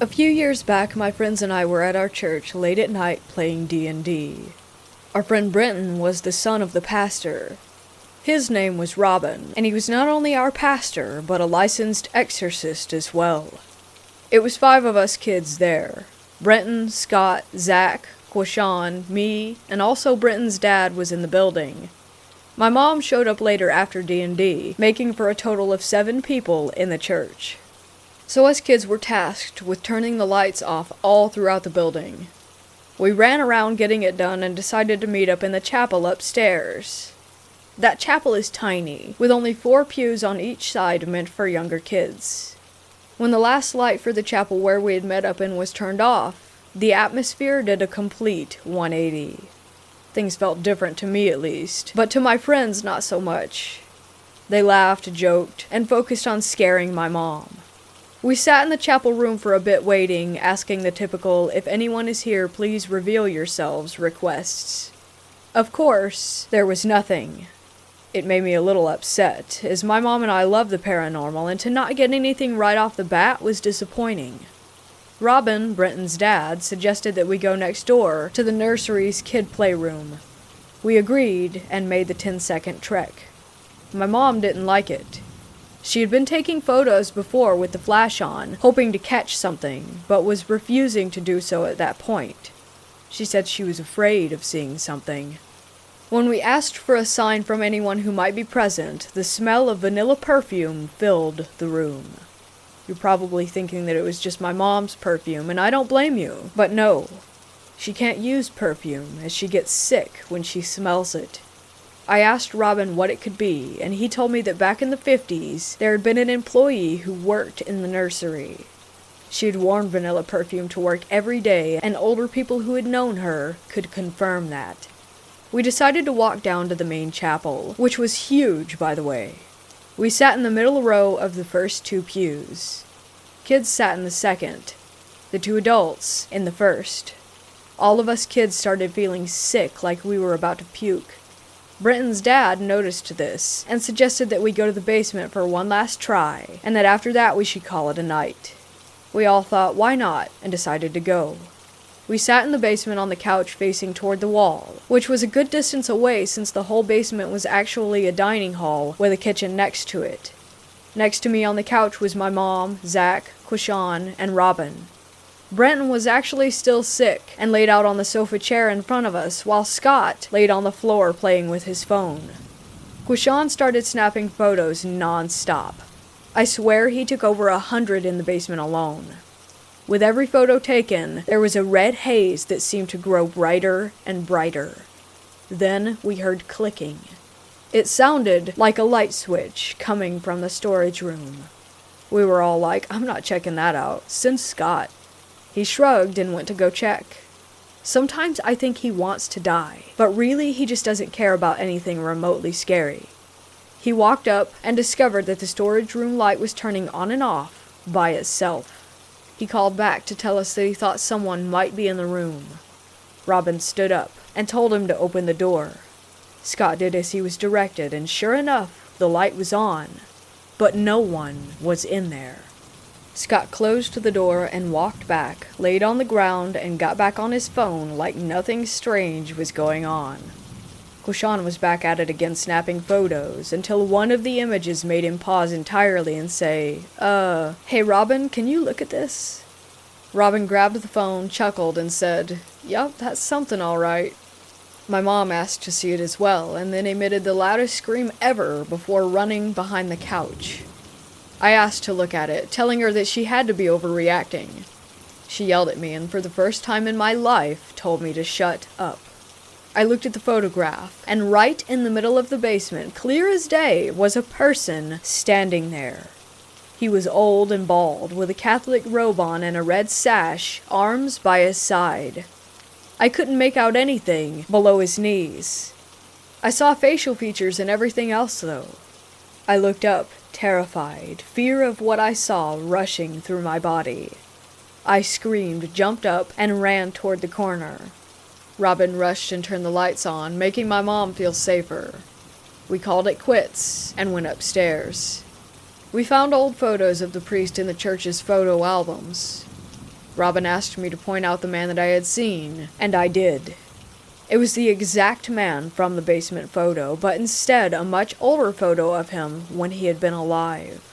A few years back, my friends and I were at our church late at night playing D&D. Our friend Brenton was the son of the pastor. His name was Robin, and he was not only our pastor, but a licensed exorcist as well. It was 5 of us kids there. Brenton, Scott, Zach, Quashawn, me, and also Brenton's dad was in the building. My mom showed up later after D&D, making for a total of 7 people in the church. So us kids were tasked with turning the lights off all throughout the building. We ran around getting it done and decided to meet up in the chapel upstairs. That chapel is tiny, with only 4 pews on each side meant for younger kids. When the last light for the chapel where we had met up in was turned off, the atmosphere did a complete 180. Things felt different to me at least, but to my friends not so much. They laughed, joked, and focused on scaring my mom. We sat in the chapel room for a bit waiting, asking the typical, "If anyone is here, please reveal yourselves," requests. Of course, there was nothing. It made me a little upset, as my mom and I love the paranormal, and to not get anything right off the bat was disappointing. Robin, Brenton's dad, suggested that we go next door to the nursery's kid playroom. We agreed and made the 10-second trek. My mom didn't like it. She had been taking photos before with the flash on, hoping to catch something, but was refusing to do so at that point. She said she was afraid of seeing something. When we asked for a sign from anyone who might be present, the smell of vanilla perfume filled the room. You're probably thinking that it was just my mom's perfume, and I don't blame you, but no. She can't use perfume, as she gets sick when she smells it. I asked Robin what it could be, and he told me that back in the 50s, there had been an employee who worked in the nursery. She had worn vanilla perfume to work every day, and older people who had known her could confirm that. We decided to walk down to the main chapel, which was huge, by the way. We sat in the middle row of the first 2 pews. Kids sat in the second. The 2 adults in the first. All of us kids started feeling sick, like we were about to puke. Brenton's dad noticed this, and suggested that we go to the basement for one last try, and that after that we should call it a night. We all thought, why not, and decided to go. We sat in the basement on the couch facing toward the wall, which was a good distance away since the whole basement was actually a dining hall with a kitchen next to it. Next to me on the couch was my mom, Zach, Quashawn, and Robin. Brenton was actually still sick and laid out on the sofa chair in front of us, while Scott laid on the floor playing with his phone. Quashawn started snapping photos non-stop. I swear he took over 100 in the basement alone. With every photo taken, there was a red haze that seemed to grow brighter and brighter. Then we heard clicking. It sounded like a light switch coming from the storage room. We were all like, "I'm not checking that out. Send Scott." He shrugged and went to go check. Sometimes I think he wants to die, but really he just doesn't care about anything remotely scary. He walked up and discovered that the storage room light was turning on and off by itself. He called back to tell us that he thought someone might be in the room. Robin stood up and told him to open the door. Scott did as he was directed, and sure enough, the light was on, but no one was in there. Scott closed the door and walked back, laid on the ground, and got back on his phone like nothing strange was going on. Quashawn was back at it again snapping photos, until one of the images made him pause entirely and say, "Hey Robin, can you look at this?" Robin grabbed the phone, chuckled, and said, "Yup, that's something all right." My mom asked to see it as well, and then emitted the loudest scream ever before running behind the couch. I asked to look at it, telling her that she had to be overreacting. She yelled at me, and for the first time in my life, told me to shut up. I looked at the photograph, and right in the middle of the basement, clear as day, was a person standing there. He was old and bald, with a Catholic robe on and a red sash, arms by his side. I couldn't make out anything below his knees. I saw facial features and everything else, though. I looked up, terrified, fear of what I saw rushing through my body. I screamed, jumped up, and ran toward the corner. Robin rushed and turned the lights on, making my mom feel safer. We called it quits and went upstairs. We found old photos of the priest in the church's photo albums. Robin asked me to point out the man that I had seen, and I did. It was the exact man from the basement photo, but instead a much older photo of him when he had been alive.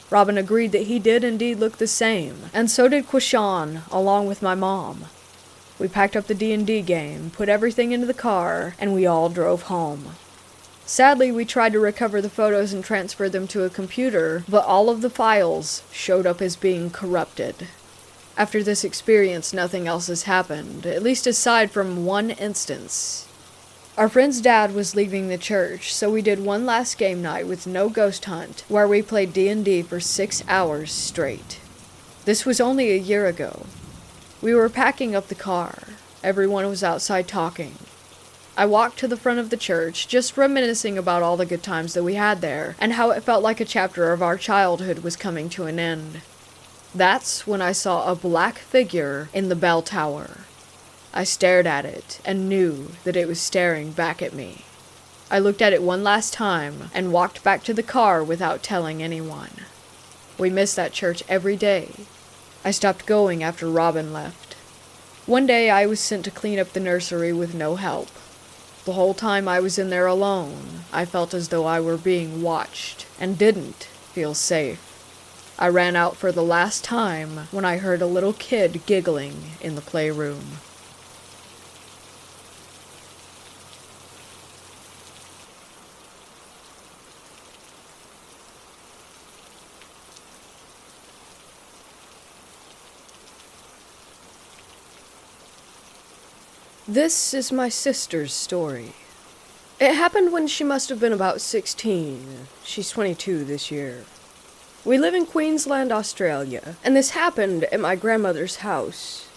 Robin agreed that he did indeed look the same, and so did Quashan, along with my mom. We packed up the D&D game, put everything into the car, and we all drove home. Sadly, we tried to recover the photos and transfer them to a computer, but all of the files showed up as being corrupted. After this experience, nothing else has happened, at least aside from one instance. Our friend's dad was leaving the church, so we did one last game night with no ghost hunt, where we played D&D for 6 hours straight. This was only a year ago. We were packing up the car. Everyone was outside talking. I walked to the front of the church, just reminiscing about all the good times that we had there, and how it felt like a chapter of our childhood was coming to an end. That's when I saw a black figure in the bell tower. I stared at it, and knew that it was staring back at me. I looked at it one last time, and walked back to the car without telling anyone. We missed that church every day. I stopped going after Robin left. One day I was sent to clean up the nursery with no help. The whole time I was in there alone, I felt as though I were being watched, and didn't feel safe. I ran out for the last time when I heard a little kid giggling in the playroom. This is my sister's story. It happened when she must have been about 16. She's 22 this year. We live in Queensland, Australia, and this happened at my grandmother's house.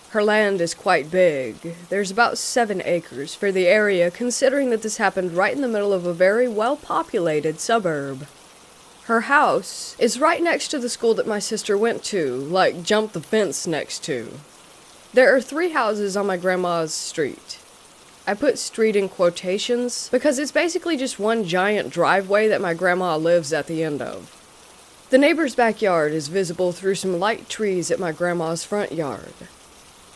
Her land is quite big. There's about 7 acres for the area, considering that this happened right in the middle of a very well-populated suburb. Her house is right next to the school that my sister went to, like jump the fence next to. There are 3 houses on my grandma's street. I put street in quotations because it's basically just one giant driveway that my grandma lives at the end of. The neighbor's backyard is visible through some light trees at my grandma's front yard.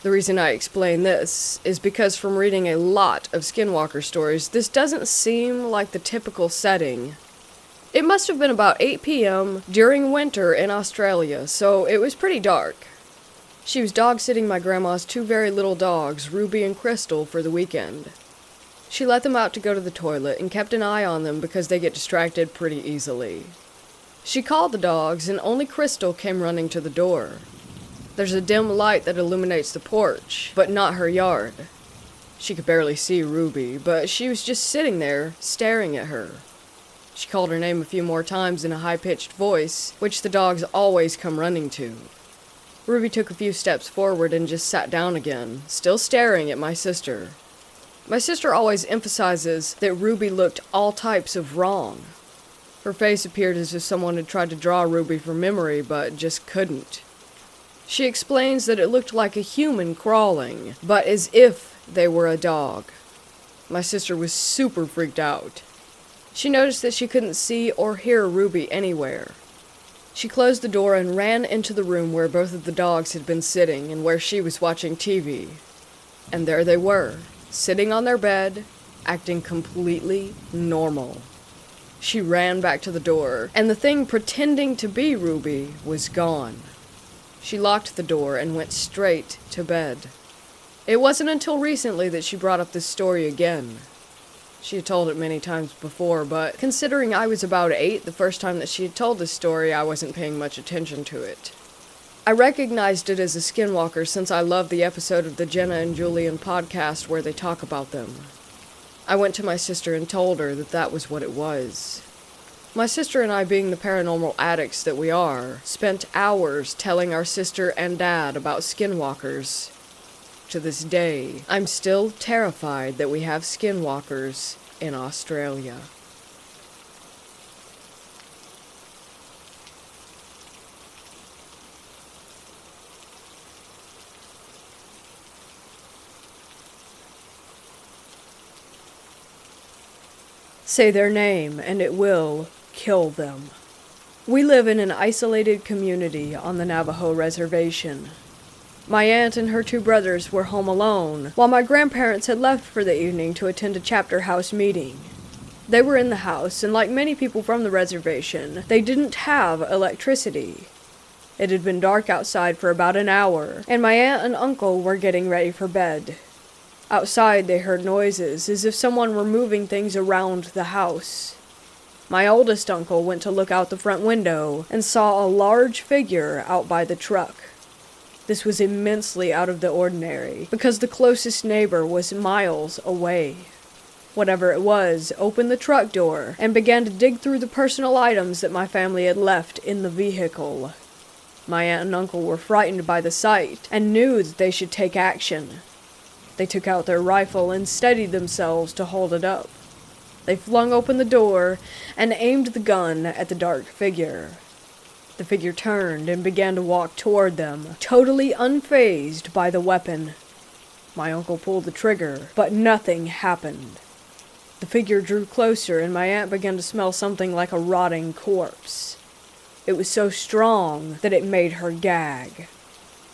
The reason I explain this is because from reading a lot of skinwalker stories, this doesn't seem like the typical setting. It must have been about 8 p.m. during winter in Australia, so it was pretty dark. She was dog-sitting my grandma's 2 very little dogs, Ruby and Crystal, for the weekend. She let them out to go to the toilet and kept an eye on them because they get distracted pretty easily. She called the dogs, and only Crystal came running to the door. There's a dim light that illuminates the porch, but not her yard. She could barely see Ruby, but she was just sitting there, staring at her. She called her name a few more times in a high-pitched voice, which the dogs always come running to. Ruby took a few steps forward and just sat down again, still staring at my sister. My sister always emphasizes that Ruby looked all types of wrong. Her face appeared as if someone had tried to draw Ruby from memory, but just couldn't. She explains that it looked like a human crawling, but as if they were a dog. My sister was super freaked out. She noticed that she couldn't see or hear Ruby anywhere. She closed the door and ran into the room where both of the dogs had been sitting and where she was watching TV. And there they were, sitting on their bed, acting completely normal. She ran back to the door, and the thing pretending to be Ruby was gone. She locked the door and went straight to bed. It wasn't until recently that she brought up this story again. She had told it many times before, but considering I was about 8 the first time that she had told this story, I wasn't paying much attention to it. I recognized it as a skinwalker since I loved the episode of the Jenna and Julian podcast where they talk about them. I went to my sister and told her that that was what it was. My sister and I, being the paranormal addicts that we are, spent hours telling our sister and dad about skinwalkers. To this day, I'm still terrified that we have skinwalkers in Australia. Say their name and it will kill them. We live in an isolated community on the Navajo reservation. My aunt and her two brothers were home alone, while my grandparents had left for the evening to attend a chapter house meeting. They were in the house, and like many people from the reservation, they didn't have electricity. It had been dark outside for about an hour, and my aunt and uncle were getting ready for bed. Outside they heard noises, as if someone were moving things around the house. My oldest uncle went to look out the front window, and saw a large figure out by the truck. This was immensely out of the ordinary, because the closest neighbor was miles away. Whatever it was, opened the truck door, and began to dig through the personal items that my family had left in the vehicle. My aunt and uncle were frightened by the sight, and knew that they should take action. They took out their rifle and steadied themselves to hold it up. They flung open the door, and aimed the gun at the dark figure. The figure turned and began to walk toward them, totally unfazed by the weapon. My uncle pulled the trigger, but nothing happened. The figure drew closer, and my aunt began to smell something like a rotting corpse. It was so strong that it made her gag.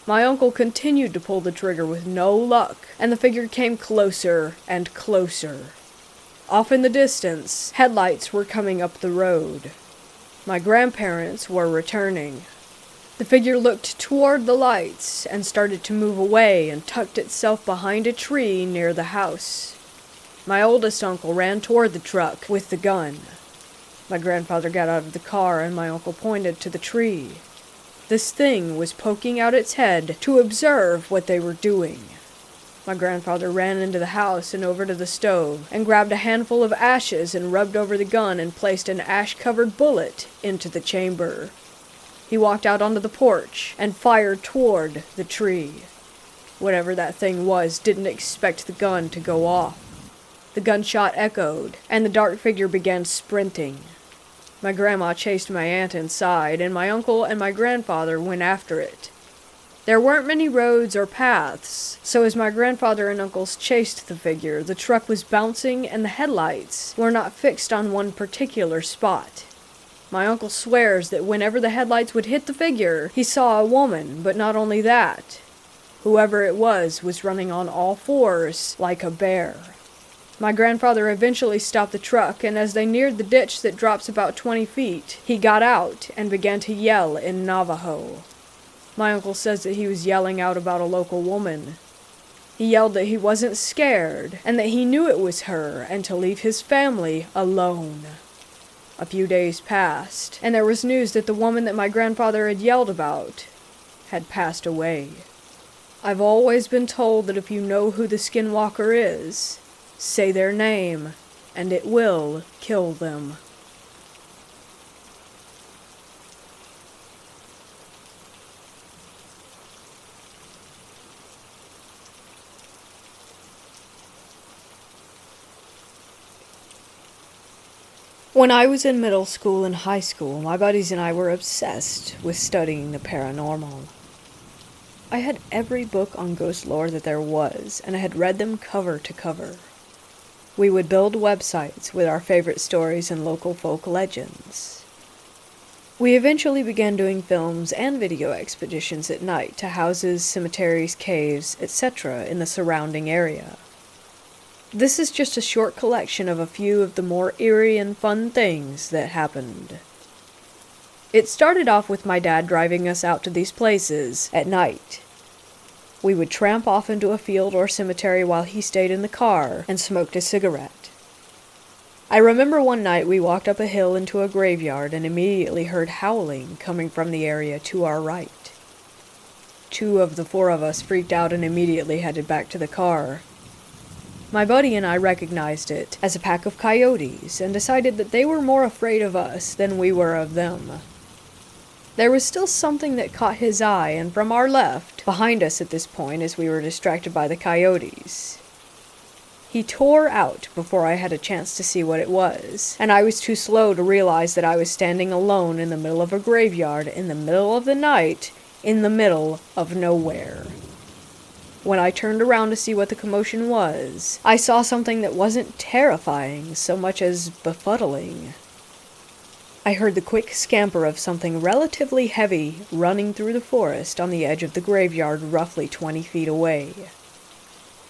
My uncle continued to pull the trigger with no luck, and the figure came closer and closer. Off in the distance, headlights were coming up the road. My grandparents were returning. The figure looked toward the lights and started to move away and tucked itself behind a tree near the house. My oldest uncle ran toward the truck with the gun. My grandfather got out of the car and my uncle pointed to the tree. This thing was poking out its head to observe what they were doing. My grandfather ran into the house and over to the stove and grabbed a handful of ashes and rubbed over the gun and placed an ash-covered bullet into the chamber. He walked out onto the porch and fired toward the tree. Whatever that thing was didn't expect the gun to go off. The gunshot echoed, and the dark figure began sprinting. My grandma chased my aunt inside, and my uncle and my grandfather went after it. There weren't many roads or paths, so as my grandfather and uncles chased the figure, the truck was bouncing and the headlights were not fixed on one particular spot. My uncle swears that whenever the headlights would hit the figure, he saw a woman, but not only that. Whoever it was running on all fours like a bear. My grandfather eventually stopped the truck, and as they neared the ditch that drops about 20 feet, he got out and began to yell in Navajo. My uncle says that he was yelling out about a local woman. He yelled that he wasn't scared, and that he knew it was her, and to leave his family alone. A few days passed, and there was news that the woman that my grandfather had yelled about had passed away. I've always been told that if you know who the skinwalker is, say their name, and it will kill them. When I was in middle school and high school, my buddies and I were obsessed with studying the paranormal. I had every book on ghost lore that there was, and I had read them cover to cover. We would build websites with our favorite stories and local folk legends. We eventually began doing films and video expeditions at night to houses, cemeteries, caves, etc. in the surrounding area. This is just a short collection of a few of the more eerie and fun things that happened. It started off with my dad driving us out to these places at night. We would tramp off into a field or cemetery while he stayed in the car and smoked a cigarette. I remember one night we walked up a hill into a graveyard and immediately heard howling coming from the area to our right. 2 of the 4 of us freaked out and immediately headed back to the car. My buddy and I recognized it as a pack of coyotes and decided that they were more afraid of us than we were of them. There was still something that caught his eye, and from our left, behind us at this point as we were distracted by the coyotes. He tore out before I had a chance to see what it was, and I was too slow to realize that I was standing alone in the middle of a graveyard in the middle of the night, in the middle of nowhere. When I turned around to see what the commotion was, I saw something that wasn't terrifying so much as befuddling. I heard the quick scamper of something relatively heavy running through the forest on the edge of the graveyard roughly 20 feet away.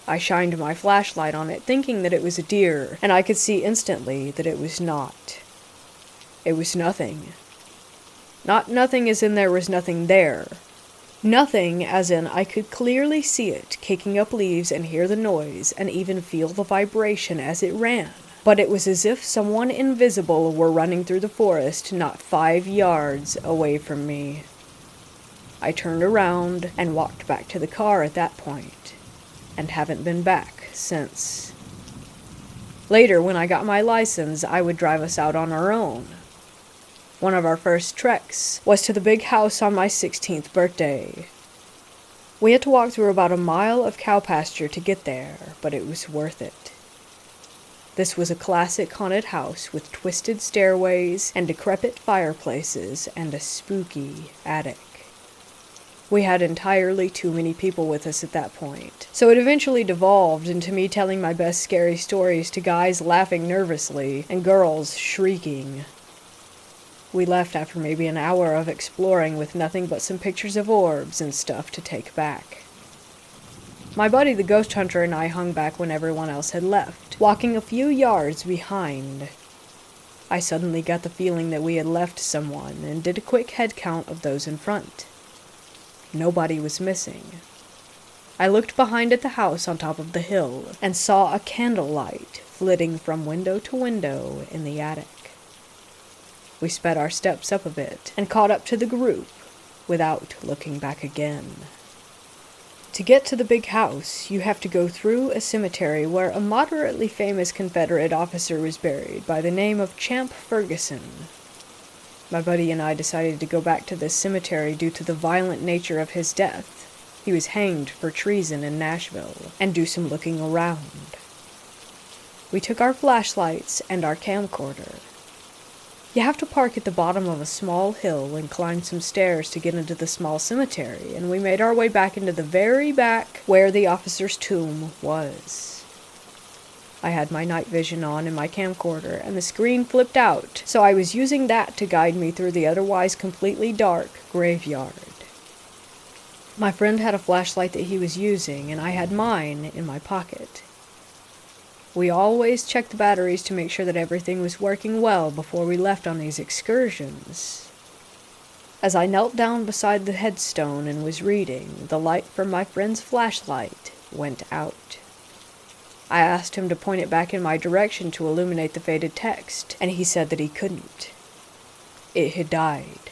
I shined my flashlight on it thinking that it was a deer, and I could see instantly that it was not. It was nothing. Not nothing as in there was nothing there. Nothing as in I could clearly see it kicking up leaves and hear the noise and even feel the vibration as it ran. But it was as if someone invisible were running through the forest not 5 yards away from me. I turned around and walked back to the car at that point, and haven't been back since. Later, when I got my license, I would drive us out on our own. One of our first treks was to the big house on my 16th birthday. We had to walk through about a mile of cow pasture to get there, but it was worth it. This was a classic haunted house with twisted stairways and decrepit fireplaces and a spooky attic. We had entirely too many people with us at that point, so it eventually devolved into me telling my best scary stories to guys laughing nervously and girls shrieking. We left after maybe an hour of exploring with nothing but some pictures of orbs and stuff to take back. My buddy the ghost hunter and I hung back when everyone else had left, walking a few yards behind. I suddenly got the feeling that we had left someone and did a quick head count of those in front. Nobody was missing. I looked behind at the house on top of the hill and saw a candlelight flitting from window to window in the attic. We sped our steps up a bit and caught up to the group without looking back again. To get to the big house, you have to go through a cemetery where a moderately famous Confederate officer was buried by the name of Champ Ferguson. My buddy and I decided to go back to this cemetery due to the violent nature of his death. He was hanged for treason in Nashville, and do some looking around. We took our flashlights and our camcorder. You have to park at the bottom of a small hill and climb some stairs to get into the small cemetery, and we made our way back into the very back where the officer's tomb was. I had my night vision on and my camcorder, and the screen flipped out, so I was using that to guide me through the otherwise completely dark graveyard. My friend had a flashlight that he was using, and I had mine in my pocket. We always checked the batteries to make sure that everything was working well before we left on these excursions. As I knelt down beside the headstone and was reading, the light from my friend's flashlight went out. I asked him to point it back in my direction to illuminate the faded text, and he said that he couldn't. It had died.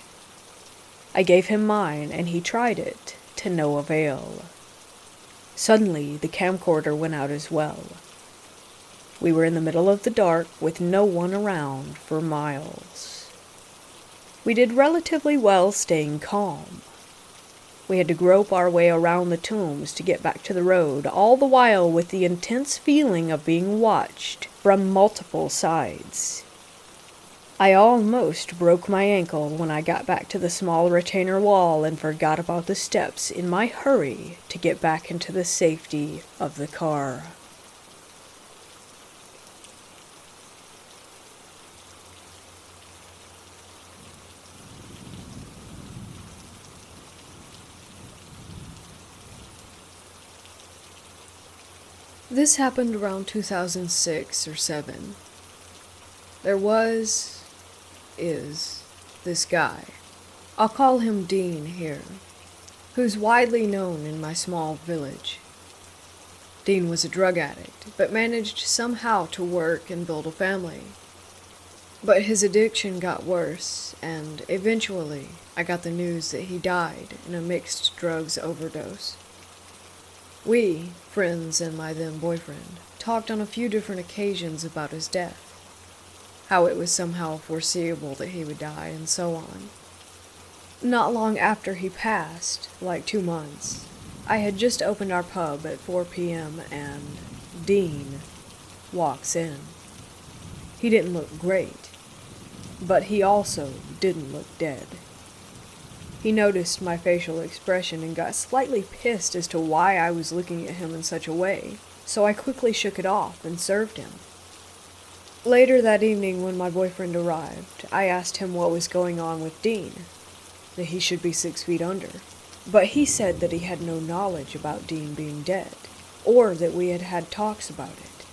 I gave him mine, and he tried it, to no avail. Suddenly, the camcorder went out as well. We were in the middle of the dark with no one around for miles. We did relatively well staying calm. We had to grope our way around the tombs to get back to the road, all the while with the intense feeling of being watched from multiple sides. I almost broke my ankle when I got back to the small retainer wall and forgot about the steps in my hurry to get back into the safety of the car. This happened around 2006 or 7. There is this guy, I'll call him Dean here, who's widely known in my small village. Dean was a drug addict, but managed somehow to work and build a family. But his addiction got worse, and eventually I got the news that he died in a mixed drugs overdose. We, friends and my then boyfriend, talked on a few different occasions about his death, how it was somehow foreseeable that he would die, and so on. Not long after he passed, like 2 months, I had just opened our pub at 4 p.m. and Dean walks in. He didn't look great, but he also didn't look dead. He noticed my facial expression and got slightly pissed as to why I was looking at him in such a way, so I quickly shook it off and served him. Later that evening, when my boyfriend arrived, I asked him what was going on with Dean, that he should be 6 feet under. But he said that he had no knowledge about Dean being dead, or that we had had talks about it.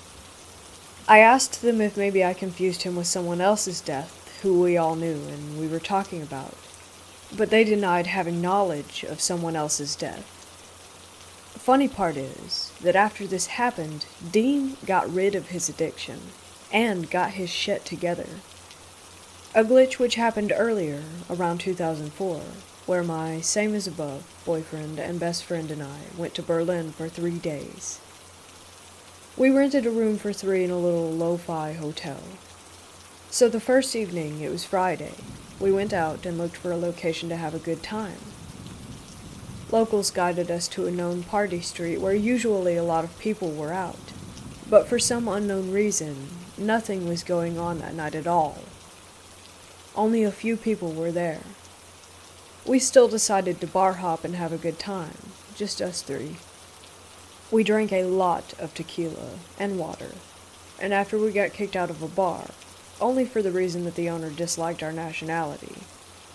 I asked them if maybe I confused him with someone else's death, who we all knew and we were talking about, but they denied having knowledge of someone else's death. The funny part is that after this happened, Dean got rid of his addiction and got his shit together. A glitch which happened earlier, around 2004, where my same as above boyfriend and best friend and I went to Berlin for 3 days. We rented a room for 3 in a little lo-fi hotel. So the first evening, it was Friday, we went out and looked for a location to have a good time. Locals guided us to a known party street where usually a lot of people were out, but for some unknown reason, nothing was going on that night at all. Only a few people were there. We still decided to bar hop and have a good time, just us 3. We drank a lot of tequila and water, and after we got kicked out of a bar, only for the reason that the owner disliked our nationality,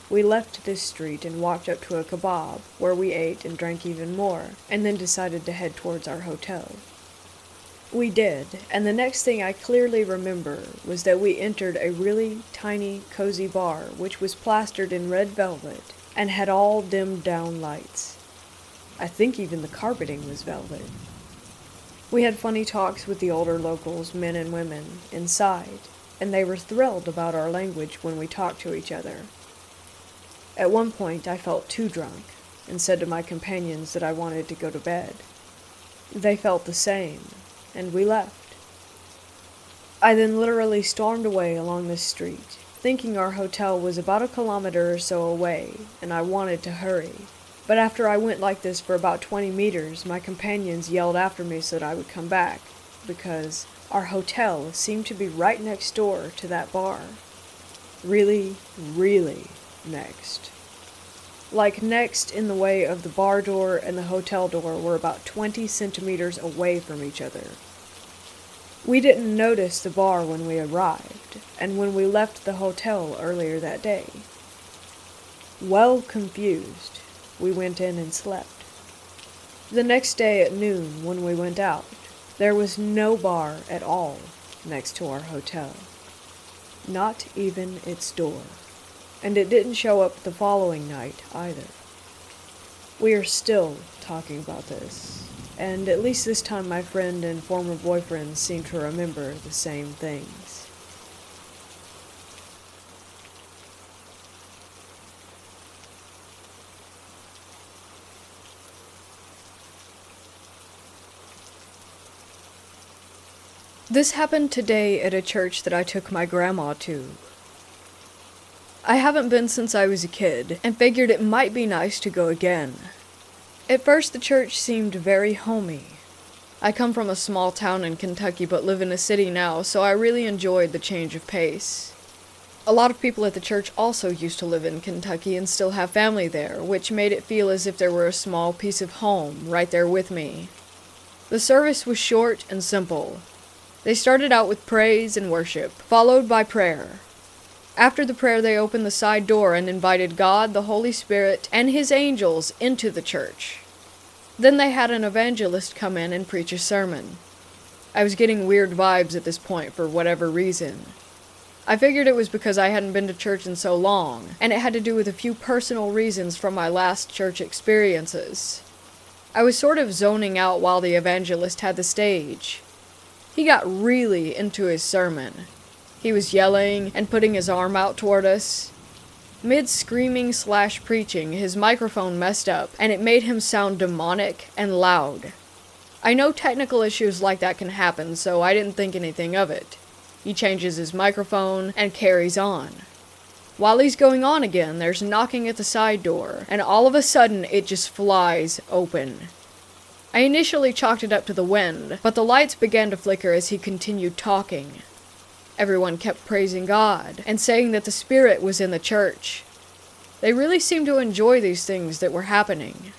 we left this street and walked up to a kebab, where we ate and drank even more, and then decided to head towards our hotel. We did, and the next thing I clearly remember was that we entered a really tiny, cozy bar which was plastered in red velvet and had all dimmed down lights. I think even the carpeting was velvet. We had funny talks with the older locals, men and women, inside, and they were thrilled about our language when we talked to each other. At one point I felt too drunk and said to my companions that I wanted to go to bed. They felt the same, and we left. I then literally stormed away along this street, thinking our hotel was about 1 kilometer or so away, and I wanted to hurry. But after I went like this for about 20 meters, my companions yelled after me so that I would come back, because our hotel seemed to be right next door to that bar. Really, really next. Like next in the way of the bar door and the hotel door were about 20 centimeters away from each other. We didn't notice the bar when we arrived, and when we left the hotel earlier that day. Well confused, we went in and slept. The next day at noon, when we went out, there was no bar at all next to our hotel. Not even its door. And it didn't show up the following night either. We are still talking about this, and at least this time my friend and former boyfriend seem to remember the same things. This happened today at a church that I took my grandma to. I haven't been since I was a kid, and figured it might be nice to go again. At first the church seemed very homey. I come from a small town in Kentucky but live in a city now, so I really enjoyed the change of pace. A lot of people at the church also used to live in Kentucky and still have family there, which made it feel as if there were a small piece of home right there with me. The service was short and simple. They started out with praise and worship, followed by prayer. After the prayer, they opened the side door and invited God, the Holy Spirit, and His angels into the church. Then they had an evangelist come in and preach a sermon. I was getting weird vibes at this point for whatever reason. I figured it was because I hadn't been to church in so long, and it had to do with a few personal reasons from my last church experiences. I was sort of zoning out while the evangelist had the stage. He got really into his sermon. He was yelling and putting his arm out toward us. Mid-screaming/preaching, his microphone messed up, and it made him sound demonic and loud. I know technical issues like that can happen, so I didn't think anything of it. He changes his microphone and carries on. While he's going on again, there's knocking at the side door, and all of a sudden it just flies open. I initially chalked it up to the wind, but the lights began to flicker as he continued talking. Everyone kept praising God and saying that the Spirit was in the church. They really seemed to enjoy these things that were happening.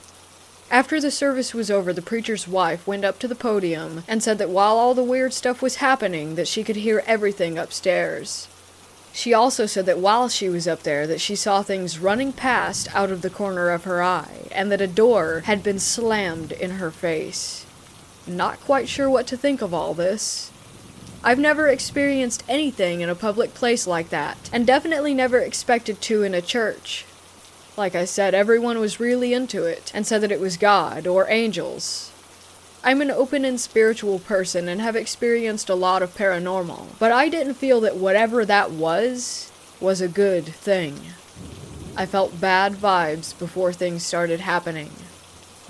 After the service was over, the preacher's wife went up to the podium and said that while all the weird stuff was happening, that she could hear everything upstairs. She also said that while she was up there, that she saw things running past out of the corner of her eye, and that a door had been slammed in her face. Not quite sure what to think of all this. I've never experienced anything in a public place like that, and definitely never expected to in a church. Like I said, everyone was really into it, and said that it was God, or angels. I'm an open and spiritual person and have experienced a lot of paranormal, but I didn't feel that whatever that was a good thing. I felt bad vibes before things started happening.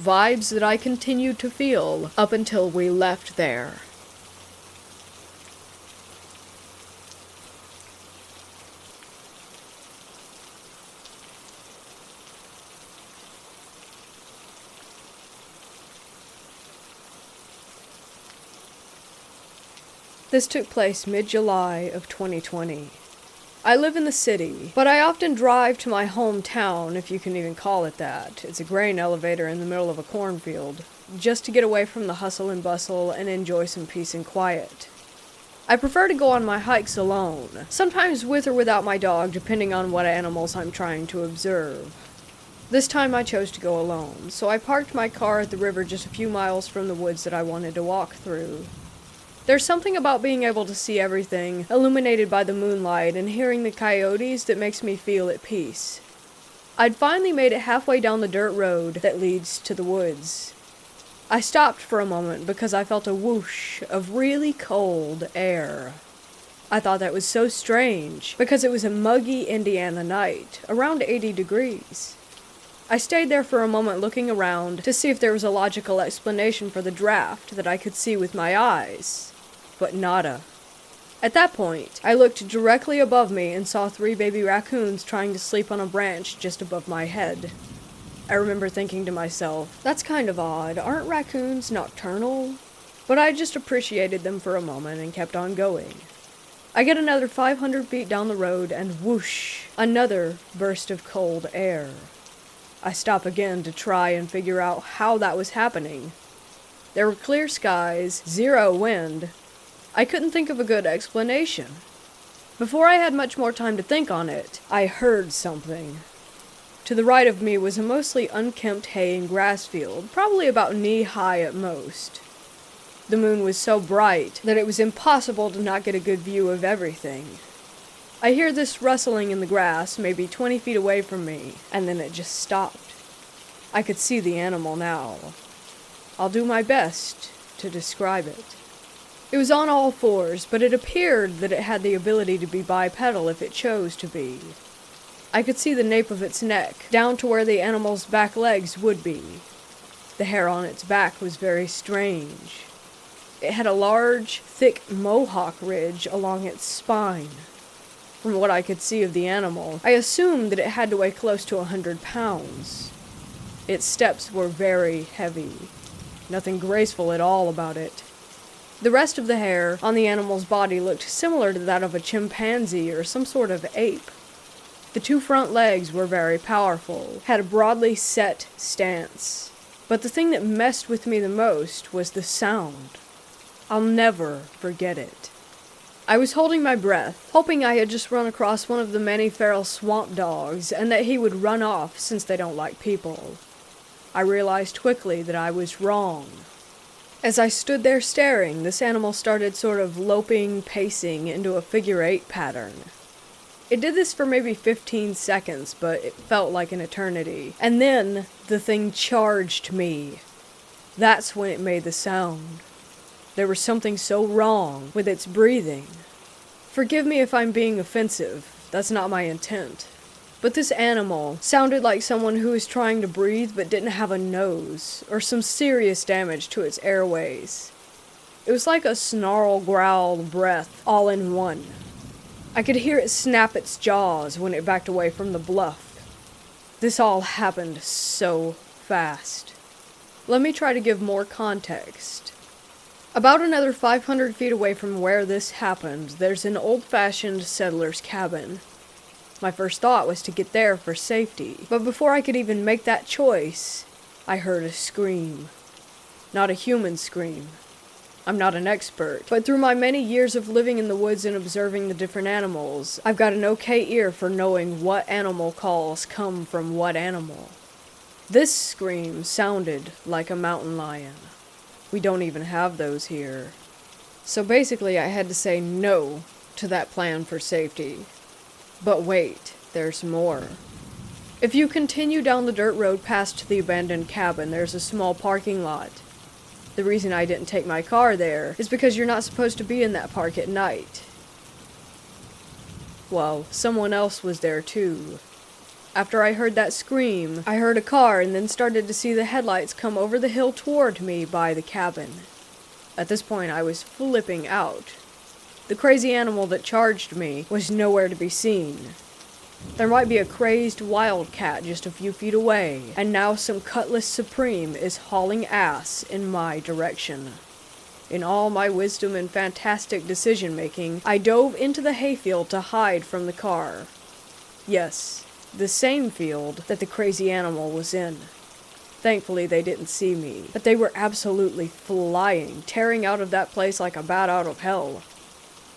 Vibes that I continued to feel up until we left there. This took place mid-July of 2020. I live in the city, but I often drive to my hometown, if you can even call it that. It's a grain elevator in the middle of a cornfield, just to get away from the hustle and bustle and enjoy some peace and quiet. I prefer to go on my hikes alone, sometimes with or without my dog, depending on what animals I'm trying to observe. This time I chose to go alone, so I parked my car at the river just a few miles from the woods that I wanted to walk through. There's something about being able to see everything illuminated by the moonlight and hearing the coyotes that makes me feel at peace. I'd finally made it halfway down the dirt road that leads to the woods. I stopped for a moment because I felt a whoosh of really cold air. I thought that was so strange because it was a muggy Indiana night, around 80 degrees. I stayed there for a moment looking around to see if there was a logical explanation for the draft that I could see with my eyes. But nada. At that point, I looked directly above me and saw 3 baby raccoons trying to sleep on a branch just above my head. I remember thinking to myself, that's kind of odd, aren't raccoons nocturnal? But I just appreciated them for a moment and kept on going. I get another 500 feet down the road and whoosh, another burst of cold air. I stop again to try and figure out how that was happening. There were clear skies, 0 wind. I couldn't think of a good explanation. Before I had much more time to think on it, I heard something. To the right of me was a mostly unkempt hay and grass field, probably about knee-high at most. The moon was so bright that it was impossible to not get a good view of everything. I hear this rustling in the grass, maybe 20 feet away from me, and then it just stopped. I could see the animal now. I'll do my best to describe it. It was on all 4s, but it appeared that it had the ability to be bipedal if it chose to be. I could see the nape of its neck, down to where the animal's back legs would be. The hair on its back was very strange. It had a large, thick mohawk ridge along its spine. From what I could see of the animal, I assumed that it had to weigh close to 100 pounds. Its steps were very heavy. Nothing graceful at all about it. The rest of the hair on the animal's body looked similar to that of a chimpanzee or some sort of ape. The 2 front legs were very powerful, had a broadly set stance. But the thing that messed with me the most was the sound. I'll never forget it. I was holding my breath, hoping I had just run across one of the many feral swamp dogs and that he would run off since they don't like people. I realized quickly that I was wrong. As I stood there staring, this animal started sort of loping, pacing into a figure-8 pattern. It did this for maybe 15 seconds, but it felt like an eternity. And then, the thing charged me. That's when it made the sound. There was something so wrong with its breathing. Forgive me if I'm being offensive, that's not my intent. But this animal sounded like someone who was trying to breathe but didn't have a nose, or some serious damage to its airways. It was like a snarl, growl, breath, all in one. I could hear it snap its jaws when it backed away from the bluff. This all happened so fast. Let me try to give more context. About another 500 feet away from where this happened, there's an old-fashioned settler's cabin. My first thought was to get there for safety, but before I could even make that choice, I heard a scream. Not a human scream. I'm not an expert, but through my many years of living in the woods and observing the different animals, I've got an okay ear for knowing what animal calls come from what animal. This scream sounded like a mountain lion. We don't even have those here. So basically I had to say no to that plan for safety. But wait, there's more. If you continue down the dirt road past the abandoned cabin, there's a small parking lot. The reason I didn't take my car there is because you're not supposed to be in that park at night. Well, someone else was there too. After I heard that scream, I heard a car and then started to see the headlights come over the hill toward me by the cabin. At this point, I was flipping out. The crazy animal that charged me was nowhere to be seen. There might be a crazed wildcat just a few feet away, and now some Cutlass Supreme is hauling ass in my direction. In all my wisdom and fantastic decision-making, I dove into the hayfield to hide from the car. Yes, the same field that the crazy animal was in. Thankfully, they didn't see me, but they were absolutely flying, tearing out of that place like a bat out of hell.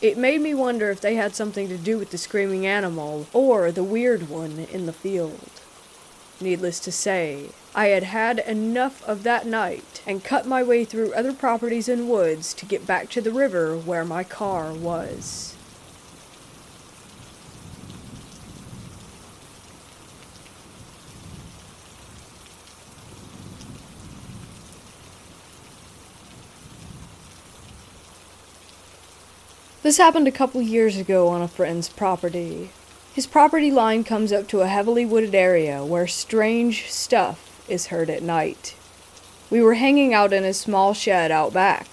It made me wonder if they had something to do with the screaming animal, or the weird one in the field. Needless to say, I had had enough of that night, and cut my way through other properties and woods to get back to the river where my car was. This happened a couple years ago on a friend's property. His property line comes up to a heavily wooded area where strange stuff is heard at night. We were hanging out in a small shed out back.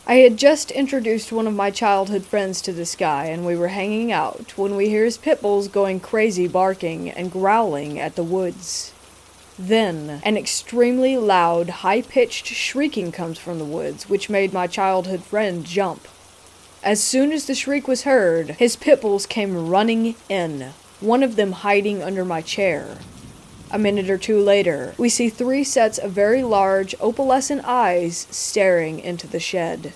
I had just introduced one of my childhood friends to this guy, and we were hanging out when we hear his pit bulls going crazy, barking and growling at the woods. Then, an extremely loud, high-pitched shrieking comes from the woods, which made my childhood friend jump. As soon as the shriek was heard, his pit bulls came running in, one of them hiding under my chair. A minute or two later, we see 3 sets of very large, opalescent eyes staring into the shed.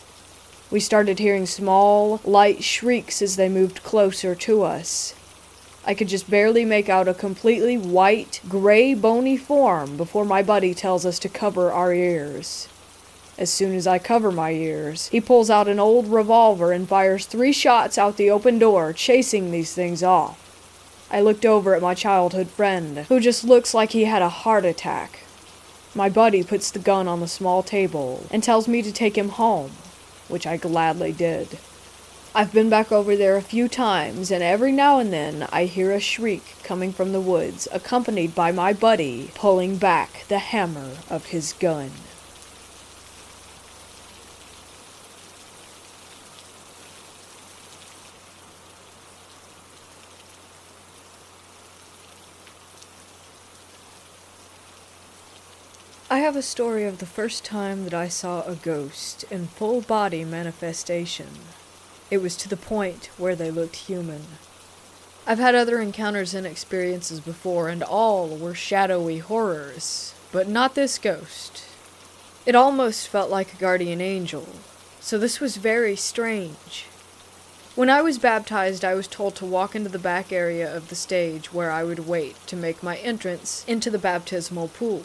We started hearing small, light shrieks as they moved closer to us. I could just barely make out a completely white, gray, bony form before my buddy tells us to cover our ears. As soon as I cover my ears, he pulls out an old revolver and fires 3 shots out the open door, chasing these things off. I looked over at my childhood friend, who just looks like he had a heart attack. My buddy puts the gun on the small table and tells me to take him home, which I gladly did. I've been back over there a few times, and every now and then I hear a shriek coming from the woods, accompanied by my buddy pulling back the hammer of his gun. I have a story of the first time that I saw a ghost in full body manifestation. It was to the point where they looked human. I've had other encounters and experiences before, and all were shadowy horrors, but not this ghost. It almost felt like a guardian angel, so this was very strange. When I was baptized, I was told to walk into the back area of the stage where I would wait to make my entrance into the baptismal pool.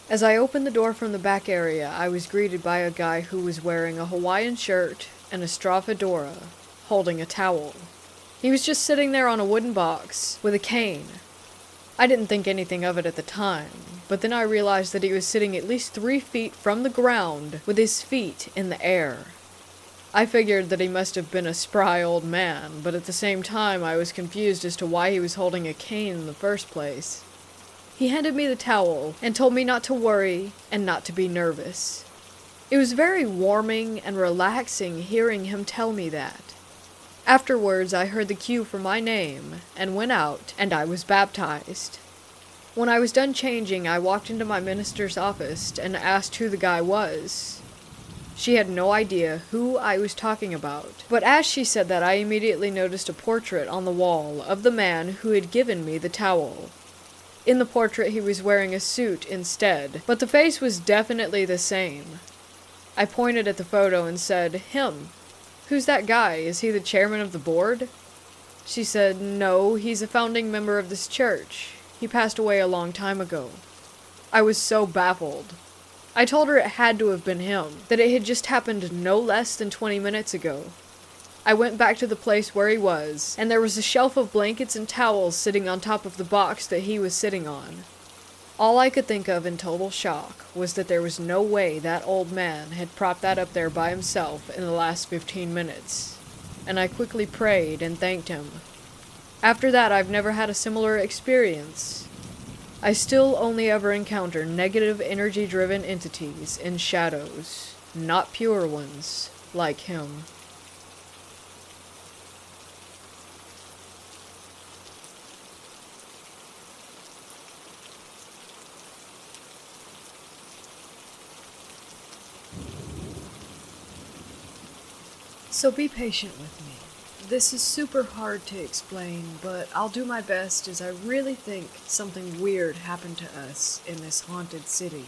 As I opened the door from the back area, I was greeted by a guy who was wearing a Hawaiian shirt and a straw fedora, holding a towel. He was just sitting there on a wooden box with a cane. I didn't think anything of it at the time, but then I realized that he was sitting at least 3 feet from the ground with his feet in the air. I figured that he must have been a spry old man, but at the same time I was confused as to why he was holding a cane in the first place. He handed me the towel and told me not to worry and not to be nervous. It was very warming and relaxing hearing him tell me that. Afterwards, I heard the cue for my name and went out, and I was baptized. When I was done changing, I walked into my minister's office and asked who the guy was. She had no idea who I was talking about, but as she said that, I immediately noticed a portrait on the wall of the man who had given me the towel. In the portrait, he was wearing a suit instead, but the face was definitely the same. I pointed at the photo and said, "Him. Who's that guy? Is he the chairman of the board?" She said, "No, he's a founding member of this church. He passed away a long time ago." I was so baffled. I told her it had to have been him, that it had just happened no less than 20 minutes ago. I went back to the place where he was, and there was a shelf of blankets and towels sitting on top of the box that he was sitting on. All I could think of in total shock was that there was no way that old man had propped that up there by himself in the last 15 minutes, and I quickly prayed and thanked him. After that, I've never had a similar experience. I still only ever encounter negative energy-driven entities in shadows, not pure ones, like him. So be patient with me. This is super hard to explain, but I'll do my best as I really think something weird happened to us in this haunted city.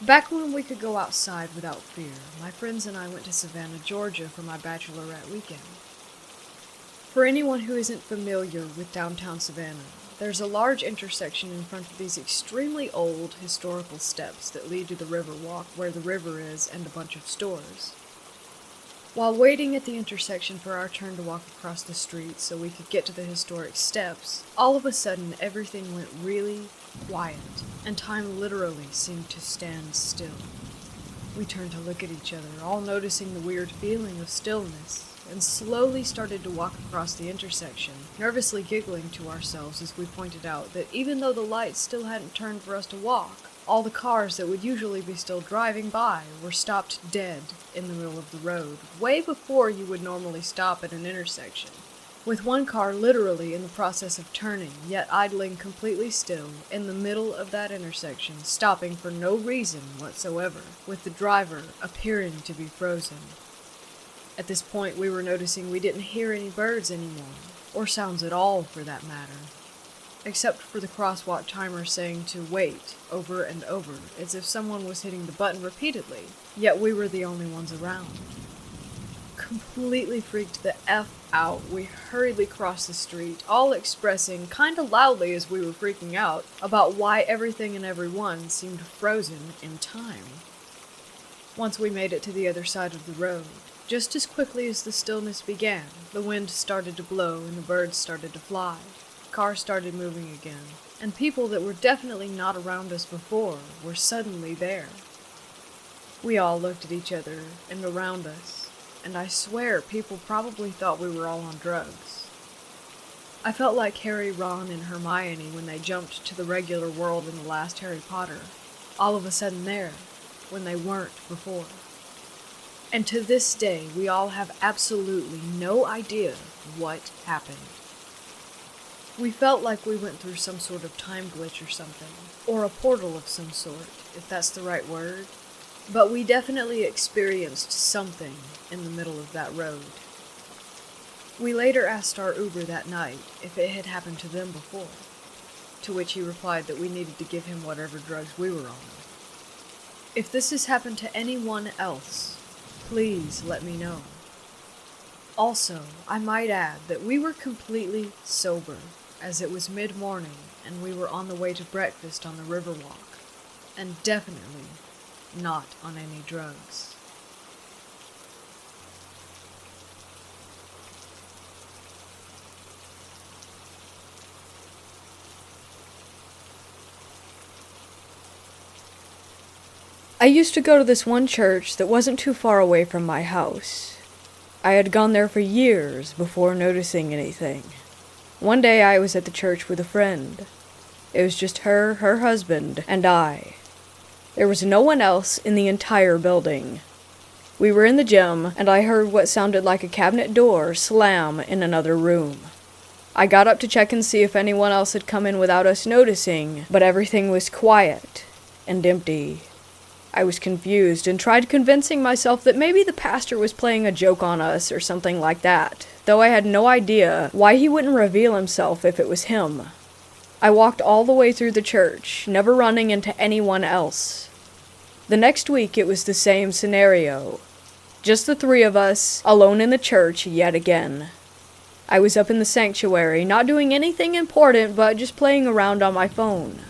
Back when we could go outside without fear, my friends and I went to Savannah, Georgia for my bachelorette weekend. For anyone who isn't familiar with downtown Savannah, there's a large intersection in front of these extremely old historical steps that lead to the river walk where the river is and a bunch of stores. While waiting at the intersection for our turn to walk across the street so we could get to the historic steps, all of a sudden everything went really quiet, and time literally seemed to stand still. We turned to look at each other, all noticing the weird feeling of stillness, and slowly started to walk across the intersection, nervously giggling to ourselves as we pointed out that even though the lights still hadn't turned for us to walk, all the cars that would usually be still driving by were stopped dead in the middle of the road, way before you would normally stop at an intersection, with one car literally in the process of turning, yet idling completely still in the middle of that intersection, stopping for no reason whatsoever, with the driver appearing to be frozen. At this point, we were noticing we didn't hear any birds anymore, or sounds at all for that matter, except for the crosswalk timer saying to wait over and over, as if someone was hitting the button repeatedly, yet we were the only ones around. Completely freaked the F out, we hurriedly crossed the street, all expressing, kinda loudly as we were freaking out, about why everything and everyone seemed frozen in time. Once we made it to the other side of the road, just as quickly as the stillness began, the wind started to blow and the birds started to fly. Cars started moving again, and people that were definitely not around us before were suddenly there. We all looked at each other and around us, and I swear people probably thought we were all on drugs. I felt like Harry, Ron, and Hermione when they jumped to the regular world in the last Harry Potter, all of a sudden there, when they weren't before. And to this day, we all have absolutely no idea what happened. We felt like we went through some sort of time glitch or something, or a portal of some sort, if that's the right word, but we definitely experienced something in the middle of that road. We later asked our Uber that night if it had happened to them before, to which he replied that we needed to give him whatever drugs we were on. If this has happened to anyone else, please let me know. Also, I might add that we were completely sober, as it was mid-morning and we were on the way to breakfast on the Riverwalk, and definitely not on any drugs. I used to go to this one church that wasn't too far away from my house. I had gone there for years before noticing anything. One day I was at the church with a friend. It was just her husband, and I. There was no one else in the entire building. We were in the gym, and I heard what sounded like a cabinet door slam in another room. I got up to check and see if anyone else had come in without us noticing, but everything was quiet and empty. I was confused and tried convincing myself that maybe the pastor was playing a joke on us or something like that, though I had no idea why he wouldn't reveal himself if it was him. I walked all the way through the church, never running into anyone else. The next week it was the same scenario. Just the three of us, alone in the church yet again. I was up in the sanctuary, not doing anything important, but just playing around on my phone.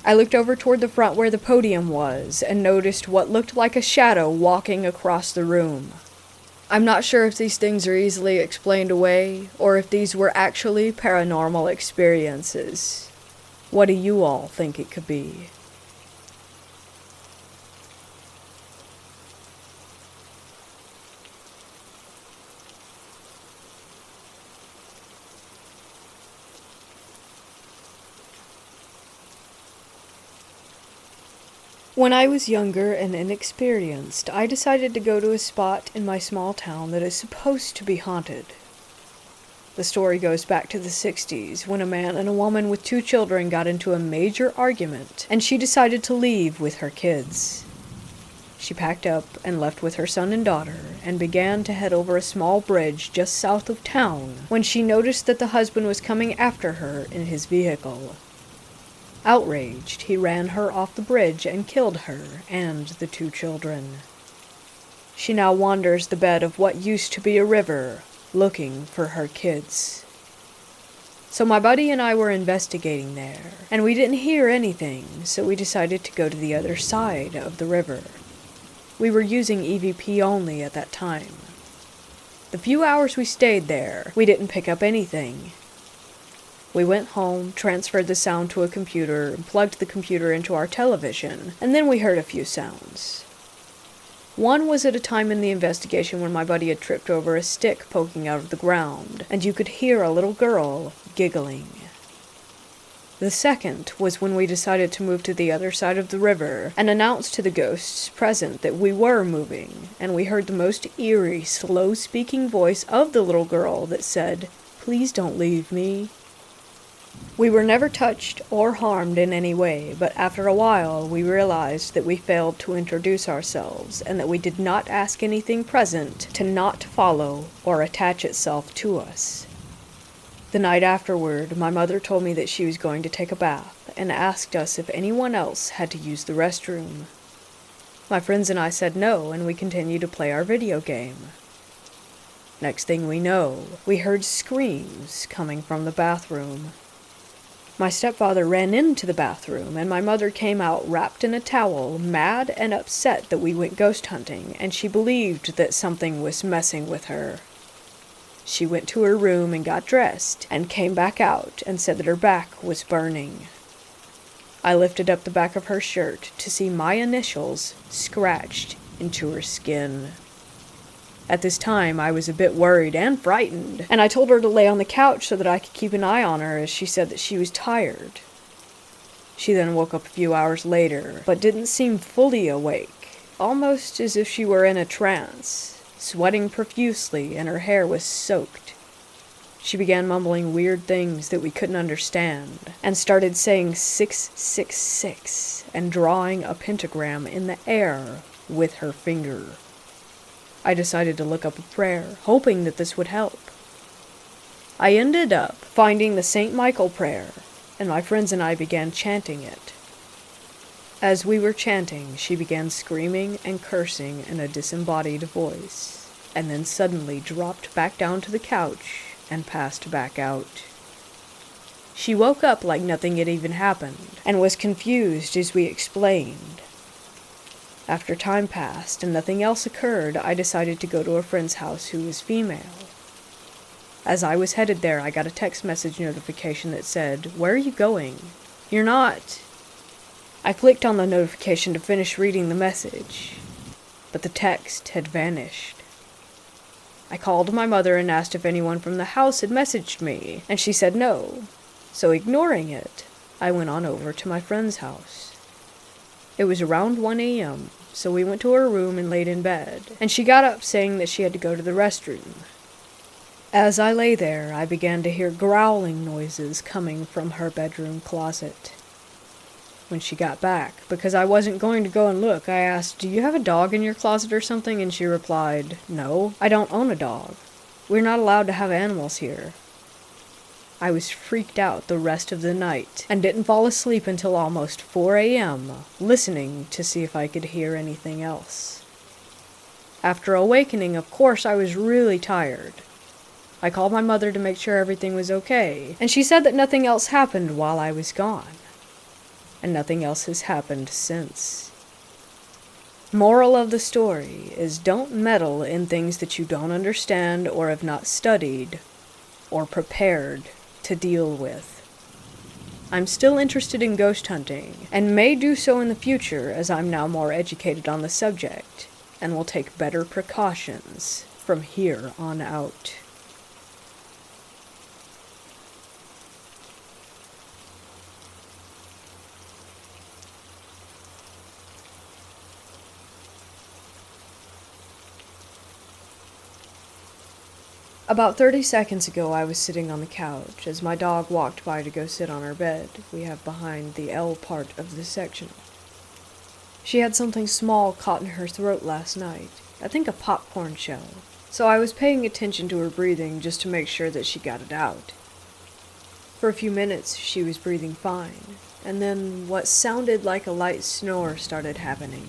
I looked over toward the front where the podium was, and noticed what looked like a shadow walking across the room. I'm not sure if these things are easily explained away, or if these were actually paranormal experiences. What do you all think it could be? When I was younger and inexperienced, I decided to go to a spot in my small town that is supposed to be haunted. The story goes back to the 60s, when a man and a woman with 2 children got into a major argument, and she decided to leave with her kids. She packed up and left with her son and daughter, and began to head over a small bridge just south of town, when she noticed that the husband was coming after her in his vehicle. Outraged, he ran her off the bridge and killed her and the 2 children. She now wanders the bed of what used to be a river, looking for her kids. So my buddy and I were investigating there, and we didn't hear anything, so we decided to go to the other side of the river. We were using EVP only at that time. The few hours we stayed there, we didn't pick up anything. We went home, transferred the sound to a computer, and plugged the computer into our television, and then we heard a few sounds. One was at a time in the investigation when my buddy had tripped over a stick poking out of the ground, and you could hear a little girl giggling. The second was when we decided to move to the other side of the river, and announced to the ghosts present that we were moving, and we heard the most eerie, slow-speaking voice of the little girl that said, "Please don't leave me." We were never touched or harmed in any way, but after a while we realized that we failed to introduce ourselves, and that we did not ask anything present to not follow or attach itself to us. The night afterward, my mother told me that she was going to take a bath, and asked us if anyone else had to use the restroom. My friends and I said no, and we continued to play our video game. Next thing we know, we heard screams coming from the bathroom. My stepfather ran into the bathroom, and my mother came out wrapped in a towel, mad and upset that we went ghost hunting, and she believed that something was messing with her. She went to her room and got dressed, and came back out and said that her back was burning. I lifted up the back of her shirt to see my initials scratched into her skin. At this time, I was a bit worried and frightened, and I told her to lay on the couch so that I could keep an eye on her, as she said that she was tired. She then woke up a few hours later, but didn't seem fully awake, almost as if she were in a trance, sweating profusely, and her hair was soaked. She began mumbling weird things that we couldn't understand, and started saying 666, and drawing a pentagram in the air with her finger. I decided to look up a prayer, hoping that this would help. I ended up finding the St. Michael prayer, and my friends and I began chanting it. As we were chanting, she began screaming and cursing in a disembodied voice, and then suddenly dropped back down to the couch and passed back out. She woke up like nothing had even happened, and was confused as we explained. After time passed and nothing else occurred, I decided to go to a friend's house who was female. As I was headed there, I got a text message notification that said, "Where are you going? You're not." I clicked on the notification to finish reading the message, but the text had vanished. I called my mother and asked if anyone from the house had messaged me, and she said no. So ignoring it, I went on over to my friend's house. It was around 1 a.m., so we went to her room and laid in bed, and she got up saying that she had to go to the restroom. As I lay there, I began to hear growling noises coming from her bedroom closet. When she got back, because I wasn't going to go and look, I asked, "Do you have a dog in your closet or something?" And she replied, "No, I don't own a dog. We're not allowed to have animals here." I was freaked out the rest of the night and didn't fall asleep until almost 4 a.m., listening to see if I could hear anything else. After awakening, of course, I was really tired. I called my mother to make sure everything was okay, and she said that nothing else happened while I was gone. And nothing else has happened since. Moral of the story is don't meddle in things that you don't understand or have not studied or prepared to deal with. I'm still interested in ghost hunting, and may do so in the future as I'm now more educated on the subject, and will take better precautions from here on out. About 30 seconds ago, I was sitting on the couch as my dog walked by to go sit on our bed we have behind the L part of the section. She had something small caught in her throat last night, I think a popcorn shell, so I was paying attention to her breathing just to make sure that she got it out. For a few minutes, she was breathing fine, and then what sounded like a light snore started happening.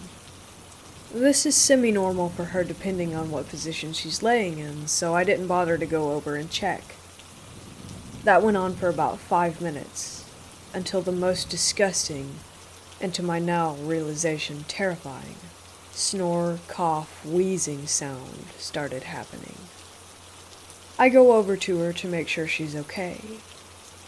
This is semi-normal for her depending on what position she's laying in, so I didn't bother to go over and check. That went on for about 5 minutes, until the most disgusting, and to my now realization terrifying, snore, cough, wheezing sound started happening. I go over to her to make sure she's okay,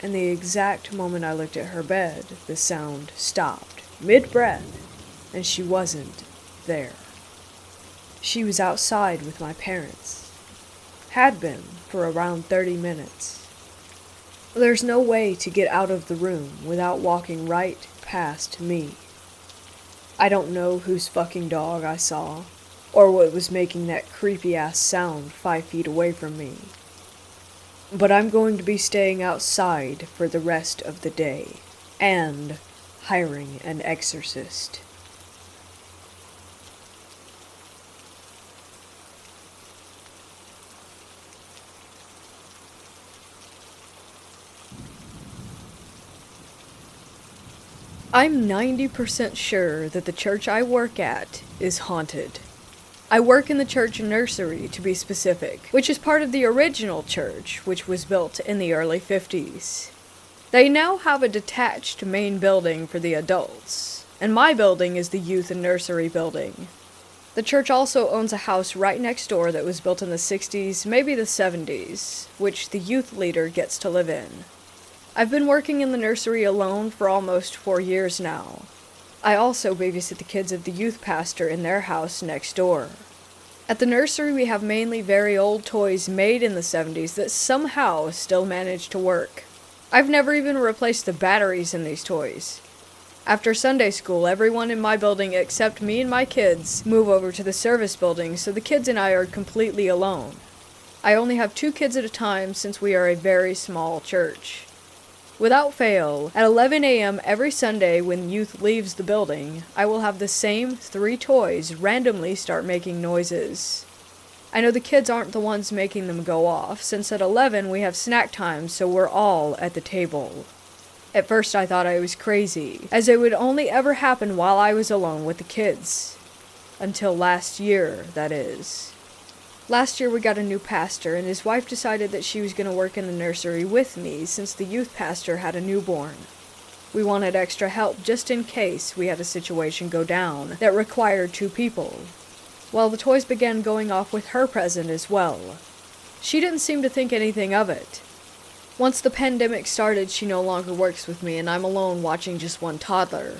and the exact moment I looked at her bed, the sound stopped, mid-breath, and she wasn't there. She was outside with my parents. Had been for around 30 minutes. There's no way to get out of the room without walking right past me. I don't know whose fucking dog I saw, or what was making that creepy-ass sound 5 feet away from me. But I'm going to be staying outside for the rest of the day, and hiring an exorcist. I'm 90% sure that the church I work at is haunted. I work in the church Nursery, to be specific, which is part of the original church, which was built in the early 50s. They now have a detached main building for the adults, and my building is the youth and nursery building. The church also owns a house right next door that was built in the 60s, maybe the 70s, which the youth leader gets to live in. I've been working in the nursery alone for almost 4 years now. I also babysit the kids of the youth pastor in their house next door. At the nursery we have mainly very old toys made in the 70s that somehow still manage to work. I've never even replaced the batteries in these toys. After Sunday school, everyone in my building except me and my kids move over to the service building, so the kids and I are completely alone. I only have 2 kids at a time since we are a very small church. Without fail, at 11 a.m. every Sunday when youth leaves the building, I will have the same 3 toys randomly start making noises. I know the kids aren't the ones making them go off, since at 11 we have snack time, so we're all at the table. At first I thought I was crazy, as it would only ever happen while I was alone with the kids. Until last year, that is. Last year we got a new pastor, and his wife decided that she was going to work in the nursery with me since the youth pastor had a newborn. We wanted extra help just in case we had a situation go down that required 2 people. Well, the toys began going off with her present as well. She didn't seem to think anything of it. Once the pandemic started, she no longer works with me, and I'm alone watching just one toddler.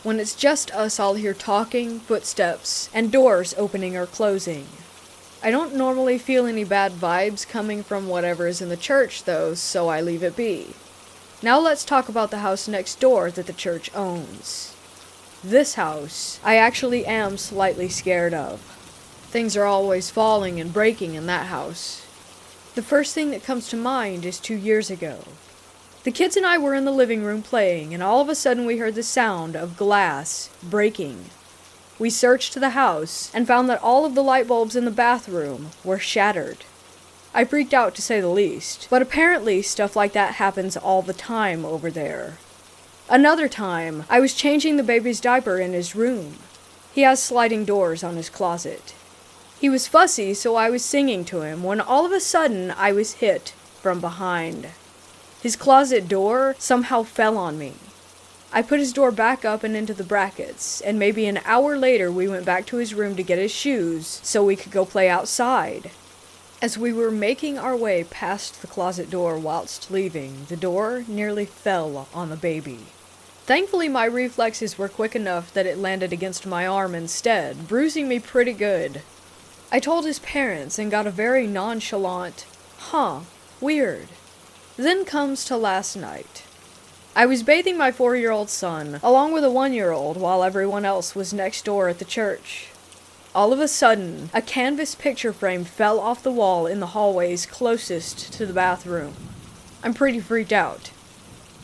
When it's just us, I'll hear talking, footsteps, and doors opening or closing. I don't normally feel any bad vibes coming from whatever is in the church, though, so I leave it be. Now let's talk about the house next door that the church owns. This house, I actually am slightly scared of. Things are always falling and breaking in that house. The first thing that comes to mind is 2 years ago. The kids and I were in the living room playing, and all of a sudden we heard the sound of glass breaking. We searched the house and found that all of the light bulbs in the bathroom were shattered. I freaked out to say the least, but apparently stuff like that happens all the time over there. Another time, I was changing the baby's diaper in his room. He has sliding doors on his closet. He was fussy, so I was singing to him when all of a sudden I was hit from behind. His closet door somehow fell on me. I put his door back up and into the brackets, and maybe an hour later we went back to his room to get his shoes so we could go play outside. As we were making our way past the closet door whilst leaving, the door nearly fell on the baby. Thankfully, my reflexes were quick enough that it landed against my arm instead, bruising me pretty good. I told his parents and got a very nonchalant, "Huh, weird." Then comes to last night. I was bathing my 4-year-old son, along with a 1-year-old, while everyone else was next door at the church. All of a sudden, a canvas picture frame fell off the wall in the hallways closest to the bathroom. I'm pretty freaked out.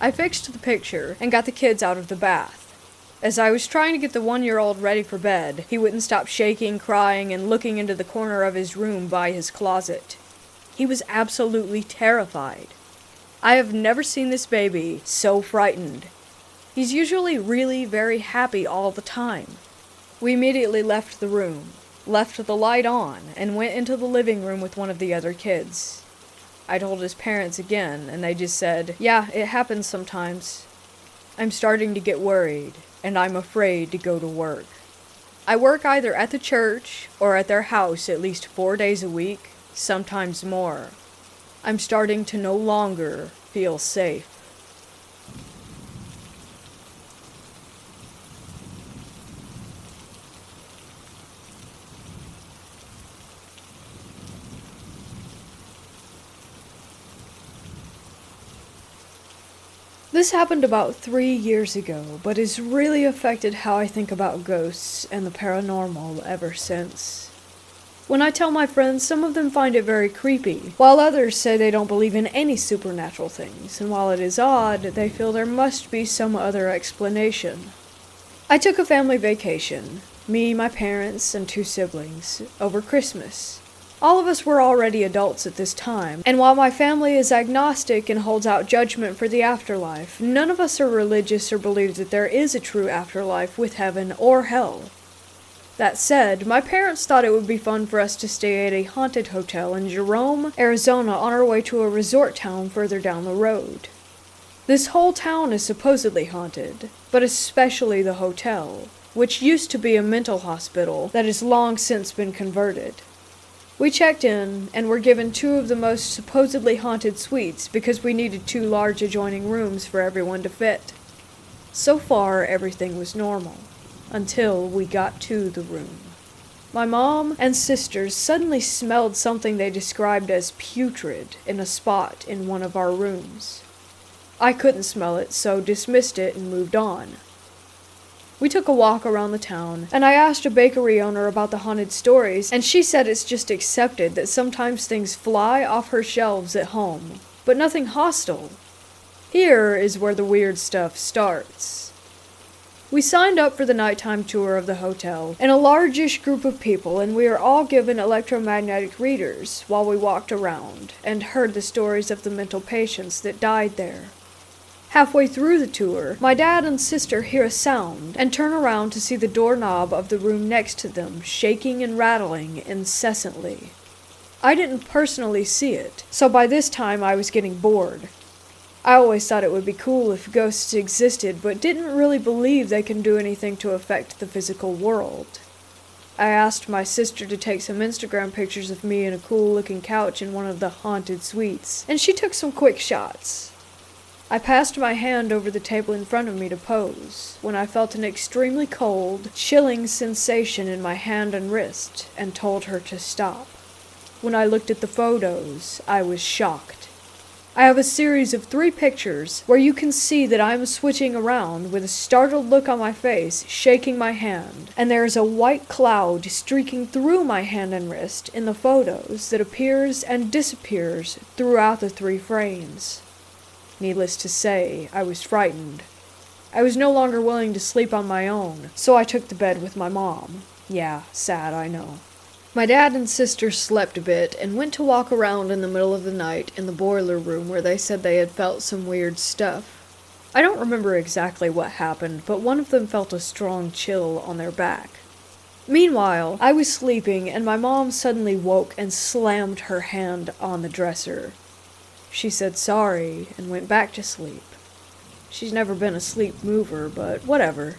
I fixed the picture and got the kids out of the bath. As I was trying to get the 1-year-old ready for bed, he wouldn't stop shaking, crying, and looking into the corner of his room by his closet. He was absolutely terrified. I have never seen this baby so frightened. He's usually really very happy all the time. We immediately left the room, left the light on, and went into the living room with one of the other kids. I told his parents again, and they just said, "Yeah, it happens sometimes." I'm starting to get worried, and I'm afraid to go to work. I work either at the church or at their house at least 4 days a week, sometimes more. I'm starting to no longer feel safe. This happened about 3 years ago, but has really affected how I think about ghosts and the paranormal ever since. When I tell my friends, some of them find it very creepy, while others say they don't believe in any supernatural things, and while it is odd, they feel there must be some other explanation. I took a family vacation, me, my parents, and 2 siblings, over Christmas. All of us were already adults at this time, and while my family is agnostic and holds out judgment for the afterlife, none of us are religious or believe that there is a true afterlife with heaven or hell. That said, my parents thought it would be fun for us to stay at a haunted hotel in Jerome, Arizona on our way to a resort town further down the road. This whole town is supposedly haunted, but especially the hotel, which used to be a mental hospital that has long since been converted. We checked in, and were given 2 of the most supposedly haunted suites because we needed 2 large adjoining rooms for everyone to fit. So far, everything was normal, until we got to the room. My mom and sisters suddenly smelled something they described as putrid in a spot in one of our rooms. I couldn't smell it, so dismissed it and moved on. We took a walk around the town, and I asked a bakery owner about the haunted stories, and she said it's just accepted that sometimes things fly off her shelves at home, but nothing hostile. Here is where the weird stuff starts. We signed up for the nighttime tour of the hotel in a largish group of people, and we were all given electromagnetic readers while we walked around and heard the stories of the mental patients that died there. Halfway through the tour, my dad and sister hear a sound and turn around to see the doorknob of the room next to them shaking and rattling incessantly. I didn't personally see it, so by this time I was getting bored. I always thought it would be cool if ghosts existed, but didn't really believe they can do anything to affect the physical world. I asked my sister to take some Instagram pictures of me in a cool-looking couch in one of the haunted suites, and she took some quick shots. I passed my hand over the table in front of me to pose, when I felt an extremely cold, chilling sensation in my hand and wrist, and told her to stop. When I looked at the photos, I was shocked. I have a series of 3 pictures where you can see that I'm switching around with a startled look on my face, shaking my hand, and there is a white cloud streaking through my hand and wrist in the photos that appears and disappears throughout the 3 frames. Needless to say, I was frightened. I was no longer willing to sleep on my own, so I took to bed with my mom. Yeah, sad, I know. My dad and sister slept a bit and went to walk around in the middle of the night in the boiler room where they said they had felt some weird stuff. I don't remember exactly what happened, but one of them felt a strong chill on their back. Meanwhile, I was sleeping and my mom suddenly woke and slammed her hand on the dresser. She said sorry and went back to sleep. She's never been a sleep mover, but whatever.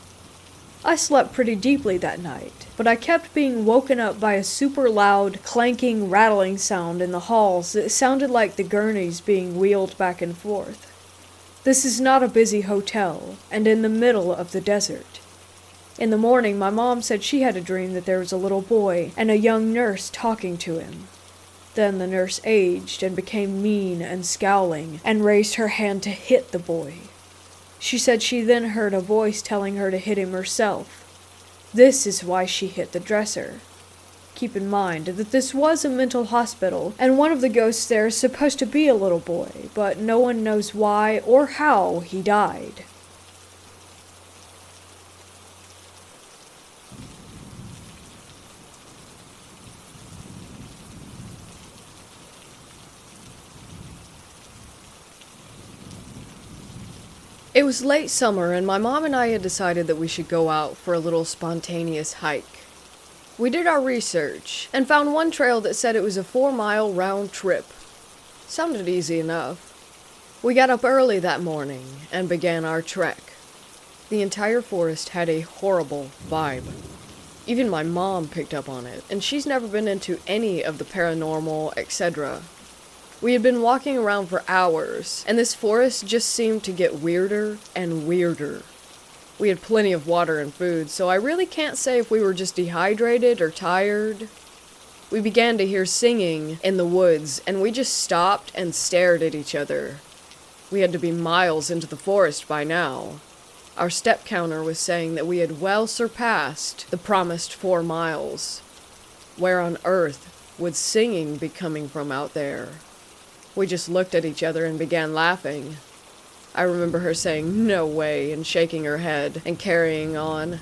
I slept pretty deeply that night, but I kept being woken up by a super loud, clanking, rattling sound in the halls that sounded like the gurneys being wheeled back and forth. This is not a busy hotel, and in the middle of the desert. In the morning, my mom said she had a dream that there was a little boy and a young nurse talking to him. Then the nurse aged and became mean and scowling and raised her hand to hit the boy. She said she then heard a voice telling her to hit him herself. This is why she hit the dresser. Keep in mind that this was a mental hospital, and one of the ghosts there is supposed to be a little boy, but no one knows why or how he died. It was late summer, and my mom and I had decided that we should go out for a little spontaneous hike. We did our research, and found one trail that said it was a 4-mile round trip. Sounded easy enough. We got up early that morning, and began our trek. The entire forest had a horrible vibe. Even my mom picked up on it, and she's never been into any of the paranormal, etc. We had been walking around for hours, and this forest just seemed to get weirder and weirder. We had plenty of water and food, so I really can't say if we were just dehydrated or tired. We began to hear singing in the woods, and we just stopped and stared at each other. We had to be miles into the forest by now. Our step counter was saying that we had well surpassed the promised 4 miles. Where on earth would singing be coming from out there? We just looked at each other and began laughing. I remember her saying, "No way," and shaking her head and carrying on.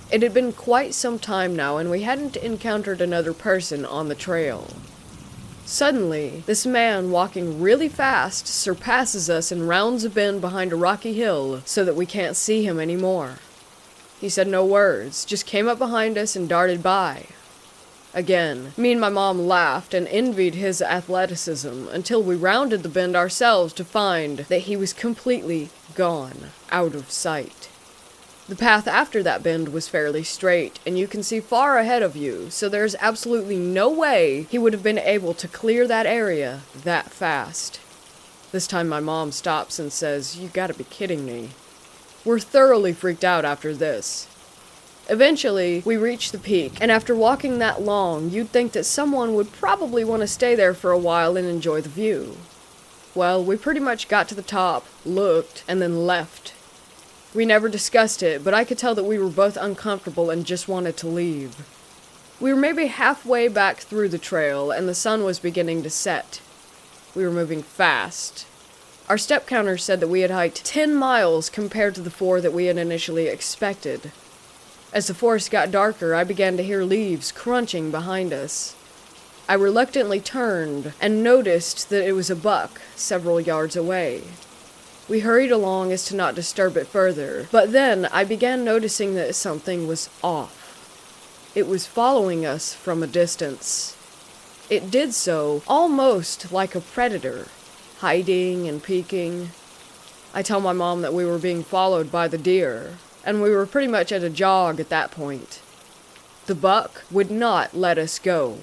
It had been quite some time now, and we hadn't encountered another person on the trail. Suddenly, this man walking really fast surpasses us and rounds a bend behind a rocky hill so that we can't see him anymore. He said no words, just came up behind us and darted by. Again, me and my mom laughed and envied his athleticism until we rounded the bend ourselves to find that he was completely gone, out of sight. The path after that bend was fairly straight, and you can see far ahead of you, so there's absolutely no way he would have been able to clear that area that fast. This time my mom stops and says, "You gotta be kidding me." We're thoroughly freaked out after this. Eventually, we reach the peak, and after walking that long, you'd think that someone would probably want to stay there for a while and enjoy the view. Well, we pretty much got to the top, looked, and then left. We never discussed it, but I could tell that we were both uncomfortable and just wanted to leave. We were maybe halfway back through the trail, and the sun was beginning to set. We were moving fast. Our step counter said that we had hiked 10 miles compared to the 4 that we had initially expected. As the forest got darker, I began to hear leaves crunching behind us. I reluctantly turned and noticed that it was a buck several yards away. We hurried along as to not disturb it further, but then I began noticing that something was off. It was following us from a distance. It did so almost like a predator, hiding and peeking. I tell my mom that we were being followed by the deer, and we were pretty much at a jog at that point. The buck would not let us go.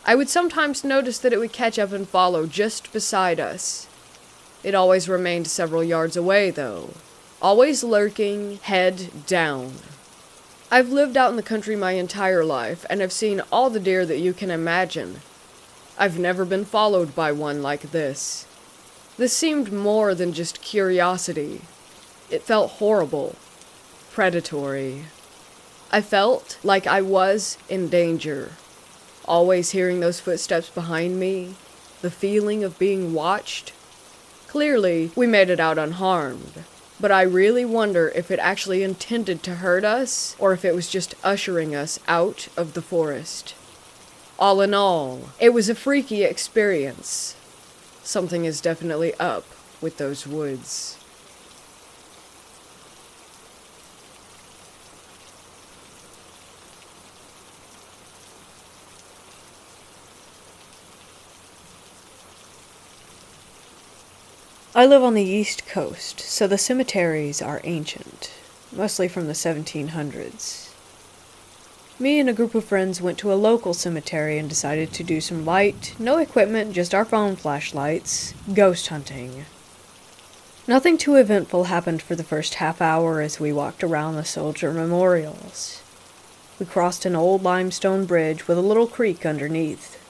I would sometimes notice that it would catch up and follow just beside us. It always remained several yards away, though, always lurking, head down. I've lived out in the country my entire life, and have seen all the deer that you can imagine. I've never been followed by one like this. This seemed more than just curiosity. It felt horrible. Predatory. I felt like I was in danger. Always hearing those footsteps behind me, the feeling of being watched. Clearly, we made it out unharmed, but I really wonder if it actually intended to hurt us, or if it was just ushering us out of the forest. All in all, it was a freaky experience. Something is definitely up with those woods. I live on the East Coast, so the cemeteries are ancient, mostly from the 1700s. Me and a group of friends went to a local cemetery and decided to do some light, no equipment, just our phone flashlights, ghost hunting. Nothing too eventful happened for the first half hour as we walked around the soldier memorials. We crossed an old limestone bridge with a little creek underneath.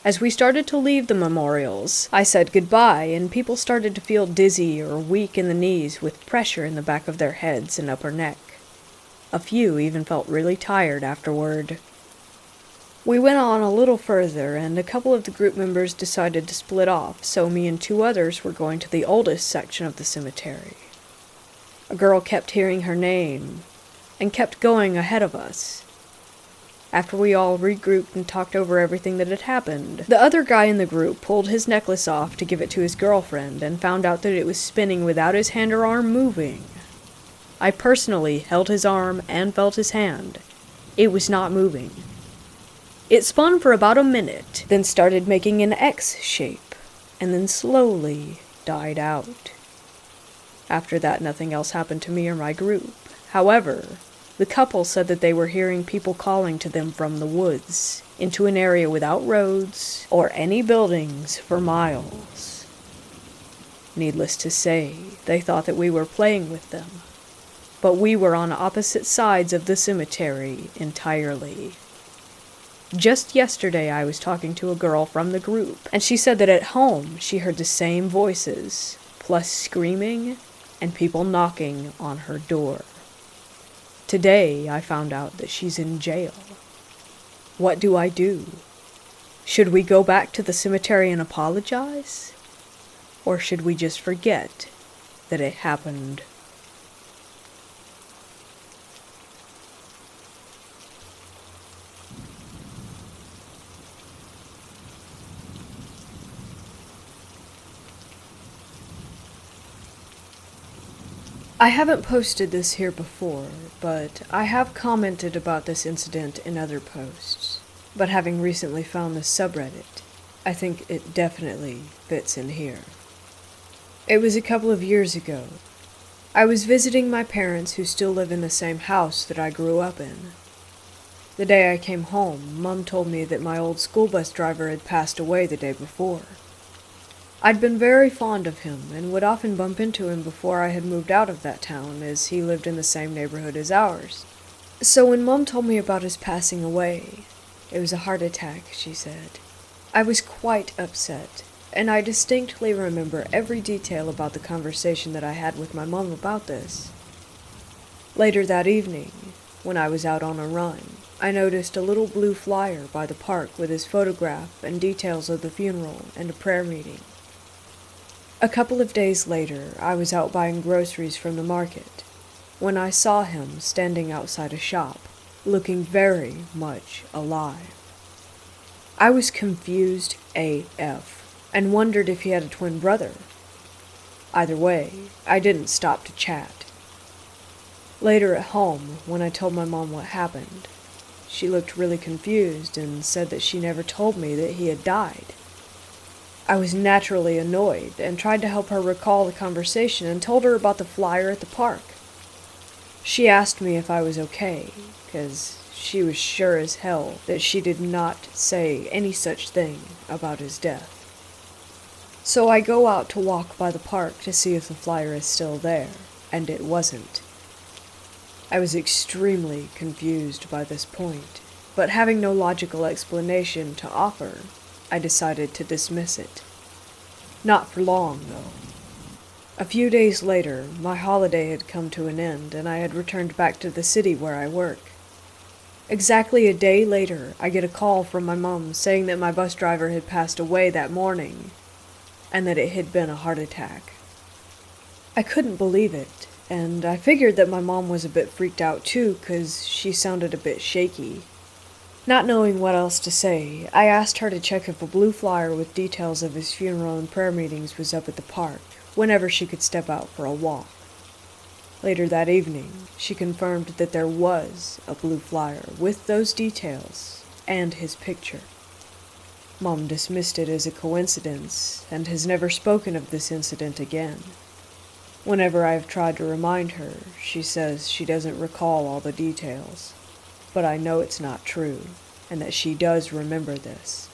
As we started to leave the memorials, I said goodbye, and people started to feel dizzy or weak in the knees with pressure in the back of their heads and upper neck. A few even felt really tired afterward. We went on a little further, and a couple of the group members decided to split off, so me and two others were going to the oldest section of the cemetery. A girl kept hearing her name, and kept going ahead of us. After we all regrouped and talked over everything that had happened, the other guy in the group pulled his necklace off to give it to his girlfriend and found out that it was spinning without his hand or arm moving. I personally held his arm and felt his hand. It was not moving. It spun for about a minute, then started making an X shape, and then slowly died out. After that, nothing else happened to me or my group. However, the couple said that they were hearing people calling to them from the woods, into an area without roads or any buildings for miles. Needless to say, they thought that we were playing with them. But we were on opposite sides of the cemetery entirely. Just yesterday I was talking to a girl from the group, and she said that at home she heard the same voices, plus screaming and people knocking on her door. Today, I found out that she's in jail. What do I do? Should we go back to the cemetery and apologize? Or should we just forget that it happened? I haven't posted this here before, but I have commented about this incident in other posts. But having recently found this subreddit, I think it definitely fits in here. It was a couple of years ago. I was visiting my parents who still live in the same house that I grew up in. The day I came home, Mum told me that my old school bus driver had passed away the day before. I'd been very fond of him, and would often bump into him before I had moved out of that town, as he lived in the same neighborhood as ours. So when Mum told me about his passing away, it was a heart attack, she said. I was quite upset, and I distinctly remember every detail about the conversation that I had with my mum about this. Later that evening, when I was out on a run, I noticed a little blue flyer by the park with his photograph and details of the funeral and a prayer meeting. A couple of days later, I was out buying groceries from the market, when I saw him standing outside a shop, looking very much alive. I was confused AF, and wondered if he had a twin brother. Either way, I didn't stop to chat. Later at home, when I told my mom what happened, she looked really confused and said that she never told me that he had died. I was naturally annoyed and tried to help her recall the conversation and told her about the flyer at the park. She asked me if I was okay, because she was sure as hell that she did not say any such thing about his death. So I go out to walk by the park to see if the flyer is still there, and it wasn't. I was extremely confused by this point, but having no logical explanation to offer, I decided to dismiss it. Not for long, though. A few days later, my holiday had come to an end, and I had returned back to the city where I work. Exactly a day later, I get a call from my mom saying that my bus driver had passed away that morning, and that it had been a heart attack. I couldn't believe it, and I figured that my mom was a bit freaked out too, 'cause she sounded a bit shaky. Not knowing what else to say, I asked her to check if a blue flyer with details of his funeral and prayer meetings was up at the park, whenever she could step out for a walk. Later that evening, she confirmed that there was a blue flyer with those details and his picture. Mom dismissed it as a coincidence and has never spoken of this incident again. Whenever I have tried to remind her, she says she doesn't recall all the details, but I know it's not true and that she does remember this.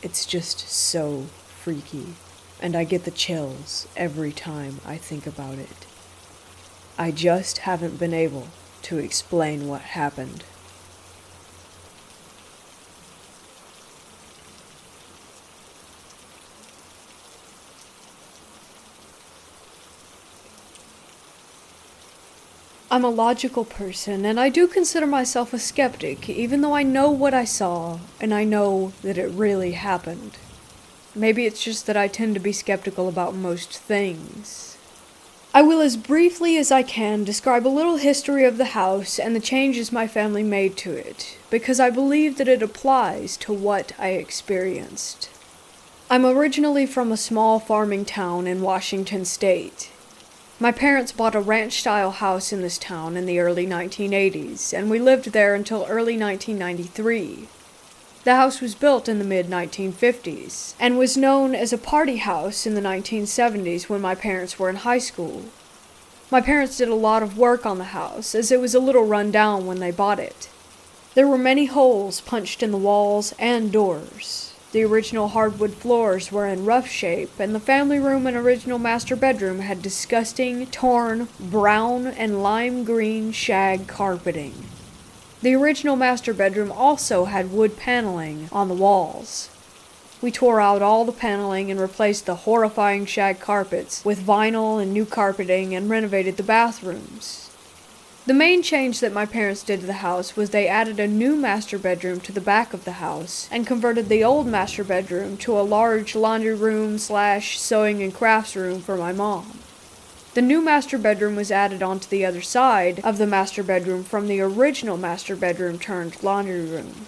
It's just so freaky, and I get the chills every time I think about it. I just haven't been able to explain what happened. I'm a logical person, and I do consider myself a skeptic, even though I know what I saw, and I know that it really happened. Maybe it's just that I tend to be skeptical about most things. I will, as briefly as I can, describe a little history of the house and the changes my family made to it, because I believe that it applies to what I experienced. I'm originally from a small farming town in Washington State. My parents bought a ranch-style house in this town in the early 1980s, and we lived there until early 1993. The house was built in the mid-1950s, and was known as a party house in the 1970s when my parents were in high school. My parents did a lot of work on the house, as it was a little run down when they bought it. There were many holes punched in the walls and doors. The original hardwood floors were in rough shape, and the family room and original master bedroom had disgusting, torn, brown and lime green shag carpeting. The original master bedroom also had wood paneling on the walls. We tore out all the paneling and replaced the horrifying shag carpets with vinyl and new carpeting and renovated the bathrooms. The main change that my parents did to the house was they added a new master bedroom to the back of the house and converted the old master bedroom to a large laundry room / sewing and crafts room for my mom. The new master bedroom was added onto the other side of the master bedroom from the original master bedroom turned laundry room.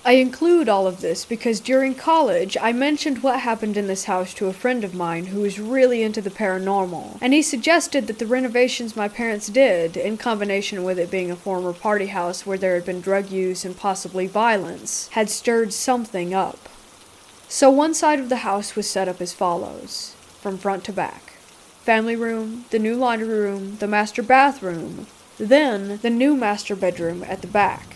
I include all of this because during college I mentioned what happened in this house to a friend of mine who was really into the paranormal, and he suggested that the renovations my parents did, in combination with it being a former party house where there had been drug use and possibly violence, had stirred something up. So one side of the house was set up as follows, from front to back. Family room, the new laundry room, the master bathroom, then the new master bedroom at the back.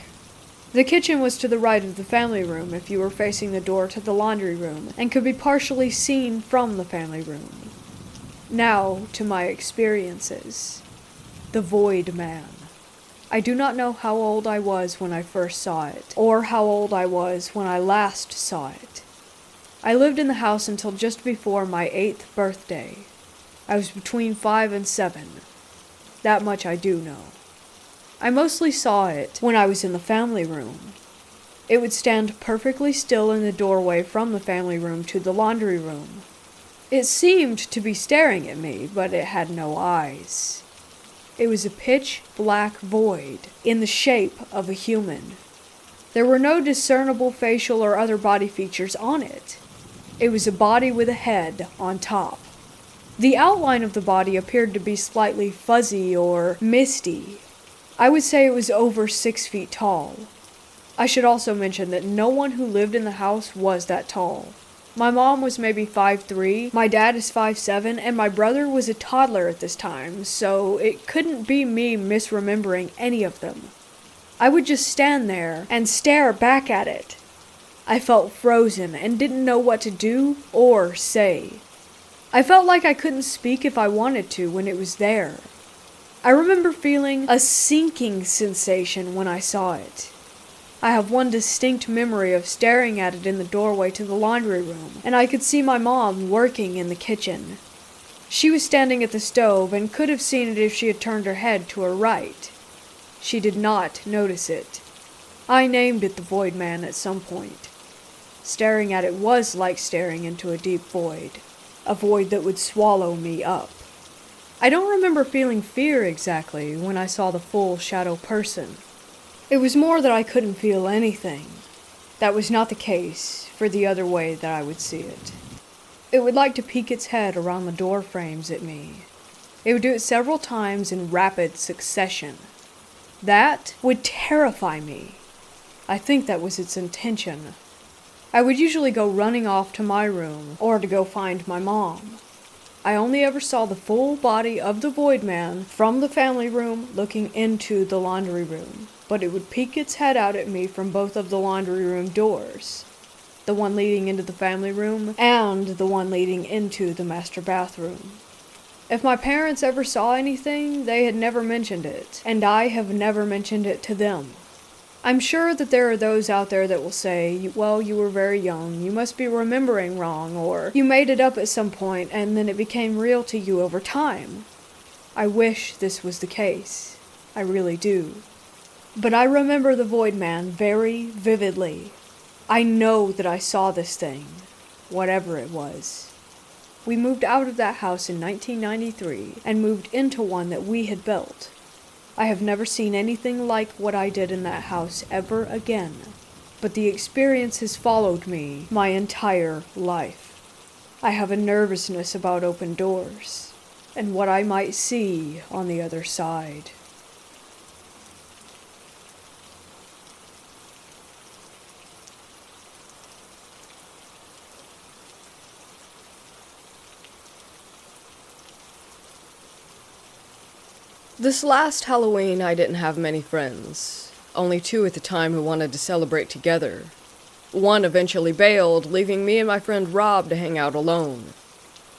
The kitchen was to the right of the family room if you were facing the door to the laundry room, and could be partially seen from the family room. Now to my experiences. The Void Man. I do not know how old I was when I first saw it, or how old I was when I last saw it. I lived in the house until just before my 8th birthday. I was between 5 and 7. That much I do know. I mostly saw it when I was in the family room. It would stand perfectly still in the doorway from the family room to the laundry room. It seemed to be staring at me, but it had no eyes. It was a pitch-black void in the shape of a human. There were no discernible facial or other body features on it. It was a body with a head on top. The outline of the body appeared to be slightly fuzzy or misty. I would say it was over 6 feet tall. I should also mention that no one who lived in the house was that tall. My mom was maybe 5'3", my dad is 5'7", and my brother was a toddler at this time, so it couldn't be me misremembering any of them. I would just stand there and stare back at it. I felt frozen and didn't know what to do or say. I felt like I couldn't speak if I wanted to when it was there. I remember feeling a sinking sensation when I saw it. I have one distinct memory of staring at it in the doorway to the laundry room, and I could see my mom working in the kitchen. She was standing at the stove and could have seen it if she had turned her head to her right. She did not notice it. I named it the Void Man at some point. Staring at it was like staring into a deep void. A void that would swallow me up. I don't remember feeling fear exactly when I saw the full shadow person. It was more that I couldn't feel anything. That was not the case for the other way that I would see it. It would like to peek its head around the door frames at me. It would do it several times in rapid succession. That would terrify me. I think that was its intention. I would usually go running off to my room or to go find my mom. I only ever saw the full body of the Void Man from the family room looking into the laundry room, but it would peek its head out at me from both of the laundry room doors, the one leading into the family room and the one leading into the master bathroom. If my parents ever saw anything, they had never mentioned it, and I have never mentioned it to them. I'm sure that there are those out there that will say, well, you were very young, you must be remembering wrong, or you made it up at some point and then it became real to you over time. I wish this was the case. I really do. But I remember the Void Man very vividly. I know that I saw this thing, whatever it was. We moved out of that house in 1993 and moved into one that we had built. I have never seen anything like what I did in that house ever again, but the experience has followed me my entire life. I have a nervousness about open doors, and what I might see on the other side. This last Halloween, I didn't have many friends. Only 2 at the time who wanted to celebrate together. One eventually bailed, leaving me and my friend Rob to hang out alone.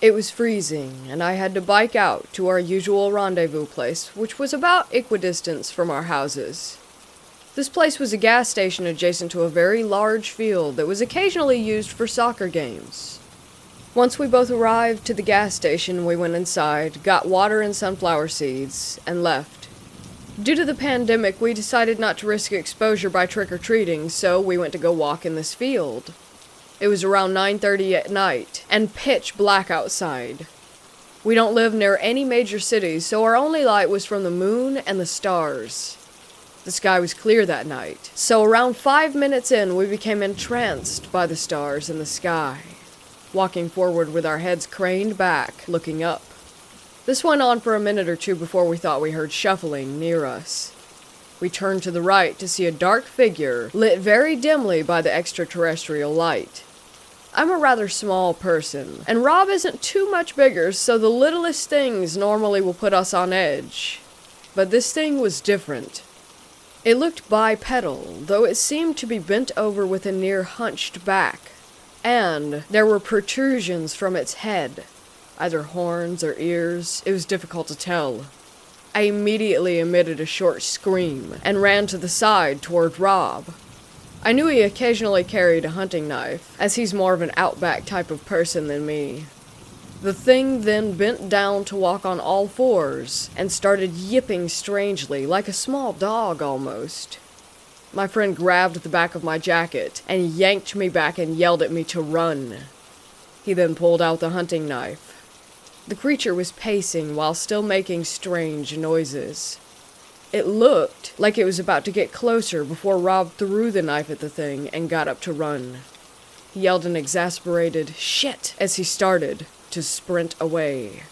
It was freezing, and I had to bike out to our usual rendezvous place, which was about equidistance from our houses. This place was a gas station adjacent to a very large field that was occasionally used for soccer games. Once we both arrived to the gas station, we went inside, got water and sunflower seeds, and left. Due to the pandemic, we decided not to risk exposure by trick-or-treating, so we went to go walk in this field. It was around 9:30 at night, and pitch black outside. We don't live near any major cities, so our only light was from the moon and the stars. The sky was clear that night, so around 5 minutes in, we became entranced by the stars in the sky, walking forward with our heads craned back, looking up. This went on for a minute or two before we thought we heard shuffling near us. We turned to the right to see a dark figure, lit very dimly by the extraterrestrial light. I'm a rather small person, and Rob isn't too much bigger, so the littlest things normally will put us on edge. But this thing was different. It looked bipedal, though it seemed to be bent over with a near hunched back. And there were protrusions from its head, either horns or ears. It was difficult to tell. I immediately emitted a short scream and ran to the side toward Rob. I knew he occasionally carried a hunting knife, as he's more of an outback type of person than me. The thing then bent down to walk on all fours and started yipping strangely, like a small dog almost. My friend grabbed the back of my jacket and yanked me back and yelled at me to run. He then pulled out the hunting knife. The creature was pacing while still making strange noises. It looked like it was about to get closer before Rob threw the knife at the thing and got up to run. He yelled an exasperated "shit" as he started to sprint away.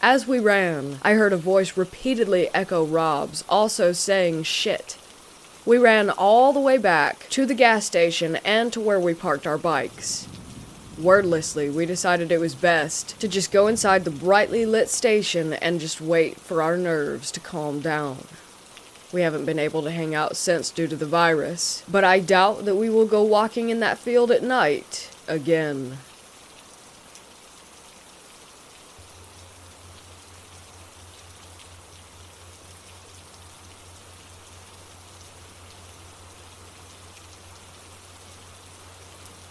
As we ran, I heard a voice repeatedly echo Rob's, also saying "shit." We ran all the way back to the gas station and to where we parked our bikes. Wordlessly, we decided it was best to just go inside the brightly lit station and just wait for our nerves to calm down. We haven't been able to hang out since due to the virus, but I doubt that we will go walking in that field at night again.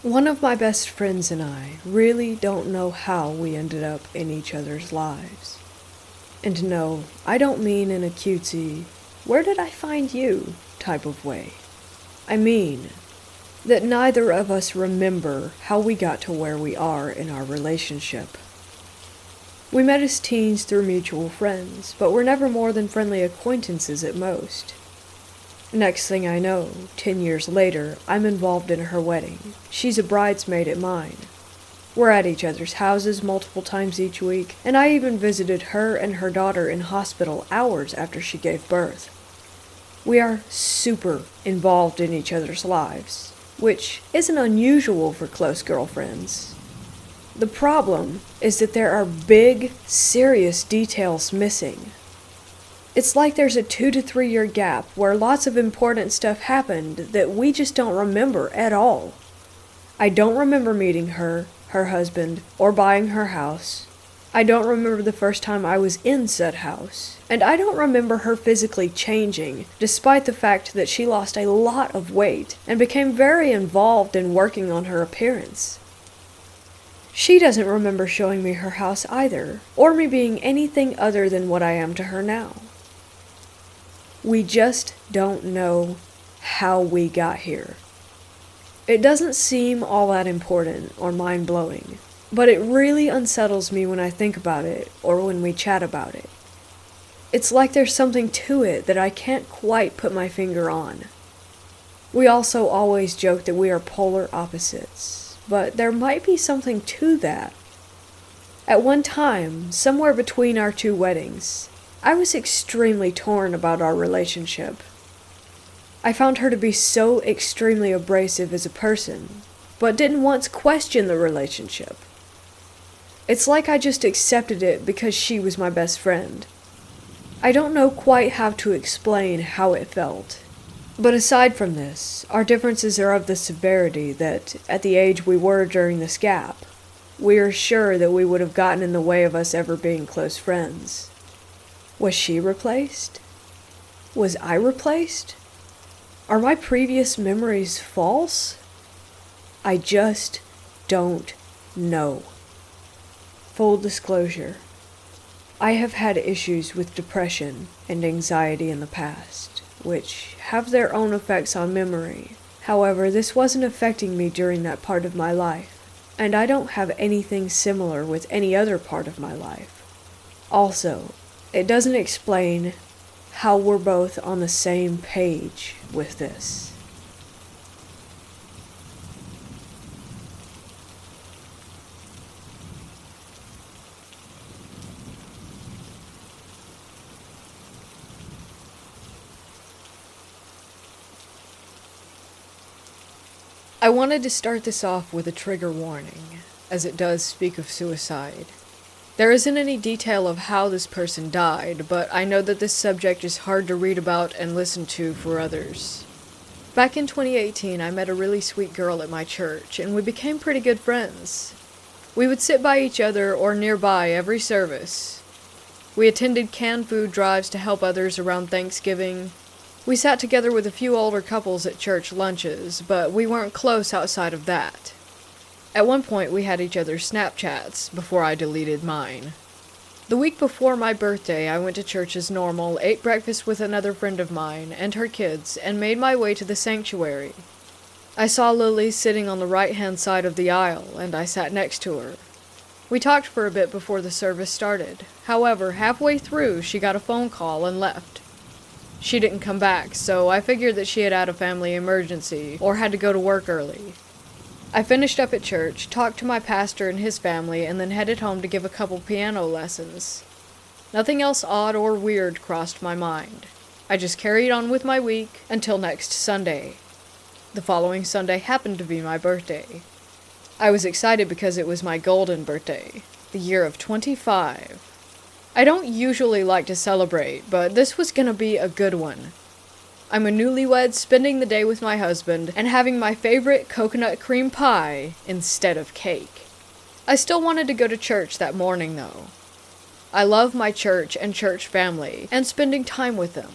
One of my best friends and I really don't know how we ended up in each other's lives. And no, I don't mean in a cutesy, "where did I find you?" type of way. I mean that neither of us remember how we got to where we are in our relationship. We met as teens through mutual friends, but were never more than friendly acquaintances at most. Next thing I know, 10 years later, I'm involved in her wedding. She's a bridesmaid at mine. We're at each other's houses multiple times each week, and I even visited her and her daughter in hospital hours after she gave birth. We are super involved in each other's lives, which isn't unusual for close girlfriends. The problem is that there are big, serious details missing. It's like there's a 2 to 3 year gap where lots of important stuff happened that we just don't remember at all. I don't remember meeting her husband, or buying her house. I don't remember the first time I was in said house. And I don't remember her physically changing, despite the fact that she lost a lot of weight and became very involved in working on her appearance. She doesn't remember showing me her house either, or me being anything other than what I am to her now. We just don't know how we got here. It doesn't seem all that important or mind-blowing, but it really unsettles me when I think about it or when we chat about it. It's like there's something to it that I can't quite put my finger on. We also always joke that we are polar opposites, but there might be something to that. At one time, somewhere between our 2 weddings, I was extremely torn about our relationship. I found her to be so extremely abrasive as a person, but didn't once question the relationship. It's like I just accepted it because she was my best friend. I don't know quite how to explain how it felt. But aside from this, our differences are of the severity that, at the age we were during this gap, we are sure that we would have gotten in the way of us ever being close friends. Was she replaced? Was I replaced? Are my previous memories false? I just don't know. Full disclosure, I have had issues with depression and anxiety in the past, which have their own effects on memory. However, this wasn't affecting me during that part of my life, and I don't have anything similar with any other part of my life. Also, it doesn't explain how we're both on the same page with this. I wanted to start this off with a trigger warning, as it does speak of suicide. There isn't any detail of how this person died, but I know that this subject is hard to read about and listen to for others. Back in 2018, I met a really sweet girl at my church, and we became pretty good friends. We would sit by each other or nearby every service. We attended canned food drives to help others around Thanksgiving. We sat together with a few older couples at church lunches, but we weren't close outside of that. At one point, we had each other's Snapchats before I deleted mine. The week before my birthday, I went to church as normal, ate breakfast with another friend of mine and her kids, and made my way to the sanctuary. I saw Lily sitting on the right-hand side of the aisle, and I sat next to her. We talked for a bit before the service started. However, halfway through, she got a phone call and left. She didn't come back, so I figured that she had had a family emergency or had to go to work early. I finished up at church, talked to my pastor and his family, and then headed home to give a couple piano lessons. Nothing else odd or weird crossed my mind. I just carried on with my week until next Sunday. The following Sunday happened to be my birthday. I was excited because it was my golden birthday, the year of 25. I don't usually like to celebrate, but this was gonna be a good one. I'm a newlywed spending the day with my husband and having my favorite coconut cream pie instead of cake. I still wanted to go to church that morning, though. I love my church and church family and spending time with them.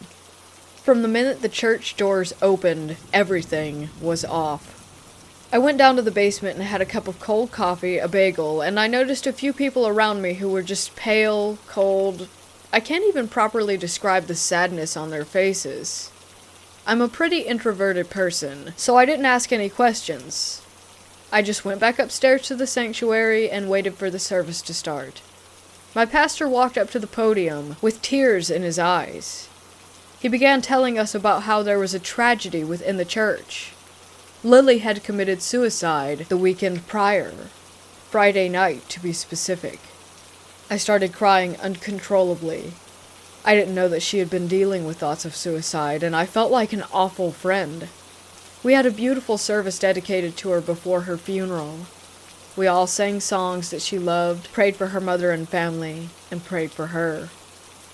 From the minute the church doors opened, everything was off. I went down to the basement and had a cup of cold coffee, a bagel, and I noticed a few people around me who were just pale, cold. I can't even properly describe the sadness on their faces. I'm a pretty introverted person, so I didn't ask any questions. I just went back upstairs to the sanctuary and waited for the service to start. My pastor walked up to the podium with tears in his eyes. He began telling us about how there was a tragedy within the church. Lily had committed suicide the weekend prior, Friday night to be specific. I started crying uncontrollably. I didn't know that she had been dealing with thoughts of suicide, and I felt like an awful friend. We had a beautiful service dedicated to her before her funeral. We all sang songs that she loved, prayed for her mother and family, and prayed for her.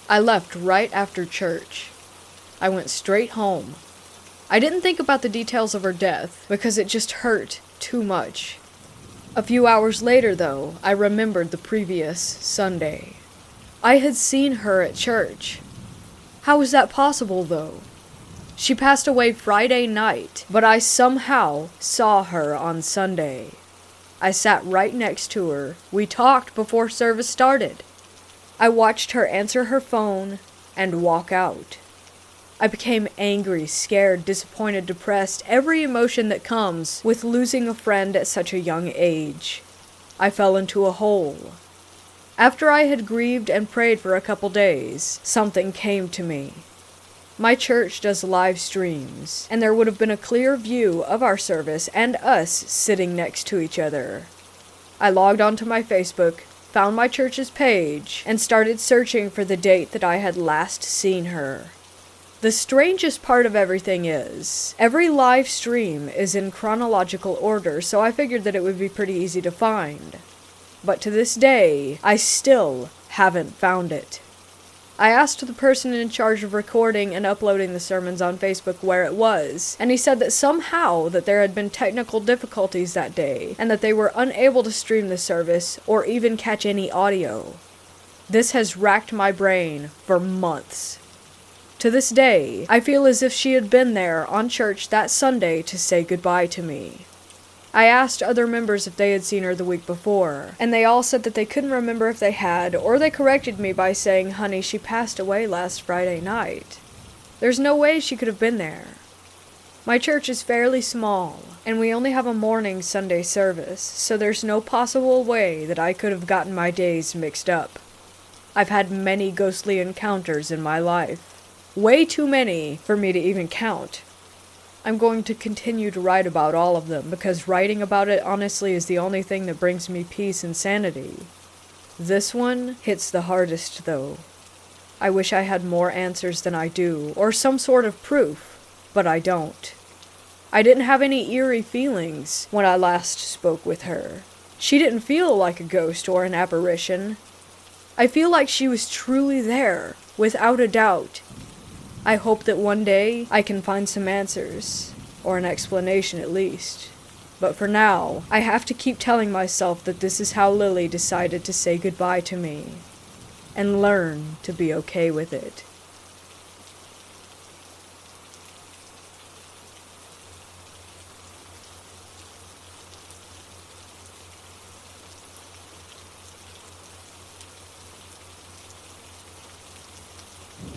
I left right after church. I went straight home. I didn't think about the details of her death, because it just hurt too much. A few hours later, though, I remembered the previous Sunday. I had seen her at church. How was that possible, though? She passed away Friday night, but I somehow saw her on Sunday. I sat right next to her. We talked before service started. I watched her answer her phone and walk out. I became angry, scared, disappointed, depressed, every emotion that comes with losing a friend at such a young age. I fell into a hole. After I had grieved and prayed for a couple days, something came to me. My church does live streams, and there would have been a clear view of our service and us sitting next to each other. I logged onto my Facebook, found my church's page, and started searching for the date that I had last seen her. The strangest part of everything is, every live stream is in chronological order, so I figured that it would be pretty easy to find. But to this day, I still haven't found it. I asked the person in charge of recording and uploading the sermons on Facebook where it was, and he said that somehow that there had been technical difficulties that day, and that they were unable to stream the service or even catch any audio. This has racked my brain for months. To this day, I feel as if she had been there on church that Sunday to say goodbye to me. I asked other members if they had seen her the week before, and they all said that they couldn't remember if they had, or they corrected me by saying, "Honey, she passed away last Friday night." There's no way she could have been there. My church is fairly small, and we only have a morning Sunday service, so there's no possible way that I could have gotten my days mixed up. I've had many ghostly encounters in my life. Way too many for me to even count. I'm going to continue to write about all of them, because writing about it honestly is the only thing that brings me peace and sanity. This one hits the hardest, though. I wish I had more answers than I do, or some sort of proof, but I don't. I didn't have any eerie feelings when I last spoke with her. She didn't feel like a ghost or an apparition. I feel like she was truly there, without a doubt. I hope that one day I can find some answers, or an explanation at least. But for now, I have to keep telling myself that this is how Lily decided to say goodbye to me, and learn to be okay with it.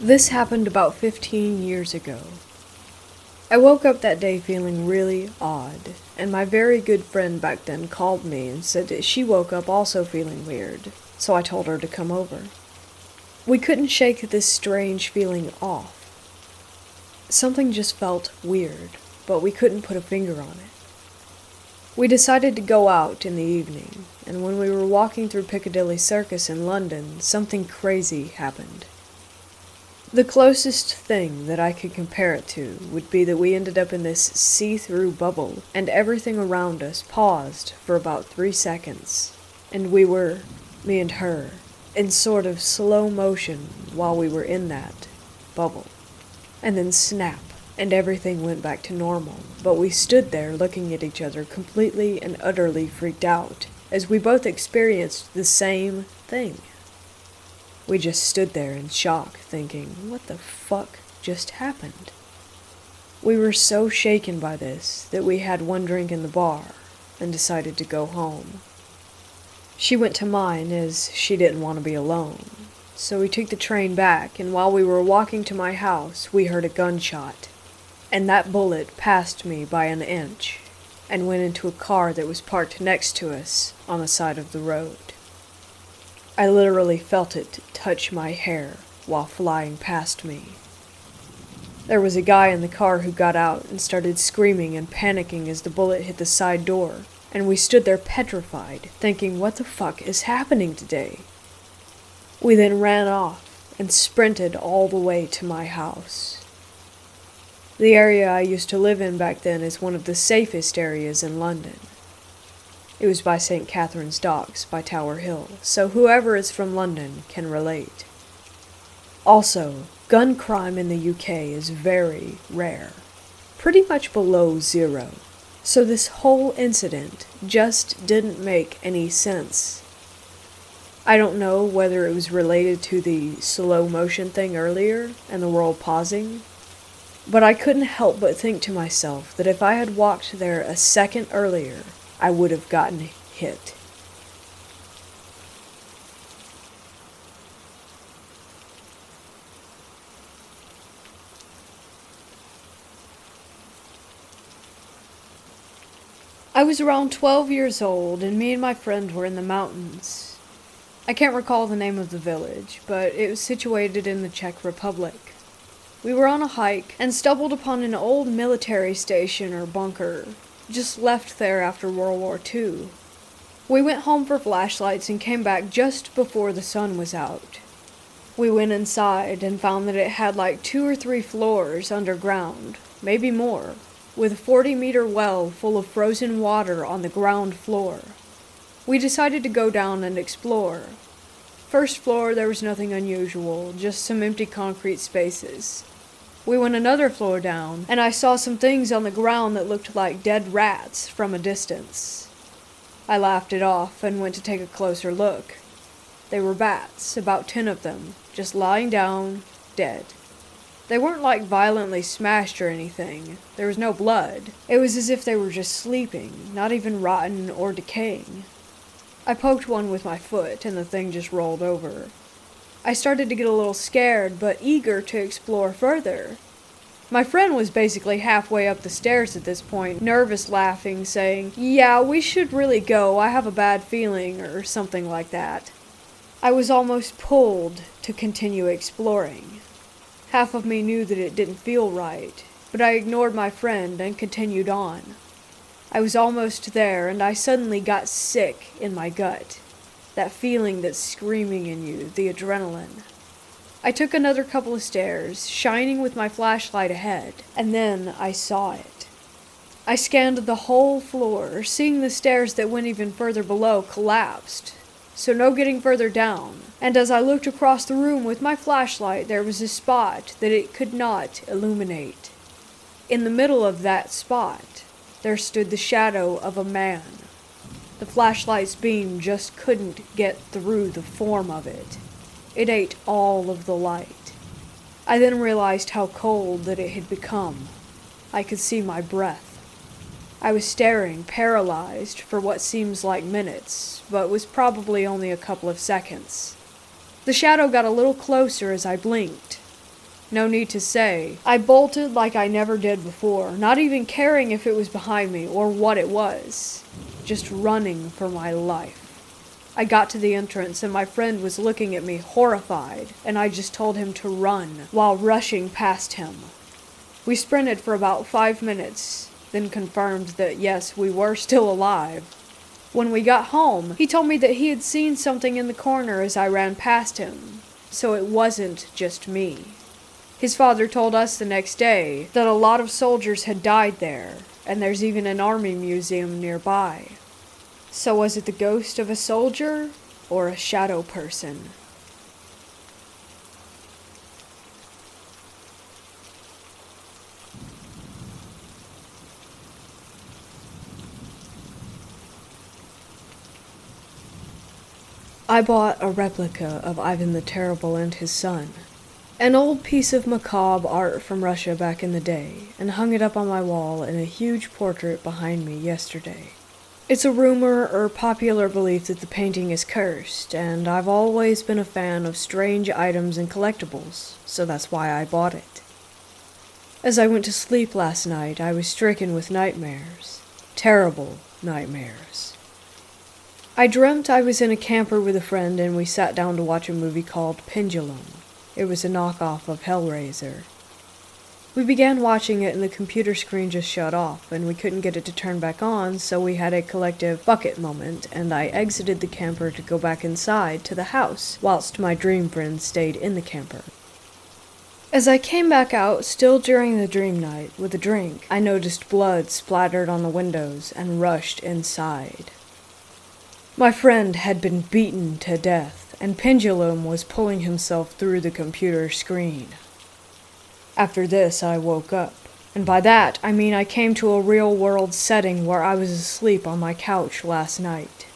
This happened about 15 years ago. I woke up that day feeling really odd, and my very good friend back then called me and said that she woke up also feeling weird, so I told her to come over. We couldn't shake this strange feeling off. Something just felt weird, but we couldn't put a finger on it. We decided to go out in the evening, and when we were walking through Piccadilly Circus in London, something crazy happened. The closest thing that I could compare it to would be that we ended up in this see-through bubble, and everything around us paused for about 3 seconds, and we were, me and her, in sort of slow motion while we were in that bubble. And then snap, and everything went back to normal, but we stood there looking at each other completely and utterly freaked out, as we both experienced the same thing. We just stood there in shock, thinking, what the fuck just happened? We were so shaken by this that we had one drink in the bar and decided to go home. She went to mine as she didn't want to be alone, so we took the train back, and while we were walking to my house, we heard a gunshot, and that bullet passed me by an inch and went into a car that was parked next to us on the side of the road. I literally felt it touch my hair while flying past me. There was a guy in the car who got out and started screaming and panicking as the bullet hit the side door, and we stood there petrified, thinking, what the fuck is happening today? We then ran off and sprinted all the way to my house. The area I used to live in back then is one of the safest areas in London. It was by St. Catherine's Docks by Tower Hill, so whoever is from London can relate. Also, gun crime in the UK is very rare, pretty much below zero, so this whole incident just didn't make any sense. I don't know whether it was related to the slow motion thing earlier and the world pausing, but I couldn't help but think to myself that if I had walked there a second earlier, I would have gotten hit. I was around 12 years old, and me and my friend were in the mountains. I can't recall the name of the village, but it was situated in the Czech Republic. We were on a hike and stumbled upon an old military station or bunker, just left there after World War II. We went home for flashlights and came back just before the sun was out. We went inside and found that it had like 2 or 3 floors underground, maybe more, with a 40-meter well full of frozen water on the ground floor. We decided to go down and explore. First floor, there was nothing unusual, just some empty concrete spaces. We went another floor down, and I saw some things on the ground that looked like dead rats from a distance. I laughed it off and went to take a closer look. They were bats, about 10 of them, just lying down, dead. They weren't like violently smashed or anything. There was no blood. It was as if they were just sleeping, not even rotten or decaying. I poked one with my foot, and the thing just rolled over. I started to get a little scared, but eager to explore further. My friend was basically halfway up the stairs at this point, nervous laughing, saying, "Yeah, we should really go, I have a bad feeling," or something like that. I was almost pulled to continue exploring. Half of me knew that it didn't feel right, but I ignored my friend and continued on. I was almost there, and I suddenly got sick in my gut. That feeling that's screaming in you, the adrenaline. I took another couple of stairs, shining with my flashlight ahead, and then I saw it. I scanned the whole floor, seeing the stairs that went even further below collapsed, so no getting further down, and as I looked across the room with my flashlight, there was a spot that it could not illuminate. In the middle of that spot, there stood the shadow of a man. The flashlight's beam just couldn't get through the form of it. It ate all of the light. I then realized how cold that it had become. I could see my breath. I was staring, paralyzed, for what seems like minutes, but was probably only a couple of seconds. The shadow got a little closer as I blinked. No need to say, I bolted like I never did before, not even caring if it was behind me or what it was. Just running for my life. I got to the entrance and my friend was looking at me horrified, and I just told him to run while rushing past him. We sprinted for about 5 minutes, then confirmed that yes, we were still alive. When we got home, he told me that he had seen something in the corner as I ran past him, so it wasn't just me. His father told us the next day that a lot of soldiers had died there, and there's even an army museum nearby. So was it the ghost of a soldier or a shadow person? I bought a replica of Ivan the Terrible and his son, an old piece of macabre art from Russia back in the day, and hung it up on my wall in a huge portrait behind me yesterday. It's a rumor or popular belief that the painting is cursed, and I've always been a fan of strange items and collectibles, so that's why I bought it. As I went to sleep last night, I was stricken with nightmares. Terrible nightmares. I dreamt I was in a camper with a friend and we sat down to watch a movie called Pendulum. It was a knockoff of Hellraiser. We began watching it and the computer screen just shut off, and we couldn't get it to turn back on, so we had a collective bucket moment, and I exited the camper to go back inside to the house, whilst my dream friend stayed in the camper. As I came back out, still during the dream night, with a drink, I noticed blood splattered on the windows and rushed inside. My friend had been beaten to death, and Pendulum was pulling himself through the computer screen. After this, I woke up, and by that I mean I came to a real-world setting where I was asleep on my couch last night.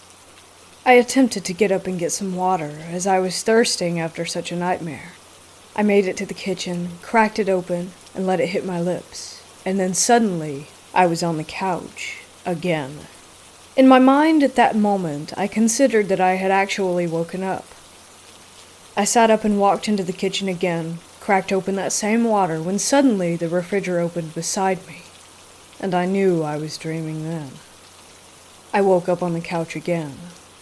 I attempted to get up and get some water, as I was thirsting after such a nightmare. I made it to the kitchen, cracked it open, and let it hit my lips, and then suddenly, I was on the couch, again. In my mind at that moment, I considered that I had actually woken up. I sat up and walked into the kitchen again, cracked open that same water when suddenly the refrigerator opened beside me, and I knew I was dreaming then. I woke up on the couch again,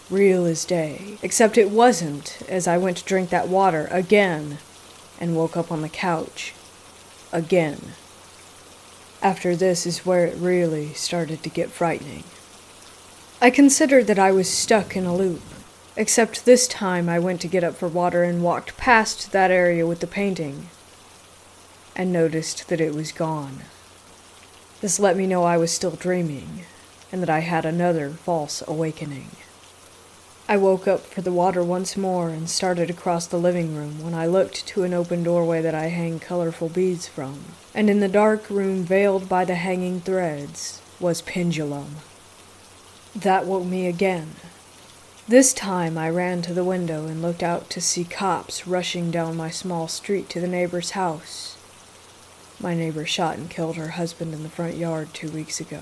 real as day, except it wasn't as I went to drink that water again, and woke up on the couch again. After this is where it really started to get frightening. I considered that I was stuck in a loop. Except this time I went to get up for water and walked past that area with the painting, and noticed that it was gone. This let me know I was still dreaming, and that I had another false awakening. I woke up for the water once more and started across the living room when I looked to an open doorway that I hang colorful beads from, and in the dark room veiled by the hanging threads was Pendulum. That woke me again. This time I ran to the window and looked out to see cops rushing down my small street to the neighbor's house. My neighbor shot and killed her husband in the front yard 2 weeks ago,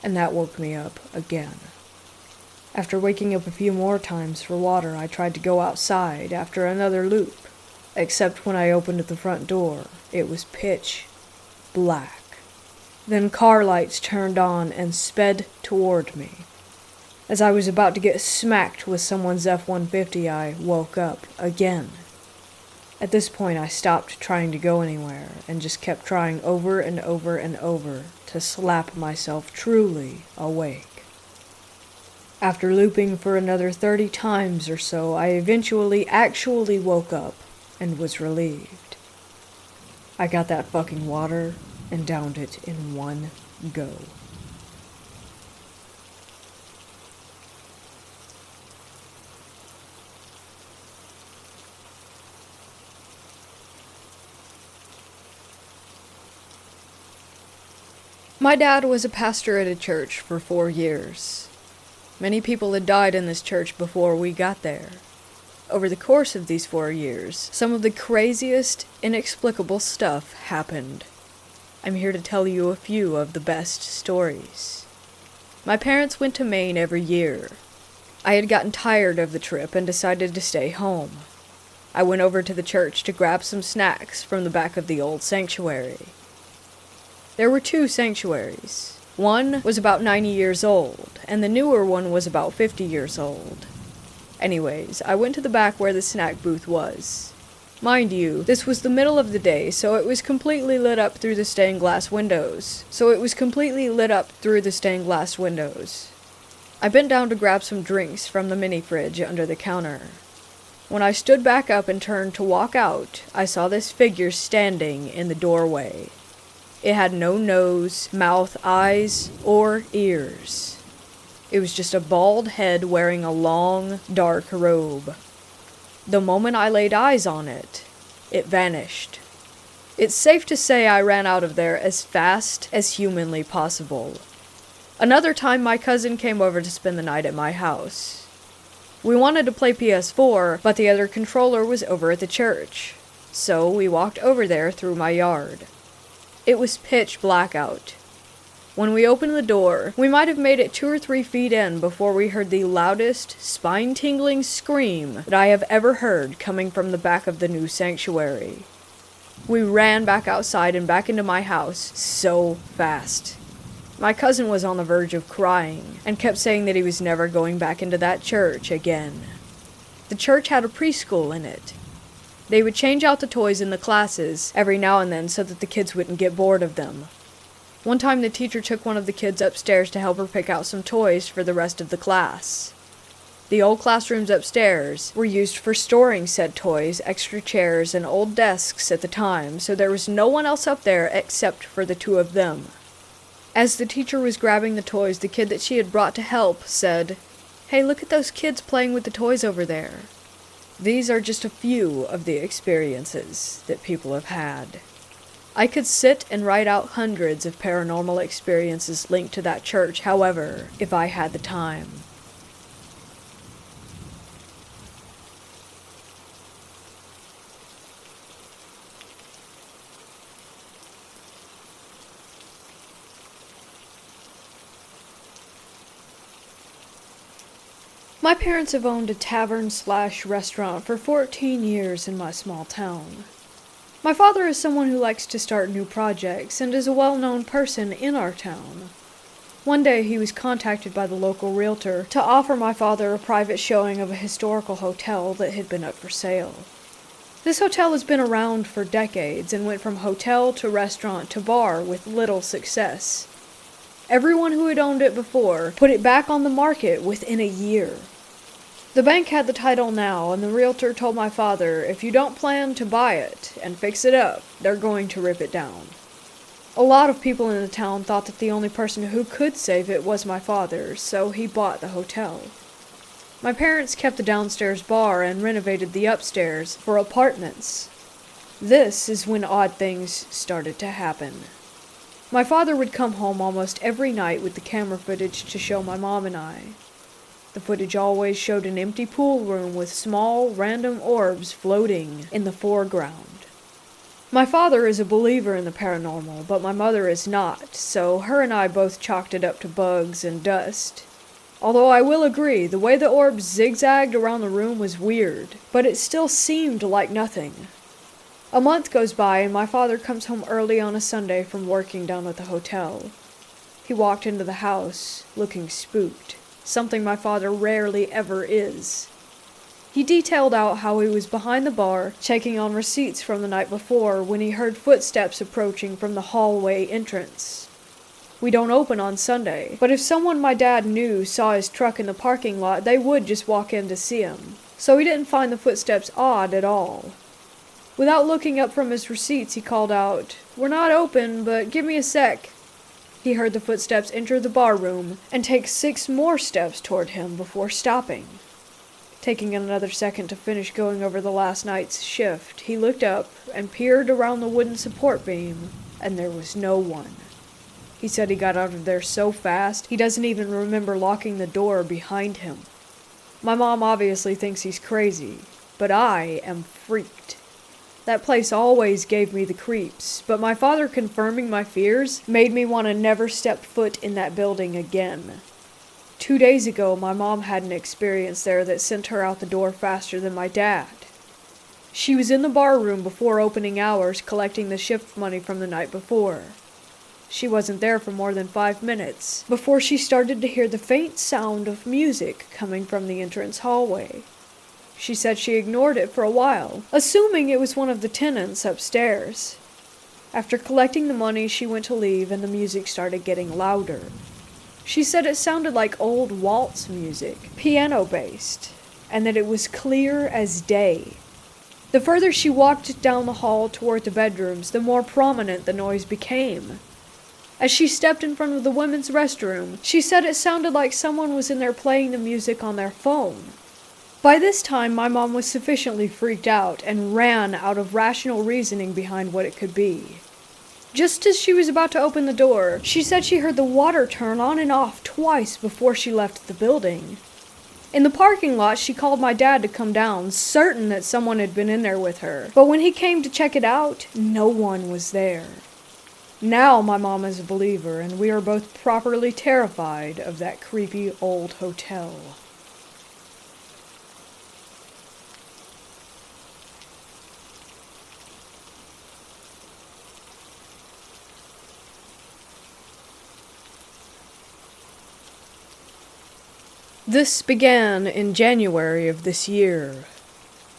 and that woke me up again. After waking up a few more times for water, I tried to go outside after another loop, except when I opened the front door, it was pitch black. Then car lights turned on and sped toward me. As I was about to get smacked with someone's F-150, I woke up again. At this point, I stopped trying to go anywhere and just kept trying over and over and over to slap myself truly awake. After looping for another 30 times or so, I eventually actually woke up and was relieved. I got that fucking water and downed it in one go. My dad was a pastor at a church for 4 years. Many people had died in this church before we got there. Over the course of these 4 years, some of the craziest, inexplicable stuff happened. I'm here to tell you a few of the best stories. My parents went to Maine every year. I had gotten tired of the trip and decided to stay home. I went over to the church to grab some snacks from the back of the old sanctuary. There were 2 sanctuaries. One was about 90 years old, and the newer one was about 50 years old. Anyways, I went to the back where the snack booth was. Mind you, this was the middle of the day, so it was completely lit up through the stained glass windows. I bent down to grab some drinks from the mini fridge under the counter. When I stood back up and turned to walk out, I saw this figure standing in the doorway. It had no nose, mouth, eyes, or ears. It was just a bald head wearing a long, dark robe. The moment I laid eyes on it, it vanished. It's safe to say I ran out of there as fast as humanly possible. Another time my cousin came over to spend the night at my house. We wanted to play PS4, but the other controller was over at the church. So we walked over there through my yard. It was pitch black out. When we opened the door, we might have made it 2 or 3 feet in before we heard the loudest, spine-tingling scream that I have ever heard coming from the back of the new sanctuary. We ran back outside and back into my house so fast. My cousin was on the verge of crying and kept saying that he was never going back into that church again. The church had a preschool in it. They would change out the toys in the classes every now and then so that the kids wouldn't get bored of them. One time the teacher took one of the kids upstairs to help her pick out some toys for the rest of the class. The old classrooms upstairs were used for storing said toys, extra chairs, and old desks at the time, so there was no one else up there except for the two of them. As the teacher was grabbing the toys, the kid that she had brought to help said, "Hey, look at those kids playing with the toys over there." These are just a few of the experiences that people have had. I could sit and write out hundreds of paranormal experiences linked to that church, however, if I had the time. My parents have owned a tavern/restaurant for 14 years in my small town. My father is someone who likes to start new projects and is a well-known person in our town. One day he was contacted by the local realtor to offer my father a private showing of a historical hotel that had been up for sale. This hotel has been around for decades and went from hotel to restaurant to bar with little success. Everyone who had owned it before put it back on the market within a year. The bank had the title now, and the realtor told my father, if you don't plan to buy it and fix it up, they're going to rip it down. A lot of people in the town thought that the only person who could save it was my father, so he bought the hotel. My parents kept the downstairs bar and renovated the upstairs for apartments. This is when odd things started to happen. My father would come home almost every night with the camera footage to show my mom and I. The footage always showed an empty pool room with small, random orbs floating in the foreground. My father is a believer in the paranormal, but my mother is not, so her and I both chalked it up to bugs and dust. Although I will agree, the way the orbs zigzagged around the room was weird, but it still seemed like nothing. A month goes by and my father comes home early on a Sunday from working down at the hotel. He walked into the house, looking spooked, something my father rarely ever is. He detailed out how he was behind the bar, checking on receipts from the night before, when he heard footsteps approaching from the hallway entrance. We don't open on Sunday, but if someone my dad knew saw his truck in the parking lot, they would just walk in to see him. So he didn't find the footsteps odd at all. Without looking up from his receipts, he called out, "We're not open, but give me a sec." He heard the footsteps enter the bar room and take 6 more steps toward him before stopping. Taking another second to finish going over the last night's shift, he looked up and peered around the wooden support beam, and there was no one. He said he got out of there so fast, he doesn't even remember locking the door behind him. My mom obviously thinks he's crazy, but I am freaked. That place always gave me the creeps, but my father confirming my fears made me want to never step foot in that building again. 2 days ago, my mom had an experience there that sent her out the door faster than my dad. She was in the bar room before opening hours collecting the shift money from the night before. She wasn't there for more than 5 minutes before she started to hear the faint sound of music coming from the entrance hallway. She said she ignored it for a while, assuming it was one of the tenants upstairs. After collecting the money, she went to leave and the music started getting louder. She said it sounded like old waltz music, piano-based, and that it was clear as day. The further she walked down the hall toward the bedrooms, the more prominent the noise became. As she stepped in front of the women's restroom, she said it sounded like someone was in there playing the music on their phone. By this time, my mom was sufficiently freaked out and ran out of rational reasoning behind what it could be. Just as she was about to open the door, she said she heard the water turn on and off twice before she left the building. In the parking lot, she called my dad to come down, certain that someone had been in there with her. But when he came to check it out, no one was there. Now my mom is a believer, and we are both properly terrified of that creepy old hotel. This began in January of this year.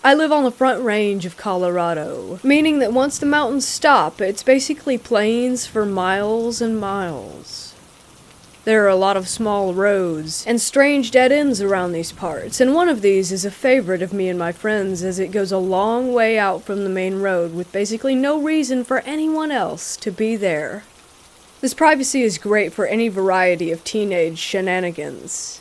I live on the front range of Colorado, meaning that once the mountains stop, it's basically plains for miles and miles. There are a lot of small roads and strange dead ends around these parts, and one of these is a favorite of me and my friends as it goes a long way out from the main road with basically no reason for anyone else to be there. This privacy is great for any variety of teenage shenanigans.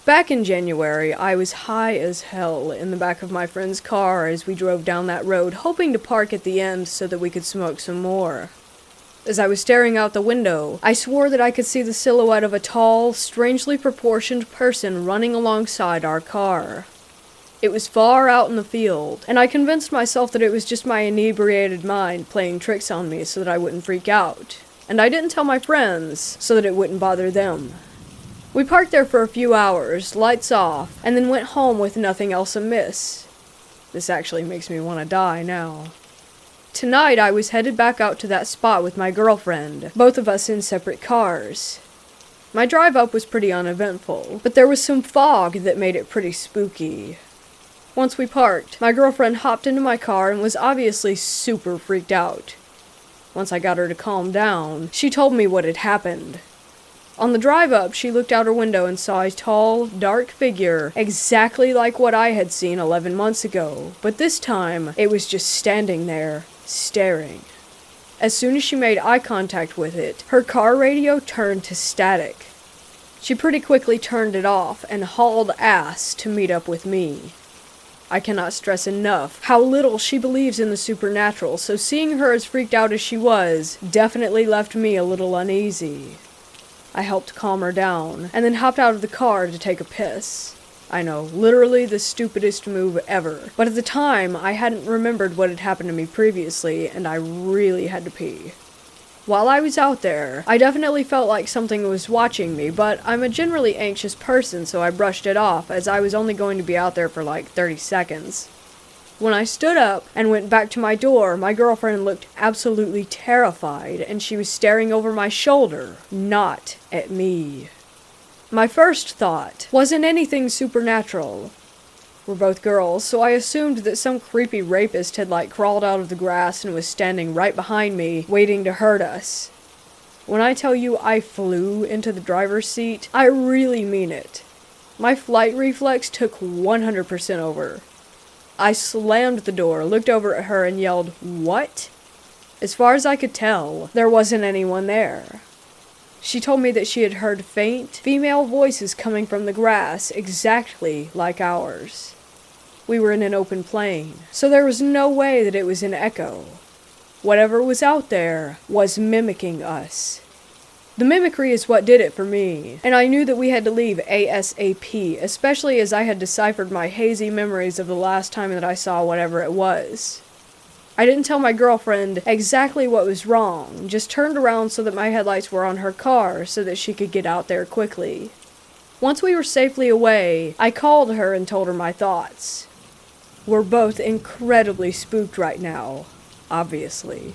Back in January, I was high as hell in the back of my friend's car as we drove down that road, hoping to park at the end so that we could smoke some more. As I was staring out the window, I swore that I could see the silhouette of a tall, strangely proportioned person running alongside our car. It was far out in the field, and I convinced myself that it was just my inebriated mind playing tricks on me so that I wouldn't freak out. And I didn't tell my friends so that it wouldn't bother them. We parked there for a few hours, lights off, and then went home with nothing else amiss. This actually makes me want to die now. Tonight I was headed back out to that spot with my girlfriend, both of us in separate cars. My drive up was pretty uneventful, but there was some fog that made it pretty spooky. Once we parked, my girlfriend hopped into my car and was obviously super freaked out. Once I got her to calm down, she told me what had happened. On the drive up, she looked out her window and saw a tall, dark figure, exactly like what I had seen 11 months ago, but this time, it was just standing there, staring. As soon as she made eye contact with it, her car radio turned to static. She pretty quickly turned it off and hauled ass to meet up with me. I cannot stress enough how little she believes in the supernatural, so seeing her as freaked out as she was definitely left me a little uneasy. I helped calm her down, and then hopped out of the car to take a piss. I know, literally the stupidest move ever, but at the time, I hadn't remembered what had happened to me previously, and I really had to pee. While I was out there, I definitely felt like something was watching me, but I'm a generally anxious person, so I brushed it off, as I was only going to be out there for like 30 seconds. When I stood up and went back to my door, my girlfriend looked absolutely terrified, and she was staring over my shoulder, not at me. My first thought wasn't anything supernatural. We're both girls, so I assumed that some creepy rapist had crawled out of the grass and was standing right behind me, waiting to hurt us. When I tell you I flew into the driver's seat, I really mean it. My flight reflex took 100% over. I slammed the door, looked over at her, and yelled, "What?" As far as I could tell, there wasn't anyone there. She told me that she had heard faint, female voices coming from the grass, exactly like ours. We were in an open plain, so there was no way that it was an echo. Whatever was out there was mimicking us. The mimicry is what did it for me, and I knew that we had to leave ASAP, especially as I had deciphered my hazy memories of the last time that I saw whatever it was. I didn't tell my girlfriend exactly what was wrong, just turned around so that my headlights were on her car so that she could get out there quickly. Once we were safely away, I called her and told her my thoughts. We're both incredibly spooked right now, obviously.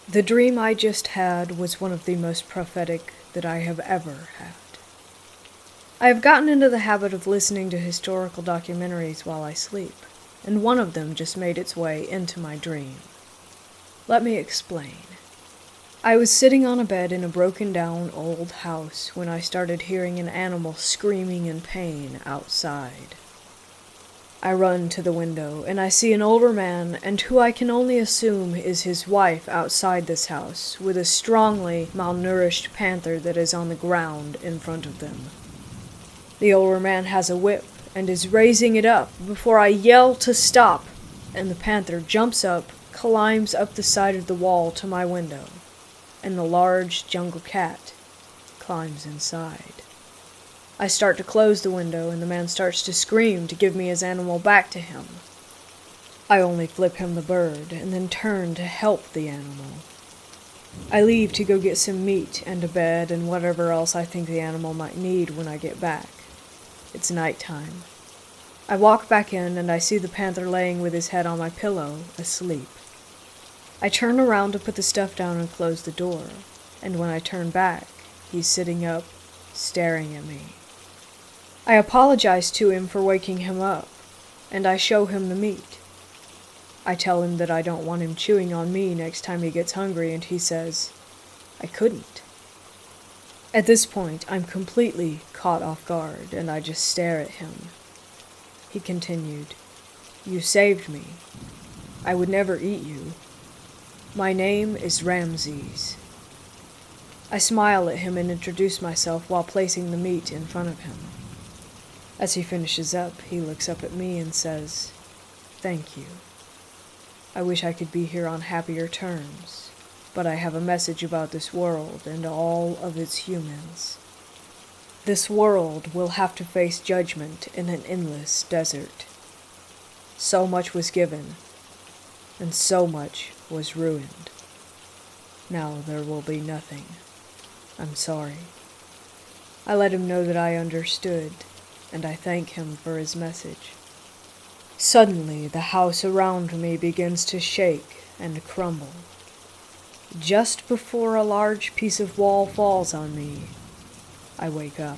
The dream I just had was one of the most prophetic that I have ever had. I have gotten into the habit of listening to historical documentaries while I sleep, and one of them just made its way into my dream. Let me explain. I was sitting on a bed in a broken-down old house when I started hearing an animal screaming in pain outside. I run to the window, and I see an older man, and who I can only assume is his wife outside this house, with a strongly malnourished panther that is on the ground in front of them. The older man has a whip, and is raising it up before I yell to stop, and the panther jumps up, climbs up the side of the wall to my window, and the large jungle cat climbs inside. I start to close the window, and the man starts to scream to give me his animal back to him. I only flip him the bird, and then turn to help the animal. I leave to go get some meat and a bed and whatever else I think the animal might need when I get back. It's nighttime. I walk back in and I see the Panther laying with his head on my pillow, asleep. I turn around to put the stuff down and close the door, and when I turn back, he's sitting up, staring at me. I apologize to him for waking him up, and I show him the meat. I tell him that I don't want him chewing on me next time he gets hungry, and he says, I couldn't. At this point, I'm completely caught off guard, and I just stare at him. He continued, You saved me. I would never eat you. My name is Ramses. I smile at him and introduce myself while placing the meat in front of him. As he finishes up, he looks up at me and says, Thank you. I wish I could be here on happier terms, but I have a message about this world and all of its humans. This world will have to face judgment in an endless desert. So much was given, and so much was ruined. Now there will be nothing. I'm sorry. I let him know that I understood, and I thank him for his message. Suddenly, the house around me begins to shake and crumble. Just before a large piece of wall falls on me, I wake up.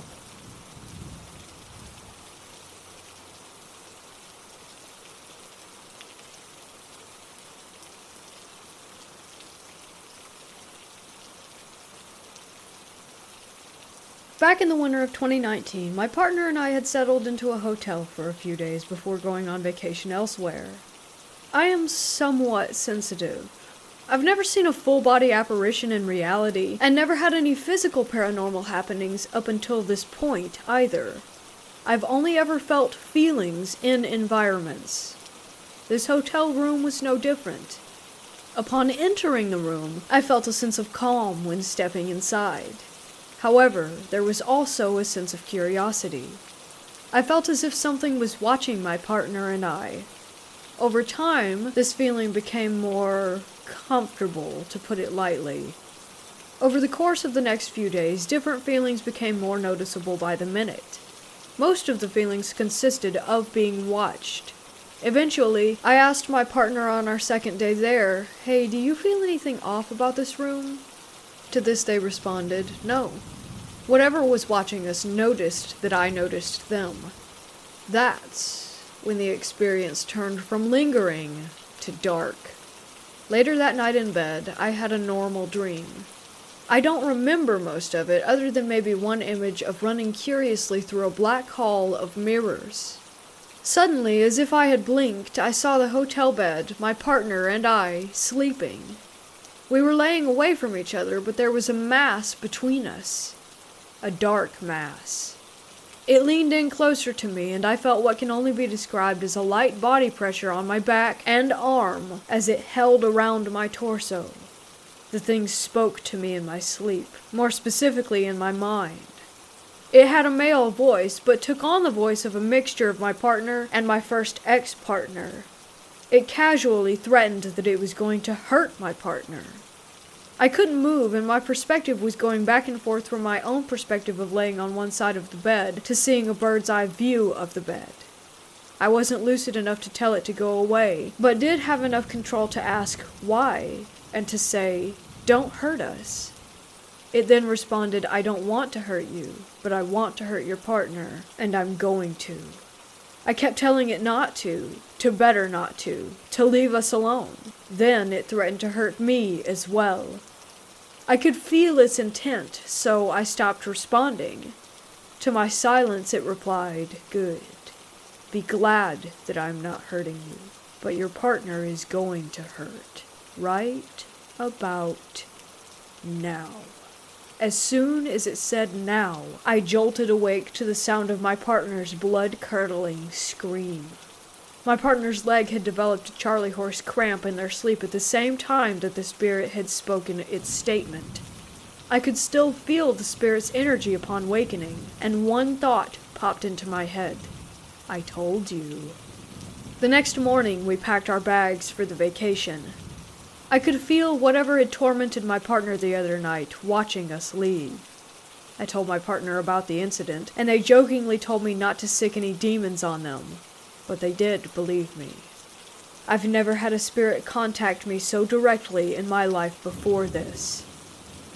Back in the winter of 2019, my partner and I had settled into a hotel for a few days before going on vacation elsewhere. I am somewhat sensitive. I've never seen a full-body apparition in reality, and never had any physical paranormal happenings up until this point, either. I've only ever felt feelings in environments. This hotel room was no different. Upon entering the room, I felt a sense of calm when stepping inside. However, there was also a sense of curiosity. I felt as if something was watching my partner and I. Over time, this feeling became more comfortable, to put it lightly. Over the course of the next few days, different feelings became more noticeable by the minute. Most of the feelings consisted of being watched. Eventually, I asked my partner on our second day there, Hey, do you feel anything off about this room? To this they responded, No. Whatever was watching us noticed that I noticed them. That's when the experience turned from lingering to dark. Later that night in bed, I had a normal dream. I don't remember most of it, other than maybe one image of running curiously through a black hall of mirrors. Suddenly, as if I had blinked, I saw the hotel bed, my partner and I, sleeping. We were laying away from each other, but there was a mass between us. A dark mass. It leaned in closer to me, and I felt what can only be described as a light body pressure on my back and arm as it held around my torso. The thing spoke to me in my sleep, more specifically in my mind. It had a male voice, but took on the voice of a mixture of my partner and my first ex-partner. It casually threatened that it was going to hurt my partner. I couldn't move, and my perspective was going back and forth from my own perspective of laying on one side of the bed to seeing a bird's eye view of the bed. I wasn't lucid enough to tell it to go away, but did have enough control to ask why, and to say, Don't hurt us. It then responded, I don't want to hurt you, but I want to hurt your partner, and I'm going to. I kept telling it not to better not to leave us alone. Then it threatened to hurt me as well. I could feel its intent, so I stopped responding. To my silence it replied, Good. Be glad that I'm not hurting you, but your partner is going to hurt. Right about now. As soon as it said now, I jolted awake to the sound of my partner's blood-curdling scream. My partner's leg had developed a Charlie horse cramp in their sleep at the same time that the spirit had spoken its statement. I could still feel the spirit's energy upon wakening, and one thought popped into my head. I told you. The next morning, we packed our bags for the vacation. I could feel whatever had tormented my partner the other night, watching us leave. I told my partner about the incident, and they jokingly told me not to sick any demons on them. but they did believe me. I've never had a spirit contact me so directly in my life before this.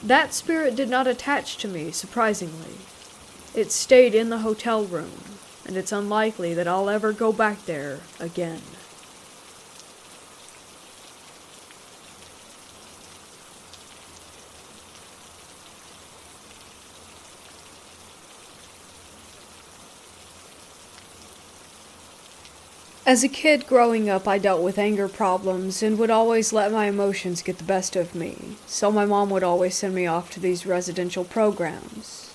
That spirit did not attach to me, surprisingly. It stayed in the hotel room, and it's unlikely that I'll ever go back there again. As a kid growing up, I dealt with anger problems and would always let my emotions get the best of me, so my mom would always send me off to these residential programs.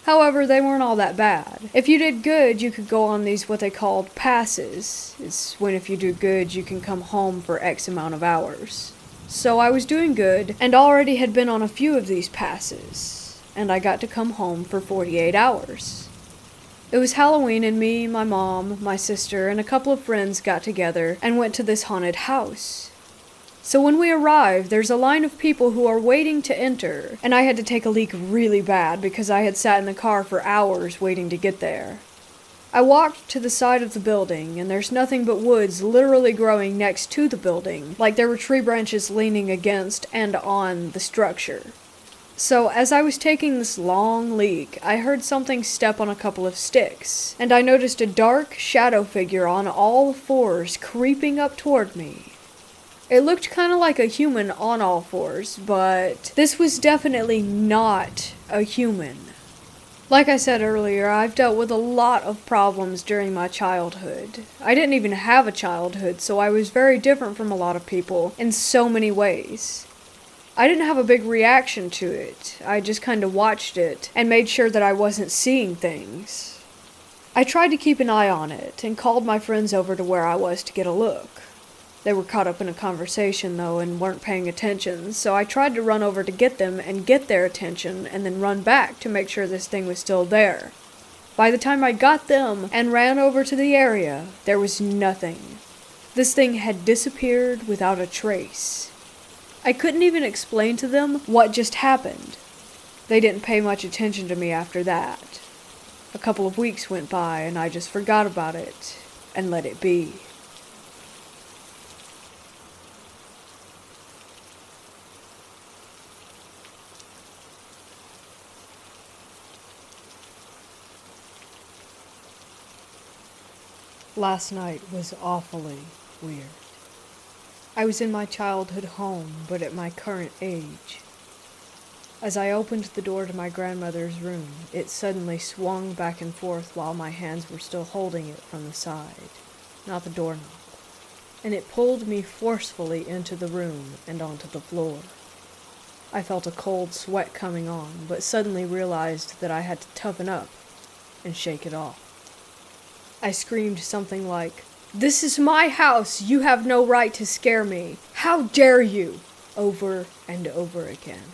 However, they weren't all that bad. If you did good, you could go on these what they called passes. It's when if you do good, you can come home for X amount of hours. So I was doing good, and already had been on a few of these passes, and I got to come home for 48 hours. It was Halloween and me, my mom, my sister, and a couple of friends got together and went to this haunted house. So when we arrived, there's a line of people who are waiting to enter, and I had to take a leak really bad because I had sat in the car for hours waiting to get there. I walked to the side of the building, and there's nothing but woods literally growing next to the building, like there were tree branches leaning against and on the structure. So, as I was taking this long leak, I heard something step on a couple of sticks, and I noticed a dark shadow figure on all fours creeping up toward me. It looked kind of like a human on all fours, but this was definitely not a human. Like I said earlier, I've dealt with a lot of problems during my childhood. I didn't even have a childhood, so I was very different from a lot of people in so many ways. I didn't have a big reaction to it. I just kind of watched it and made sure that I wasn't seeing things. I tried to keep an eye on it and called my friends over to where I was to get a look. They were caught up in a conversation though and weren't paying attention, so I tried to run over to get them and get their attention and then run back to make sure this thing was still there. By the time I got them and ran over to the area, there was nothing. This thing had disappeared without a trace. I couldn't even explain to them what just happened. They didn't pay much attention to me after that. A couple of weeks went by and I just forgot about it and let it be. Last night was awfully weird. I was in my childhood home, but at my current age. As I opened the door to my grandmother's room, it suddenly swung back and forth while my hands were still holding it from the side, not the doorknob, and it pulled me forcefully into the room and onto the floor. I felt a cold sweat coming on, but suddenly realized that I had to toughen up and shake it off. I screamed something like, "This is my house! You have no right to scare me! How dare you!" over and over again.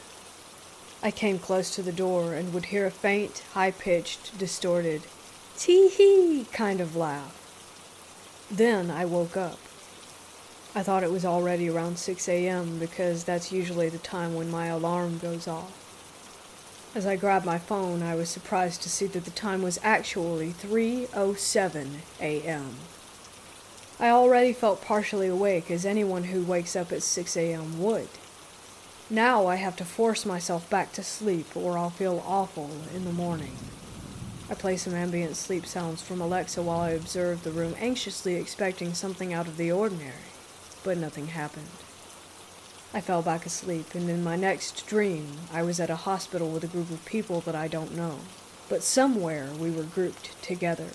I came close to the door and would hear a faint, high-pitched, distorted, tee-hee kind of laugh. Then I woke up. I thought it was already around 6 a.m. because that's usually the time when my alarm goes off. As I grabbed my phone, I was surprised to see that the time was actually 3:07 a.m. I already felt partially awake, as anyone who wakes up at 6 a.m. would. Now I have to force myself back to sleep, or I'll feel awful in the morning. I play some ambient sleep sounds from Alexa while I observe the room, anxiously expecting something out of the ordinary, but nothing happened. I fell back asleep, and in my next dream, I was at a hospital with a group of people that I don't know, but somewhere we were grouped together.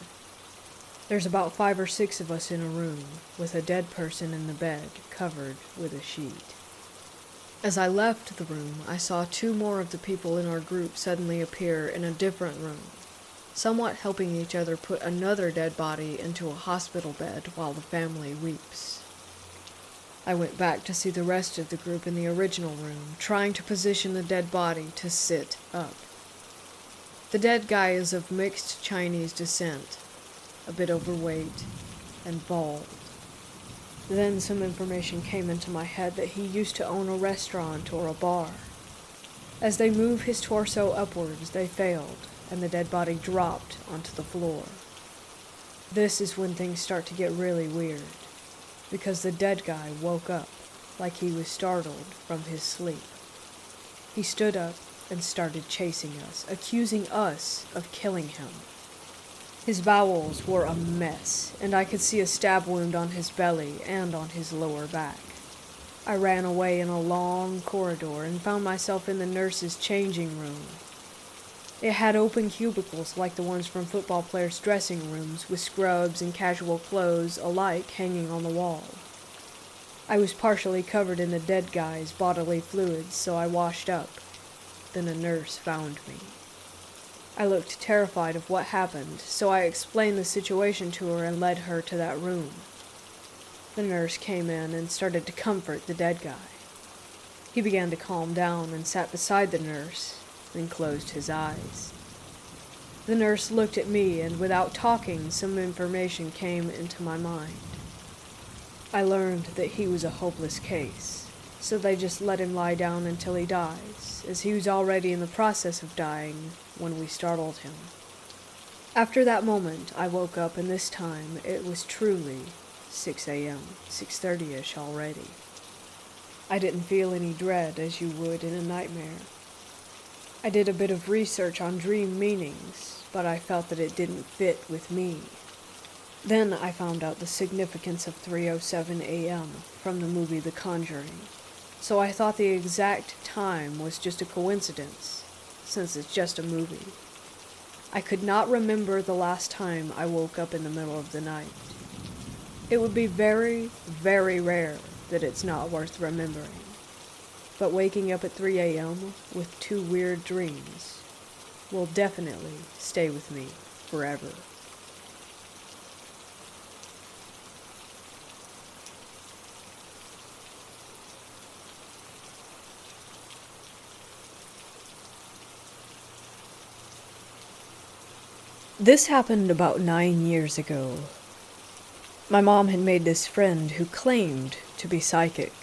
There's about 5 or 6 of us in a room, with a dead person in the bed, covered with a sheet. As I left the room, I saw 2 more of the people in our group suddenly appear in a different room, somewhat helping each other put another dead body into a hospital bed while the family weeps. I went back to see the rest of the group in the original room, trying to position the dead body to sit up. The dead guy is of mixed Chinese descent, a bit overweight, and bald. Then some information came into my head that he used to own a restaurant or a bar. As they moved his torso upwards, they failed, and the dead body dropped onto the floor. This is when things start to get really weird, because the dead guy woke up like he was startled from his sleep. He stood up and started chasing us, accusing us of killing him. His bowels were a mess, and I could see a stab wound on his belly and on his lower back. I ran away in a long corridor and found myself in the nurse's changing room. It had open cubicles like the ones from football players' dressing rooms, with scrubs and casual clothes alike hanging on the wall. I was partially covered in the dead guy's bodily fluids, so I washed up. Then a nurse found me. I looked terrified of what happened, so I explained the situation to her and led her to that room. The nurse came in and started to comfort the dead guy. He began to calm down and sat beside the nurse, then closed his eyes. The nurse looked at me, and without talking, some information came into my mind. I learned that he was a hopeless case, so they just let him lie down until he dies, as he was already in the process of dying when we startled him. After that moment, I woke up, and this time it was truly 6 a.m., 6:30-ish already. I didn't feel any dread as you would in a nightmare. I did a bit of research on dream meanings, but I felt that it didn't fit with me. Then I found out the significance of 3:07 a.m. from the movie The Conjuring, so I thought the exact time was just a coincidence, since it's just a movie. I could not remember the last time I woke up in the middle of the night. It would be very, very rare that it's not worth remembering. But waking up at 3 a.m. with 2 weird dreams will definitely stay with me forever. This happened about 9 years ago. My mom had made this friend who claimed to be psychic.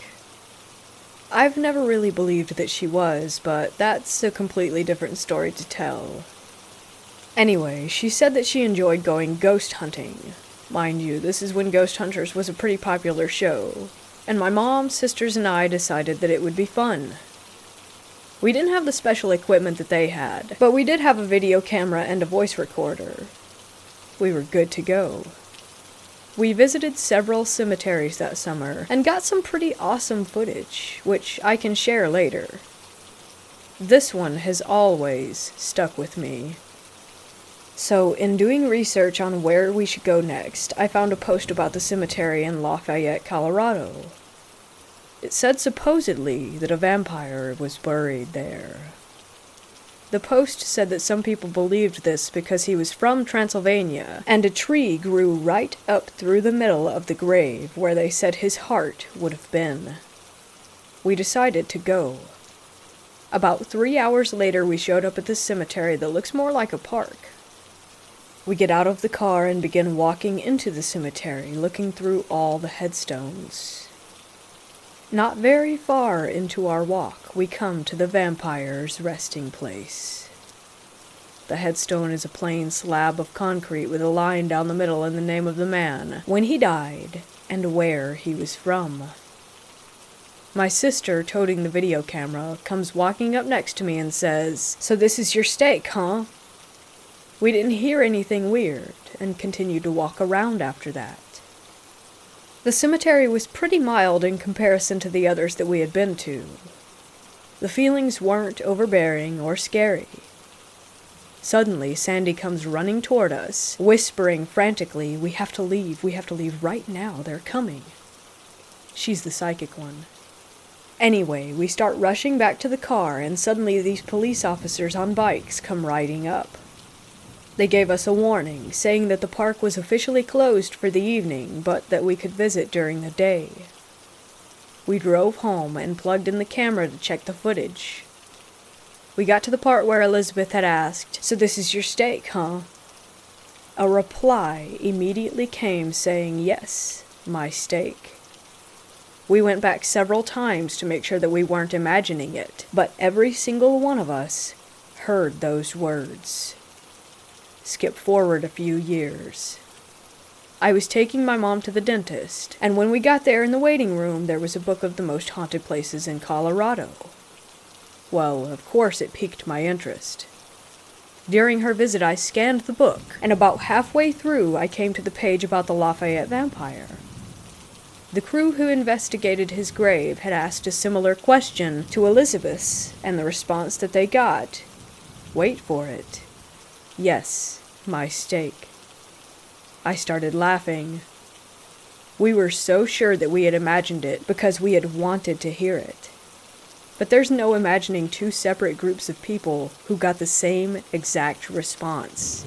I've never really believed that she was, but that's a completely different story to tell. Anyway, she said that she enjoyed going ghost hunting. Mind you, this is when Ghost Hunters was a pretty popular show, and my mom, sisters, and I decided that it would be fun. We didn't have the special equipment that they had, but we did have a video camera and a voice recorder. We were good to go. We visited several cemeteries that summer and got some pretty awesome footage, which I can share later. This one has always stuck with me. So, in doing research on where we should go next, I found a post about the cemetery in Lafayette, Colorado. It said supposedly that a vampire was buried there. The post said that some people believed this because he was from Transylvania, and a tree grew right up through the middle of the grave where they said his heart would have been. We decided to go. About 3 hours later, we showed up at this cemetery that looks more like a park. We get out of the car and begin walking into the cemetery, looking through all the headstones. Not very far into our walk, we come to the vampire's resting place. The headstone is a plain slab of concrete with a line down the middle and the name of the man, when he died, and where he was from. My sister, toting the video camera, comes walking up next to me and says, "So this is your stake, huh?" We didn't hear anything weird, and continued to walk around after that. The cemetery was pretty mild in comparison to the others that we had been to. The feelings weren't overbearing or scary. Suddenly, Sandy comes running toward us, whispering frantically, we have to leave right now, they're coming." She's the psychic one. Anyway, we start rushing back to the car, and suddenly these police officers on bikes come riding up. They gave us a warning, saying that the park was officially closed for the evening, but that we could visit during the day. We drove home and plugged in the camera to check the footage. We got to the part where Elizabeth had asked, "So this is your stake, huh?" A reply immediately came saying, "Yes, my stake." We went back several times to make sure that we weren't imagining it, but every single one of us heard those words. Skip forward a few years. I was taking my mom to the dentist, and when we got there in the waiting room, there was a book of the most haunted places in Colorado. Well, of course it piqued my interest. During her visit, I scanned the book, and about halfway through, I came to the page about the Lafayette vampire. The crew who investigated his grave had asked a similar question to Elizabeth's, and the response that they got, wait for it, yes, my steak. I started laughing. We were so sure that we had imagined it because we had wanted to hear it. But there's no imagining two separate groups of people who got the same exact response.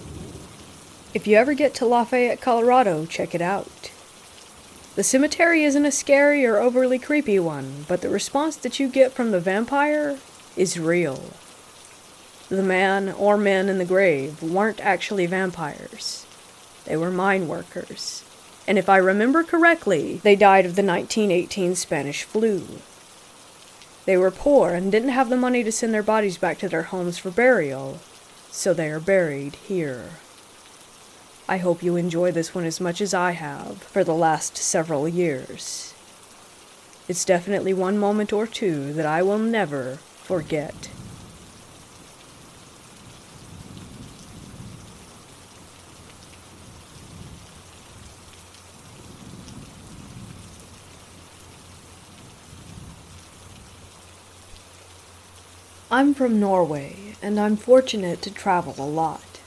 If you ever get to Lafayette, Colorado, check it out. The cemetery isn't a scary or overly creepy one, but the response that you get from the vampire is real. The man or men in the grave weren't actually vampires. They were mine workers. And if I remember correctly, they died of the 1918 Spanish flu. They were poor and didn't have the money to send their bodies back to their homes for burial, so they are buried here. I hope you enjoy this one as much as I have for the last several years. It's definitely one moment or two that I will never forget. I'm from Norway, and I'm fortunate to travel a lot.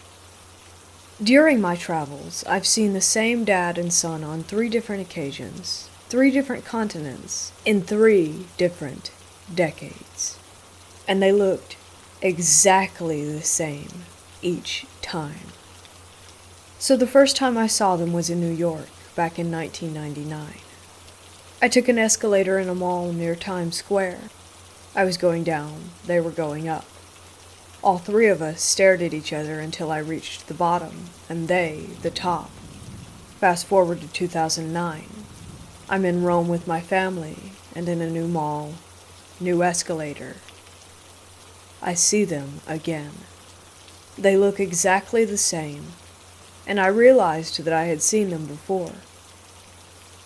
During my travels, I've seen the same dad and son on 3 different occasions, 3 different continents, in 3 different decades. And they looked exactly the same each time. So the first time I saw them was in New York, back in 1999. I took an escalator in a mall near Times Square. I was going down, they were going up. All 3 of us stared at each other until I reached the bottom, and they, the top. Fast forward to 2009. I'm in Rome with my family, and in a new mall, new escalator. I see them again. They look exactly the same, and I realized that I had seen them before.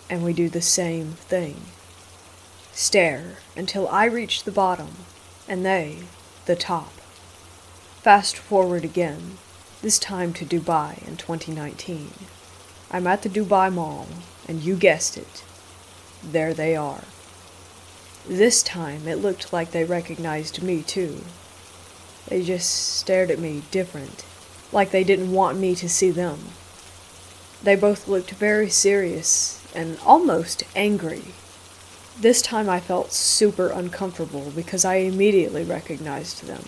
And we do the same thing. Stare until I reach the bottom, and they, the top. Fast forward again, this time to Dubai in 2019. I'm at the Dubai Mall, and you guessed it. There they are. This time it looked like they recognized me too. They just stared at me different, like they didn't want me to see them. They both looked very serious and almost angry. This time I felt super uncomfortable because I immediately recognized them.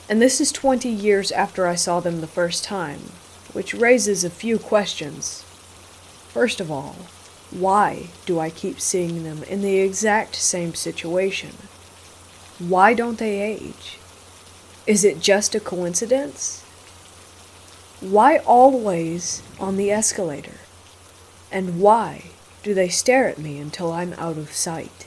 And this is 20 years after I saw them the first time, which raises a few questions. First of all, why do I keep seeing them in the exact same situation? Why don't they age? Is it just a coincidence? Why always on the escalator? And why do they stare at me until I'm out of sight?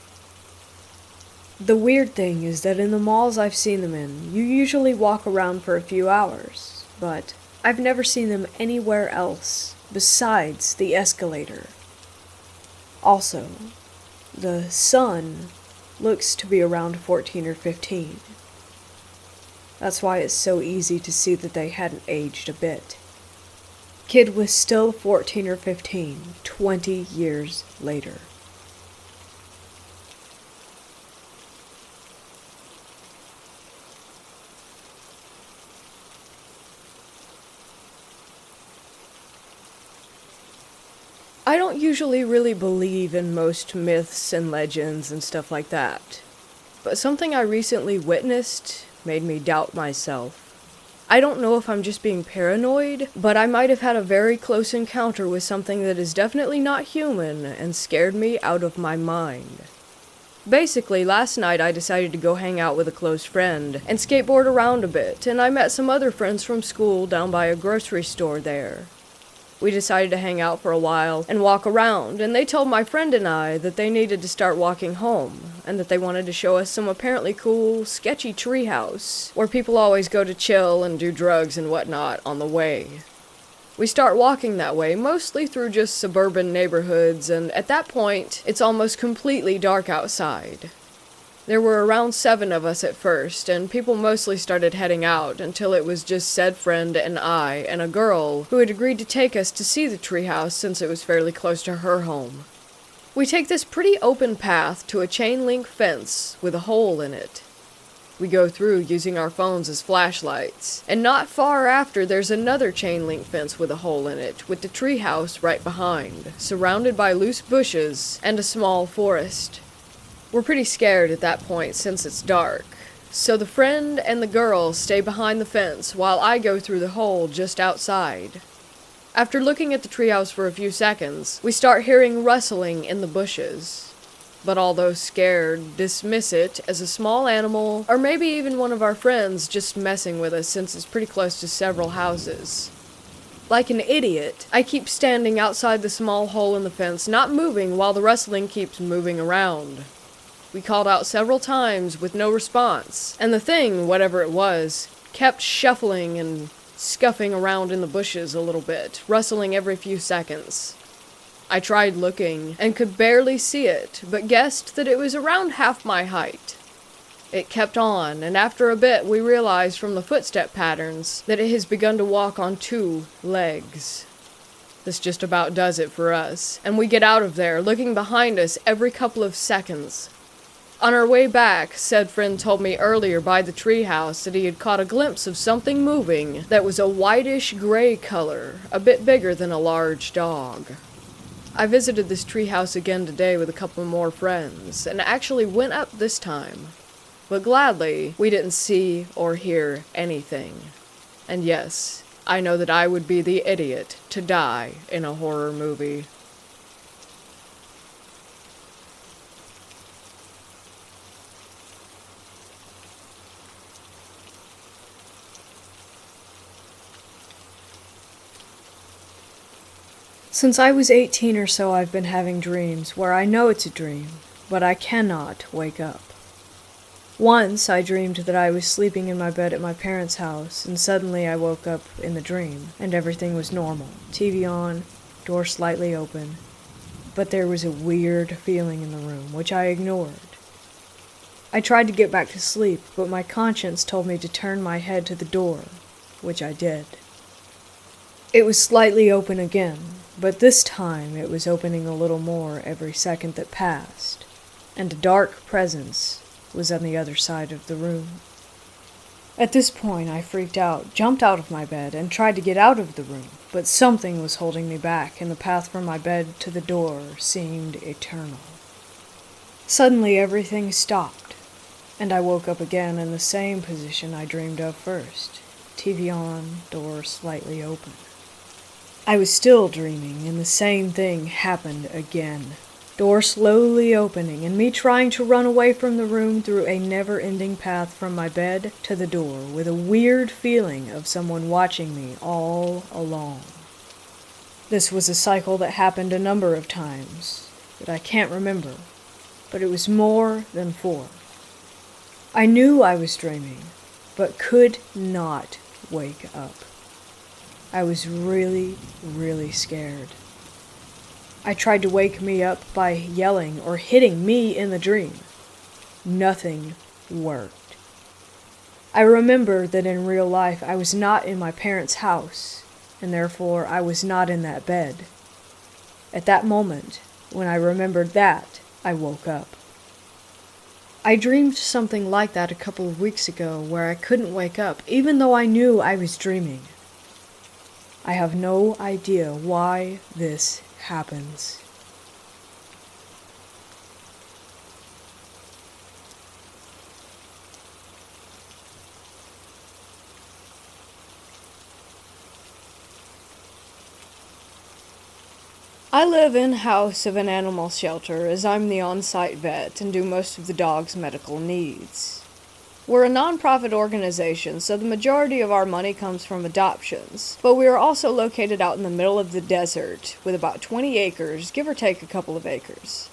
The weird thing is that in the malls I've seen them in, you usually walk around for a few hours, but I've never seen them anywhere else besides the escalator. Also, the son looks to be around 14 or 15. That's why it's so easy to see that they hadn't aged a bit. Kid was still 14 or 15, 20 years later. I don't usually really believe in most myths and legends and stuff like that, but something I recently witnessed made me doubt myself. I don't know if I'm just being paranoid, but I might have had a very close encounter with something that is definitely not human and scared me out of my mind. Basically, last night I decided to go hang out with a close friend and skateboard around a bit, and I met some other friends from school down by a grocery store there. We decided to hang out for a while and walk around, and they told my friend and I that they needed to start walking home, and that they wanted to show us some apparently cool, sketchy treehouse, where people always go to chill and do drugs and whatnot on the way. We start walking that way, mostly through just suburban neighborhoods, and at that point, it's almost completely dark outside. There were around 7 of us at first, and people mostly started heading out until it was just said friend and I and a girl who had agreed to take us to see the treehouse since it was fairly close to her home. We take this pretty open path to a chain link fence with a hole in it. We go through using our phones as flashlights, and not far after there's another chain link fence with a hole in it, with the treehouse right behind, surrounded by loose bushes and a small forest. We're pretty scared at that point since it's dark, so the friend and the girl stay behind the fence while I go through the hole just outside. After looking at the treehouse for a few seconds, we start hearing rustling in the bushes. But although scared, dismiss it as a small animal, or maybe even one of our friends just messing with us since it's pretty close to several houses. Like an idiot, I keep standing outside the small hole in the fence, not moving while the rustling keeps moving around. We called out several times with no response, and the thing, whatever it was, kept shuffling and scuffing around in the bushes a little bit, rustling every few seconds. I tried looking, and could barely see it, but guessed that it was around half my height. It kept on, and after a bit we realized from the footstep patterns that it has begun to walk on 2 legs. This just about does it for us, and we get out of there, looking behind us every couple of seconds. On our way back, said friend told me earlier by the treehouse that he had caught a glimpse of something moving that was a whitish-gray color, a bit bigger than a large dog. I visited this treehouse again today with a couple more friends, and actually went up this time. But gladly, we didn't see or hear anything. And yes, I know that I would be the idiot to die in a horror movie. Since I was 18 or so, I've been having dreams where I know it's a dream, but I cannot wake up. Once, I dreamed that I was sleeping in my bed at my parents' house, and suddenly I woke up in the dream, and everything was normal. TV on, door slightly open, but there was a weird feeling in the room, which I ignored. I tried to get back to sleep, but my conscience told me to turn my head to the door, which I did. It was slightly open again, but this time it was opening a little more every second that passed, and a dark presence was on the other side of the room. At this point I freaked out, jumped out of my bed, and tried to get out of the room, but something was holding me back, and the path from my bed to the door seemed eternal. Suddenly everything stopped, and I woke up again in the same position I dreamed of first, TV on, door slightly open. I was still dreaming, and the same thing happened again. Door slowly opening, and me trying to run away from the room through a never-ending path from my bed to the door, with a weird feeling of someone watching me all along. This was a cycle that happened a number of times, that I can't remember, but it was more than 4. I knew I was dreaming, but could not wake up. I was really, really scared. I tried to wake me up by yelling or hitting me in the dream. Nothing worked. I remember that in real life I was not in my parents' house, and therefore I was not in that bed. At that moment, when I remembered that, I woke up. I dreamed something like that a couple of weeks ago where I couldn't wake up, even though I knew I was dreaming. I have no idea why this happens. I live in-house of an animal shelter as I'm the on-site vet and do most of the dog's medical needs. We're a non-profit organization, so the majority of our money comes from adoptions, but we are also located out in the middle of the desert with about 20 acres, give or take a couple of acres.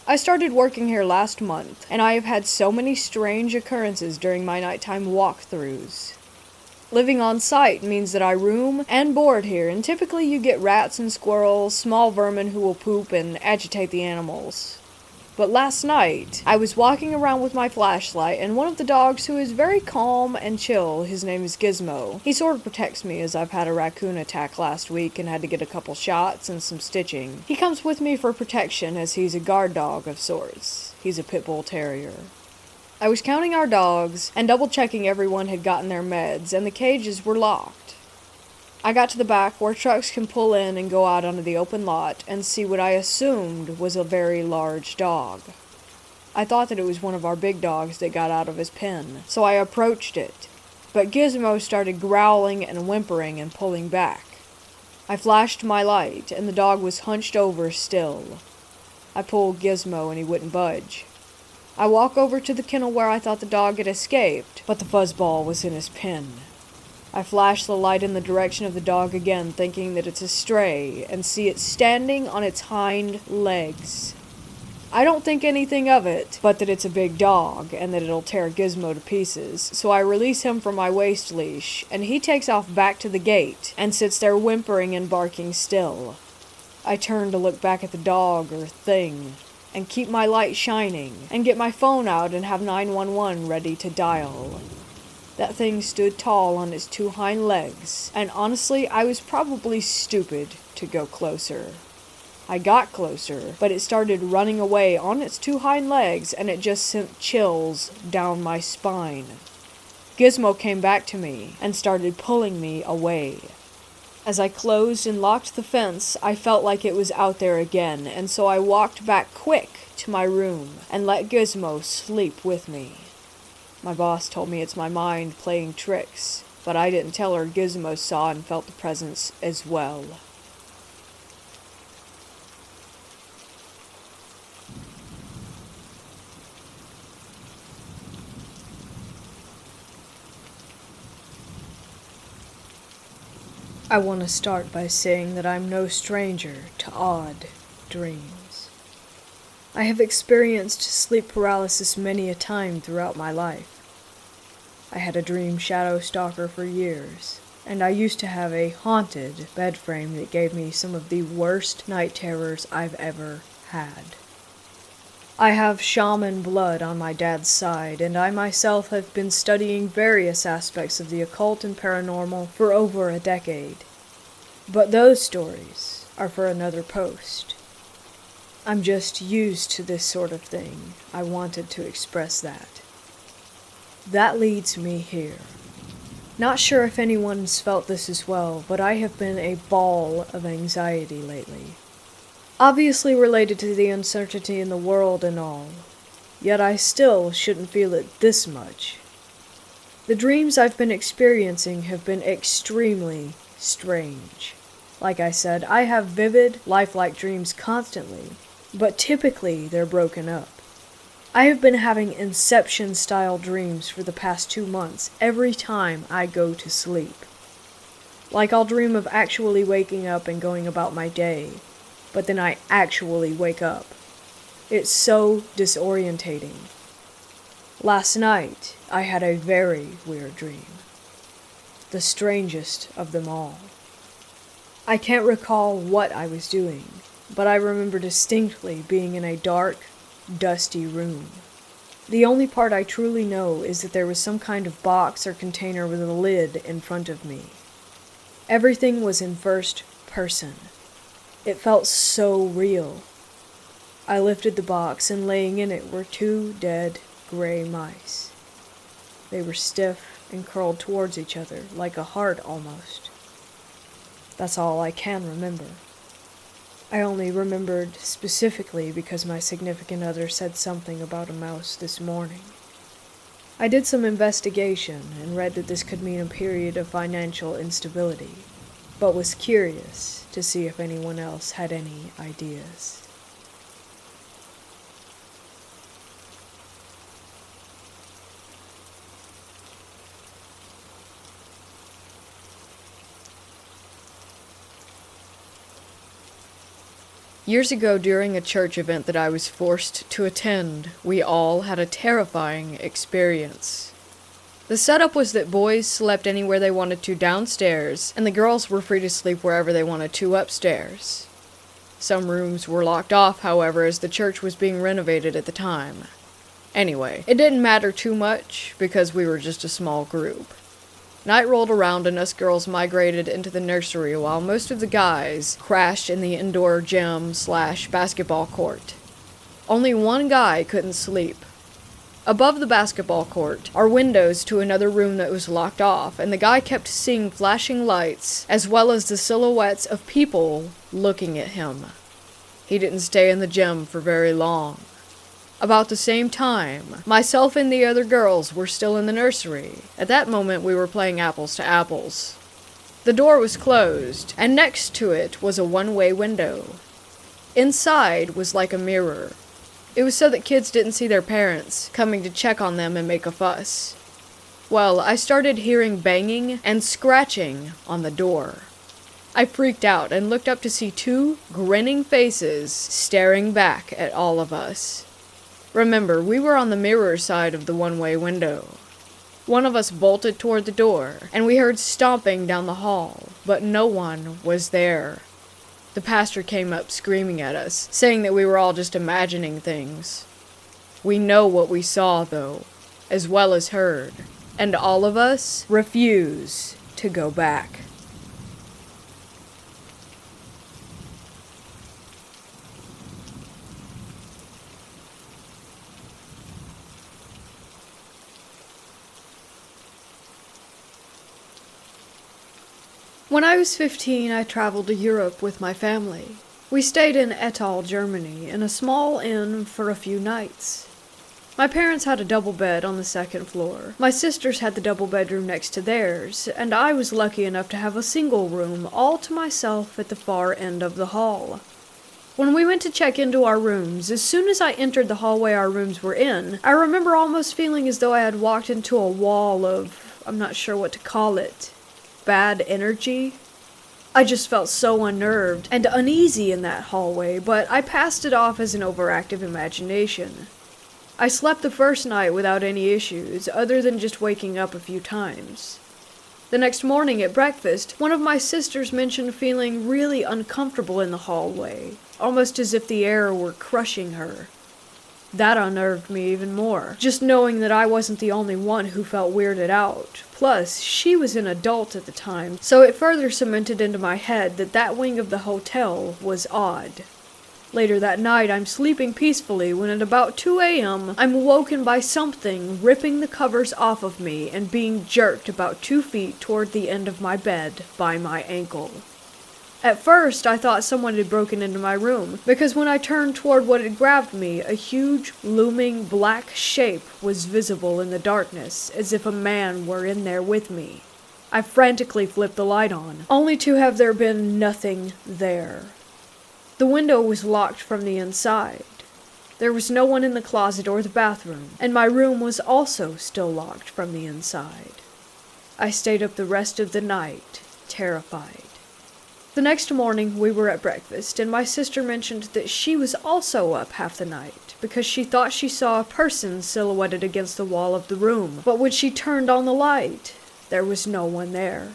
I started working here last month, and I have had so many strange occurrences during my nighttime walkthroughs. Living on site means that I room and board here, and typically you get rats and squirrels, small vermin who will poop and agitate the animals. But last night, I was walking around with my flashlight, and one of the dogs who is very calm and chill, his name is Gizmo. He sort of protects me as I've had a raccoon attack last week and had to get a couple shots and some stitching. He comes with me for protection as he's a guard dog of sorts. He's a pit bull terrier. I was counting our dogs and double-checking everyone had gotten their meds, and the cages were locked. I got to the back where trucks can pull in and go out onto the open lot and see what I assumed was a very large dog. I thought that it was one of our big dogs that got out of his pen, so I approached it, but Gizmo started growling and whimpering and pulling back. I flashed my light, and the dog was hunched over still. I pulled Gizmo and he wouldn't budge. I walk over to the kennel where I thought the dog had escaped, but the fuzzball was in his pen. I flash the light in the direction of the dog again, thinking that it's a stray, and see it standing on its hind legs. I don't think anything of it, but that it's a big dog, and that it'll tear Gizmo to pieces, so I release him from my waist leash, and he takes off back to the gate, and sits there whimpering and barking still. I turn to look back at the dog, or thing, and keep my light shining, and get my phone out and have 911 ready to dial. That thing stood tall on its two hind legs, and honestly, I was probably stupid to go closer. I got closer, but it started running away on its two hind legs, and it just sent chills down my spine. Gizmo came back to me, and started pulling me away. As I closed and locked the fence, I felt like it was out there again, and so I walked back quick to my room, and let Gizmo sleep with me. My boss told me it's my mind playing tricks, but I didn't tell her Gizmo saw and felt the presence as well. I want to start by saying that I'm no stranger to odd dreams. I have experienced sleep paralysis many a time throughout my life. I had a dream shadow stalker for years, and I used to have a haunted bed frame that gave me some of the worst night terrors I've ever had. I have shaman blood on my dad's side, and I myself have been studying various aspects of the occult and paranormal for over a decade. But those stories are for another post. I'm just used to this sort of thing. I wanted to express that. That leads me here. Not sure if anyone's felt this as well, but I have been a ball of anxiety lately. Obviously related to the uncertainty in the world and all, yet I still shouldn't feel it this much. The dreams I've been experiencing have been extremely strange. Like I said, I have vivid, lifelike dreams constantly, but typically they're broken up. I have been having Inception-style dreams for the past 2 months every time I go to sleep. Like I'll dream of actually waking up and going about my day, but then I actually wake up. It's so disorientating. Last night, I had a very weird dream. The strangest of them all. I can't recall what I was doing, but I remember distinctly being in a dark, dusty room. The only part I truly know is that there was some kind of box or container with a lid in front of me. Everything was in first person. It felt so real. I lifted the box, and laying in it were 2 dead gray mice. They were stiff and curled towards each other, like a heart almost. That's all I can remember. I only remembered specifically because my significant other said something about a mouse this morning. I did some investigation and read that this could mean a period of financial instability, but was curious to see if anyone else had any ideas. Years ago, during a church event that I was forced to attend, we all had a terrifying experience. The setup was that boys slept anywhere they wanted to downstairs, and the girls were free to sleep wherever they wanted to upstairs. Some rooms were locked off, however, as the church was being renovated at the time. Anyway, it didn't matter too much, because we were just a small group. Night rolled around and us girls migrated into the nursery while most of the guys crashed in the indoor gym/basketball court. Only one guy couldn't sleep. Above the basketball court are windows to another room that was locked off, and the guy kept seeing flashing lights as well as the silhouettes of people looking at him. He didn't stay in the gym for very long. About the same time, myself and the other girls were still in the nursery. At that moment, we were playing apples to apples. The door was closed, and next to it was a one-way window. Inside was like a mirror. It was so that kids didn't see their parents coming to check on them and make a fuss. Well, I started hearing banging and scratching on the door. I freaked out and looked up to see two grinning faces staring back at all of us. Remember, we were on the mirror side of the one-way window. One of us bolted toward the door, and we heard stomping down the hall, but no one was there. The pastor came up screaming at us, saying that we were all just imagining things. We know what we saw, though, as well as heard, and all of us refuse to go back. When I was 15, I traveled to Europe with my family. We stayed in Ettal, Germany, in a small inn for a few nights. My parents had a double bed on the second floor. My sisters had the double bedroom next to theirs, and I was lucky enough to have a single room all to myself at the far end of the hall. When we went to check into our rooms, as soon as I entered the hallway our rooms were in, I remember almost feeling as though I had walked into a wall of, I'm not sure what to call it, bad energy. I just felt so unnerved and uneasy in that hallway, but I passed it off as an overactive imagination. I slept the first night without any issues, other than just waking up a few times. The next morning at breakfast, one of my sisters mentioned feeling really uncomfortable in the hallway, almost as if the air were crushing her. That unnerved me even more, just knowing that I wasn't the only one who felt weirded out. Plus, she was an adult at the time, so it further cemented into my head that that wing of the hotel was odd. Later that night, I'm sleeping peacefully when at about 2 a.m., I'm woken by something ripping the covers off of me and being jerked about 2 feet toward the end of my bed by my ankle. At first, I thought someone had broken into my room, because when I turned toward what had grabbed me, a huge, looming black shape was visible in the darkness, as if a man were in there with me. I frantically flipped the light on, only to have there been nothing there. The window was locked from the inside. There was no one in the closet or the bathroom, and my room was also still locked from the inside. I stayed up the rest of the night, terrified. The next morning, we were at breakfast, and my sister mentioned that she was also up half the night, because she thought she saw a person silhouetted against the wall of the room, but when she turned on the light, there was no one there.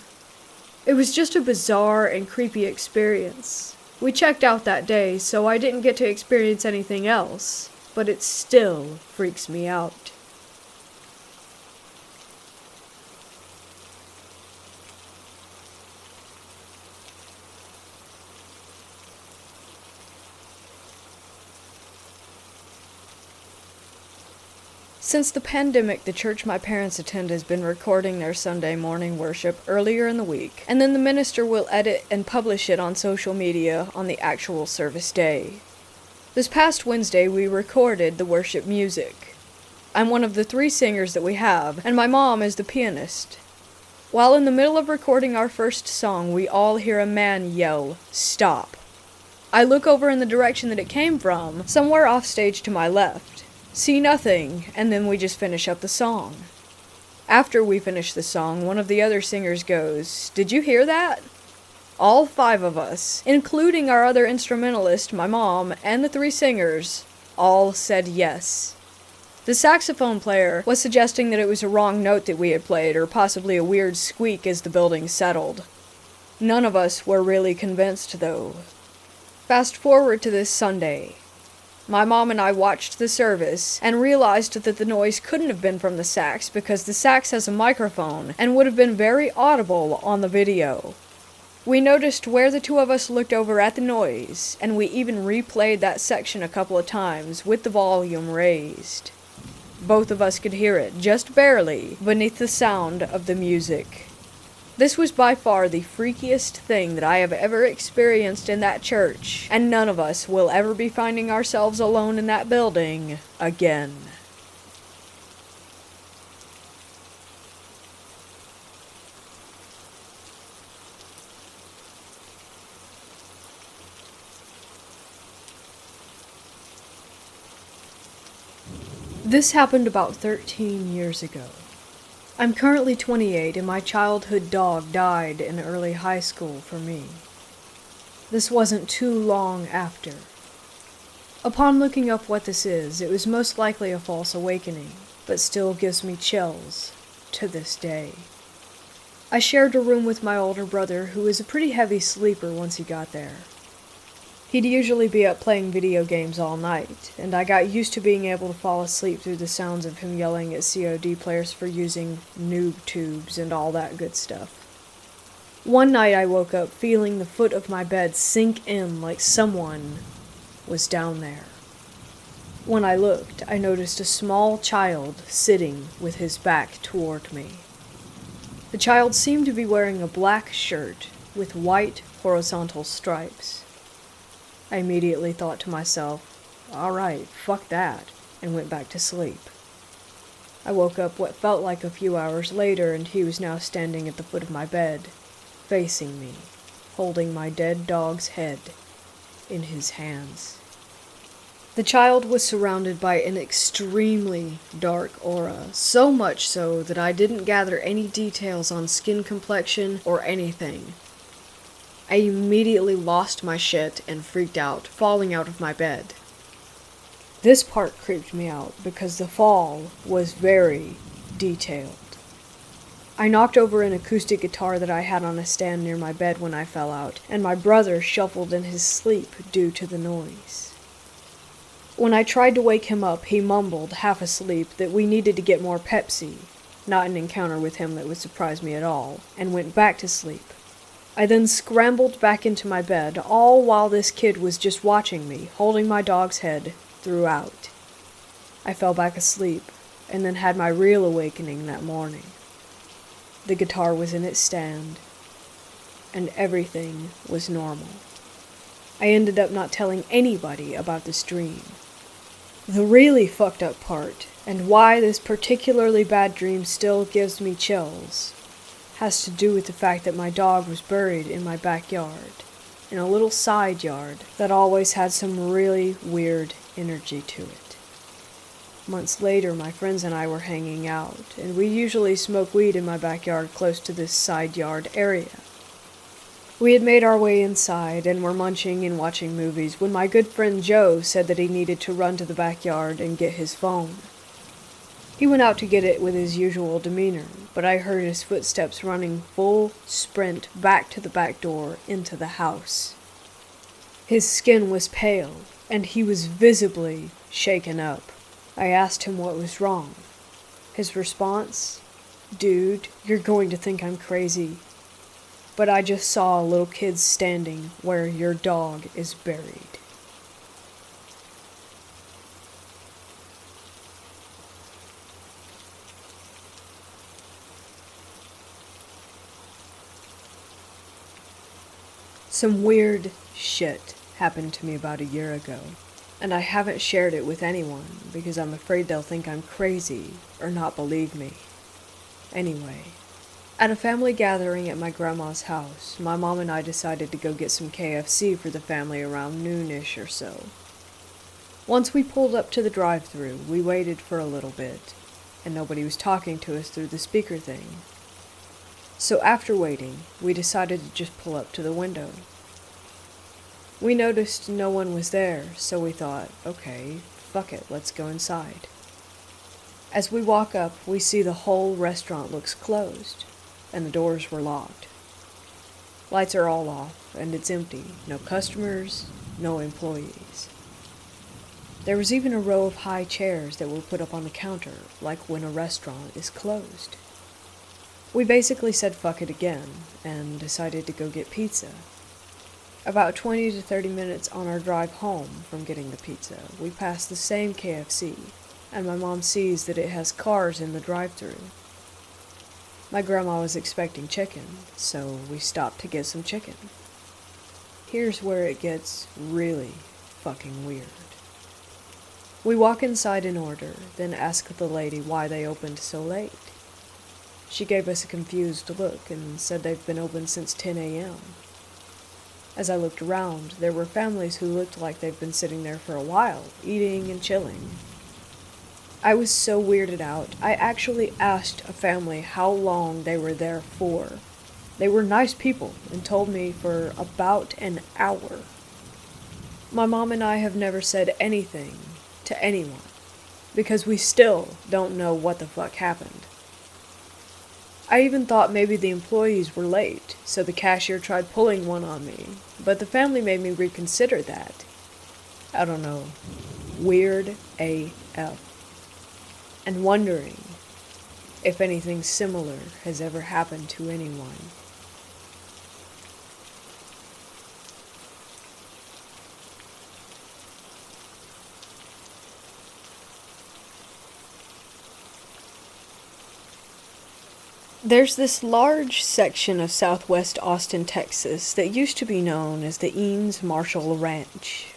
It was just a bizarre and creepy experience. We checked out that day, so I didn't get to experience anything else, but it still freaks me out. Since the pandemic, the church my parents attend has been recording their Sunday morning worship earlier in the week, and then the minister will edit and publish it on social media on the actual service day. This past Wednesday, we recorded the worship music. I'm one of the 3 singers that we have, and my mom is the pianist. While in the middle of recording our first song, we all hear a man yell, "Stop." I look over in the direction that it came from, somewhere off stage to my left. See nothing, and then we just finish up the song. After we finish the song, one of the other singers goes, "Did you hear that?" All 5 of us, including our other instrumentalist, my mom, and the 3 singers, all said yes. The saxophone player was suggesting that it was a wrong note that we had played, or possibly a weird squeak as the building settled. None of us were really convinced, though. Fast forward to this Sunday. My mom and I watched the service and realized that the noise couldn't have been from the sax because the sax has a microphone and would have been very audible on the video. We noticed where the two of us looked over at the noise, and we even replayed that section a couple of times with the volume raised. Both of us could hear it, just barely, beneath the sound of the music. This was by far the freakiest thing that I have ever experienced in that church, and none of us will ever be finding ourselves alone in that building again. This happened about 13 years ago. I'm currently 28 and my childhood dog died in early high school for me. This wasn't too long after. Upon looking up what this is, it was most likely a false awakening, but still gives me chills to this day. I shared a room with my older brother, who was a pretty heavy sleeper once he got there. He'd usually be up playing video games all night, and I got used to being able to fall asleep through the sounds of him yelling at COD players for using noob tubes and all that good stuff. One night I woke up feeling the foot of my bed sink in like someone was down there. When I looked, I noticed a small child sitting with his back toward me. The child seemed to be wearing a black shirt with white horizontal stripes. I immediately thought to myself, alright, fuck that, and went back to sleep. I woke up what felt like a few hours later, and he was now standing at the foot of my bed, facing me, holding my dead dog's head in his hands. The child was surrounded by an extremely dark aura, so much so that I didn't gather any details on skin complexion or anything. I immediately lost my shit and freaked out, falling out of my bed. This part creeped me out because the fall was very detailed. I knocked over an acoustic guitar that I had on a stand near my bed when I fell out, and my brother shuffled in his sleep due to the noise. When I tried to wake him up, he mumbled, half asleep, that we needed to get more Pepsi, not an encounter with him that would surprise me at all, and went back to sleep. I then scrambled back into my bed, all while this kid was just watching me, holding my dog's head throughout. I fell back asleep, and then had my real awakening that morning. The guitar was in its stand, and everything was normal. I ended up not telling anybody about this dream. The really fucked up part, and why this particularly bad dream still gives me chills, has to do with the fact that my dog was buried in my backyard, in a little side yard that always had some really weird energy to it. Months later, my friends and I were hanging out, and we usually smoke weed in my backyard close to this side yard area. We had made our way inside and were munching and watching movies when my good friend Joe said that he needed to run to the backyard and get his phone. He went out to get it with his usual demeanor, but I heard his footsteps running full sprint back to the back door into the house. His skin was pale, and he was visibly shaken up. I asked him what was wrong. His response, "Dude, you're going to think I'm crazy, but I just saw a little kid standing where your dog is buried." Some weird shit happened to me about a year ago, and I haven't shared it with anyone because I'm afraid they'll think I'm crazy or not believe me. Anyway, at a family gathering at my grandma's house, my mom and I decided to go get some KFC for the family around noonish or so. Once we pulled up to the drive-thru, we waited for a little bit, and nobody was talking to us through the speaker thing. So after waiting, we decided to just pull up to the window. We noticed no one was there, so we thought, okay, fuck it, let's go inside. As we walk up, we see the whole restaurant looks closed, and the doors were locked. Lights are all off, and it's empty. No customers, no employees. There was even a row of high chairs that were put up on the counter, like when a restaurant is closed. We basically said fuck it again, and decided to go get pizza. About 20 to 30 minutes on our drive home from getting the pizza, we pass the same KFC, and my mom sees that it has cars in the drive-thru. My grandma was expecting chicken, so we stopped to get some chicken. Here's where it gets really fucking weird. We walk inside in order, then ask the lady why they opened so late. She gave us a confused look and said they've been open since 10 a.m. As I looked around, there were families who looked like they've been sitting there for a while, eating and chilling. I was so weirded out, I actually asked a family how long they were there for. They were nice people and told me for about an hour. My mom and I have never said anything to anyone, because we still don't know what the fuck happened. I even thought maybe the employees were late, so the cashier tried pulling one on me, but the family made me reconsider that. I don't know. Weird AF. And wondering if anything similar has ever happened to anyone. There's this large section of southwest Austin, Texas that used to be known as the Eames Marshall Ranch.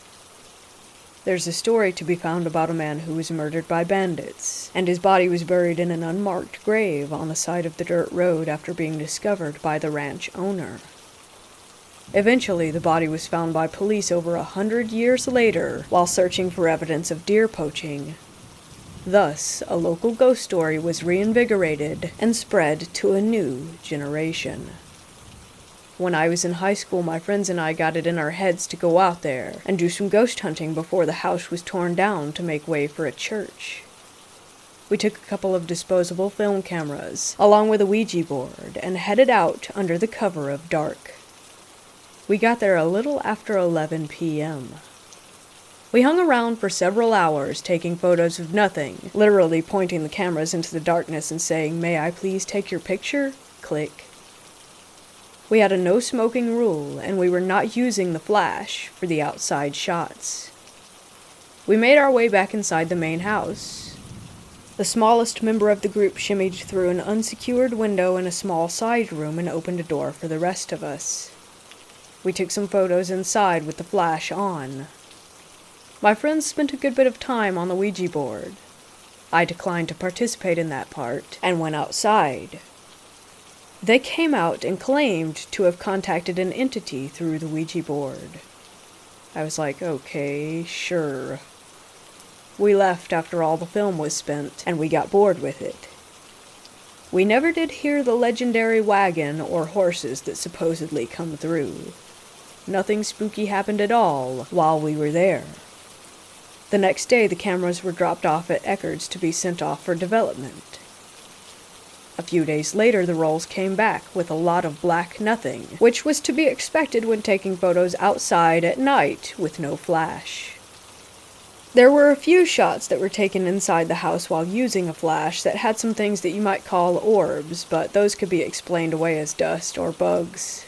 There's a story to be found about a man who was murdered by bandits, and his body was buried in an unmarked grave on the side of the dirt road after being discovered by the ranch owner. Eventually, the body was found by police over 100 years later while searching for evidence of deer poaching. Thus, a local ghost story was reinvigorated and spread to a new generation. When I was in high school, my friends and I got it in our heads to go out there and do some ghost hunting before the house was torn down to make way for a church. We took a couple of disposable film cameras, along with a Ouija board, and headed out under the cover of dark. We got there a little after 11 p.m. We hung around for several hours taking photos of nothing, literally pointing the cameras into the darkness and saying, "May I please take your picture?" Click. We had a no smoking rule, and we were not using the flash for the outside shots. We made our way back inside the main house. The smallest member of the group shimmied through an unsecured window in a small side room and opened a door for the rest of us. We took some photos inside with the flash on. My friends spent a good bit of time on the Ouija board. I declined to participate in that part, and went outside. They came out and claimed to have contacted an entity through the Ouija board. I was like, okay, sure. We left after all the film was spent, and we got bored with it. We never did hear the legendary wagon or horses that supposedly come through. Nothing spooky happened at all while we were there. The next day, the cameras were dropped off at Eckerd's to be sent off for development. A few days later, the rolls came back with a lot of black nothing, which was to be expected when taking photos outside at night with no flash. There were a few shots that were taken inside the house while using a flash that had some things that you might call orbs, but those could be explained away as dust or bugs.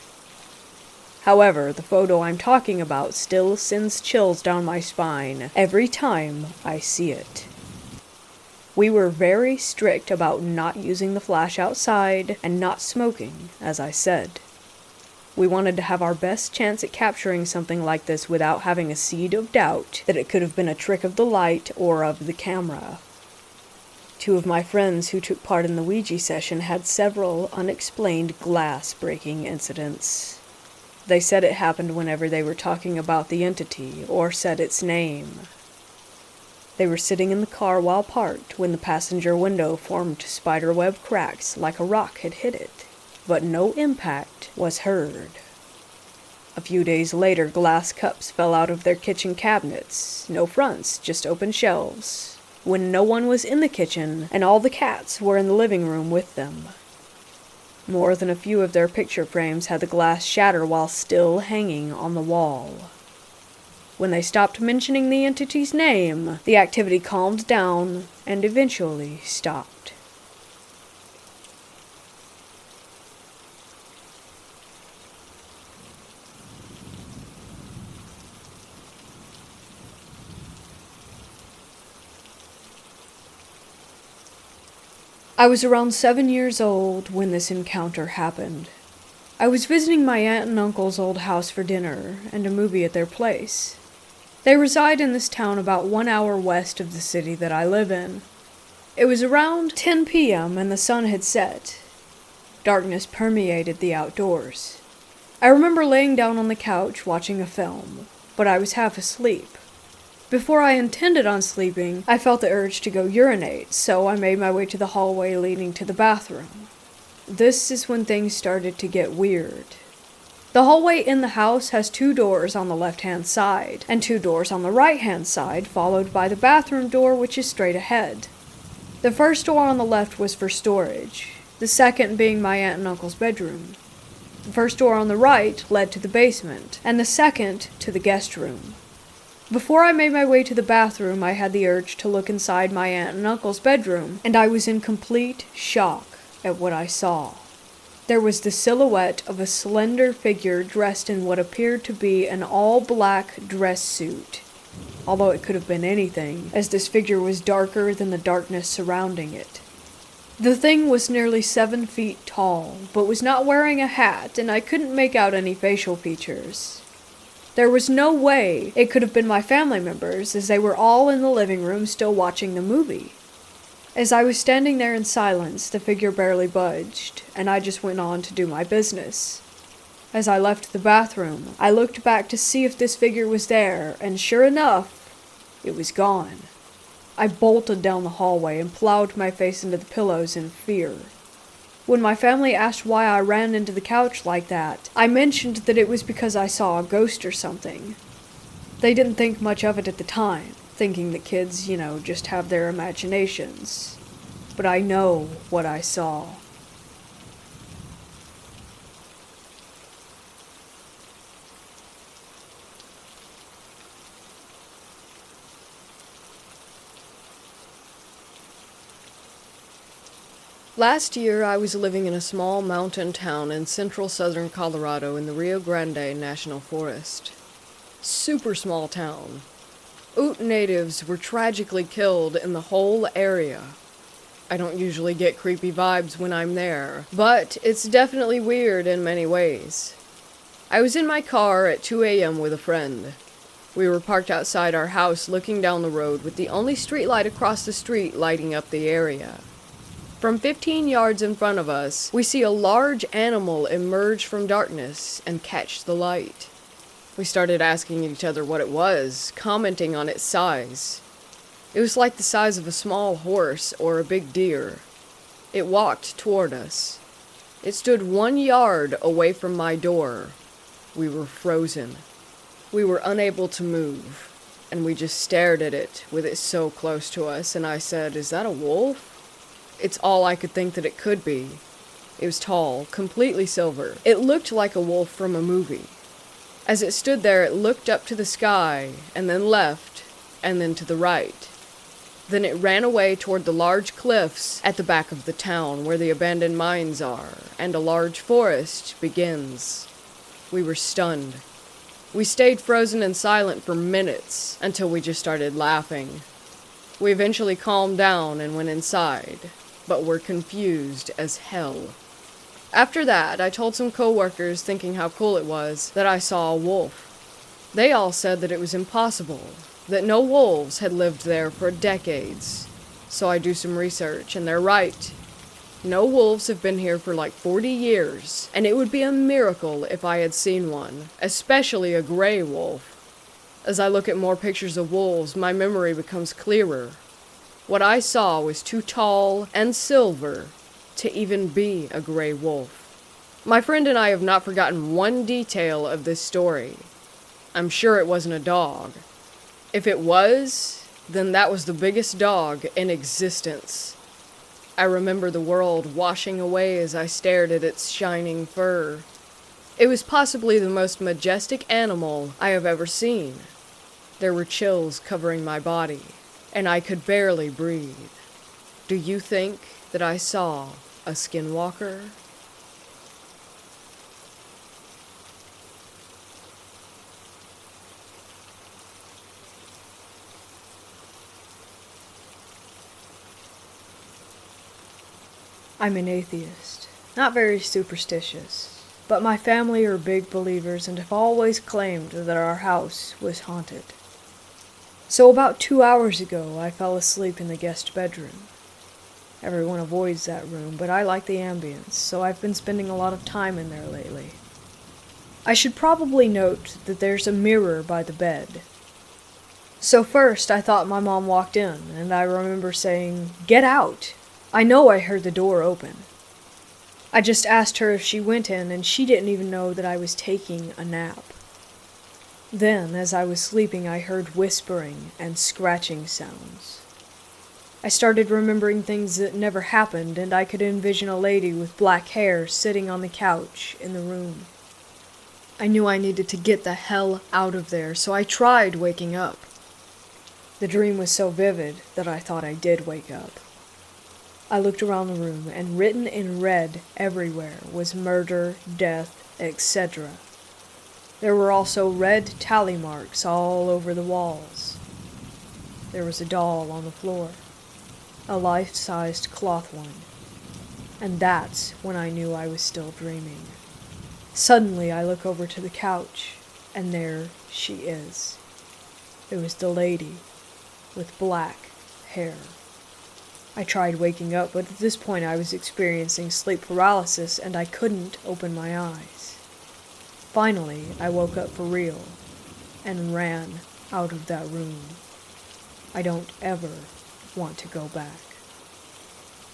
However, the photo I'm talking about still sends chills down my spine every time I see it. We were very strict about not using the flash outside and not smoking, as I said. We wanted to have our best chance at capturing something like this without having a seed of doubt that it could have been a trick of the light or of the camera. Two of my friends who took part in the Ouija session had several unexplained glass-breaking incidents. They said it happened whenever they were talking about the entity or said its name. They were sitting in the car while parked when the passenger window formed spiderweb cracks like a rock had hit it, but no impact was heard. A few days later, glass cups fell out of their kitchen cabinets. No fronts, just open shelves. when no one was in the kitchen and all the cats were in the living room with them. More than a few of their picture frames had the glass shatter while still hanging on the wall. When they stopped mentioning the entity's name, the activity calmed down and eventually stopped. I was around 7 years old when this encounter happened. I was visiting my aunt and uncle's old house for dinner and a movie at their place. They reside in this town about 1 hour west of the city that I live in. It was around 10 p.m. and the sun had set. Darkness permeated the outdoors. I remember laying down on the couch watching a film, but I was half asleep. Before I intended on sleeping, I felt the urge to go urinate, so I made my way to the hallway leading to the bathroom. This is when things started to get weird. The hallway in the house has 2 doors on the left-hand side, and 2 doors on the right-hand side, followed by the bathroom door, which is straight ahead. The first door on the left was for storage, the second being my aunt and uncle's bedroom. The first door on the right led to the basement, and the second to the guest room. Before I made my way to the bathroom, I had the urge to look inside my aunt and uncle's bedroom, and I was in complete shock at what I saw. There was the silhouette of a slender figure dressed in what appeared to be an all-black dress suit, although it could have been anything, as this figure was darker than the darkness surrounding it. The thing was nearly 7 feet tall, but was not wearing a hat, and I couldn't make out any facial features. There was no way it could have been my family members, as they were all in the living room still watching the movie. As I was standing there in silence, the figure barely budged, and I just went on to do my business. As I left the bathroom, I looked back to see if this figure was there, and sure enough, it was gone. I bolted down the hallway and plowed my face into the pillows in fear. When my family asked why I ran into the couch like that, I mentioned that it was because I saw a ghost or something. They didn't think much of it at the time, thinking that kids, just have their imaginations. But I know what I saw. Last year, I was living in a small mountain town in central southern Colorado in the Rio Grande National Forest. Super small town. Ute natives were tragically killed in the whole area. I don't usually get creepy vibes when I'm there, but it's definitely weird in many ways. I was in my car at 2 a.m. with a friend. We were parked outside our house looking down the road with the only streetlight across the street lighting up the area. From 15 yards in front of us, we see a large animal emerge from darkness and catch the light. We started asking each other what it was, commenting on its size. It was like the size of a small horse or a big deer. It walked toward us. It stood 1 yard away from my door. We were frozen. We were unable to move, and we just stared at it with it so close to us, and I said, "Is that a wolf?" It's all I could think that it could be. It was tall, completely silver. It looked like a wolf from a movie. As it stood there, it looked up to the sky, and then left, and then to the right. Then it ran away toward the large cliffs at the back of the town where the abandoned mines are, and a large forest begins. We were stunned. We stayed frozen and silent for minutes, until we just started laughing. We eventually calmed down and went inside, but were confused as hell. After that, I told some coworkers, thinking how cool it was, that I saw a wolf. They all said that it was impossible, that no wolves had lived there for decades. So I do some research, and they're right. No wolves have been here for like 40 years, and it would be a miracle if I had seen one, especially a gray wolf. As I look at more pictures of wolves, my memory becomes clearer. What I saw was too tall and silver to even be a gray wolf. My friend and I have not forgotten one detail of this story. I'm sure it wasn't a dog. If it was, then that was the biggest dog in existence. I remember the world washing away as I stared at its shining fur. It was possibly the most majestic animal I have ever seen. There were chills covering my body, and I could barely breathe. Do you think that I saw a skinwalker? I'm an atheist, not very superstitious, but my family are big believers and have always claimed that our house was haunted. So about 2 hours ago, I fell asleep in the guest bedroom. Everyone avoids that room, but I like the ambience, so I've been spending a lot of time in there lately. I should probably note that there's a mirror by the bed. So first, I thought my mom walked in, and I remember saying, "Get out!" I know I heard the door open. I just asked her if she went in, and she didn't even know that I was taking a nap. Then, as I was sleeping, I heard whispering and scratching sounds. I started remembering things that never happened, and I could envision a lady with black hair sitting on the couch in the room. I knew I needed to get the hell out of there, so I tried waking up. The dream was so vivid that I thought I did wake up. I looked around the room, and written in red everywhere was murder, death, etc. There were also red tally marks all over the walls. There was a doll on the floor, a life-sized cloth one, and that's when I knew I was still dreaming. Suddenly I look over to the couch, and there she is. It was the lady with black hair. I tried waking up, but at this point I was experiencing sleep paralysis and I couldn't open my eyes. Finally, I woke up for real and ran out of that room. I don't ever want to go back.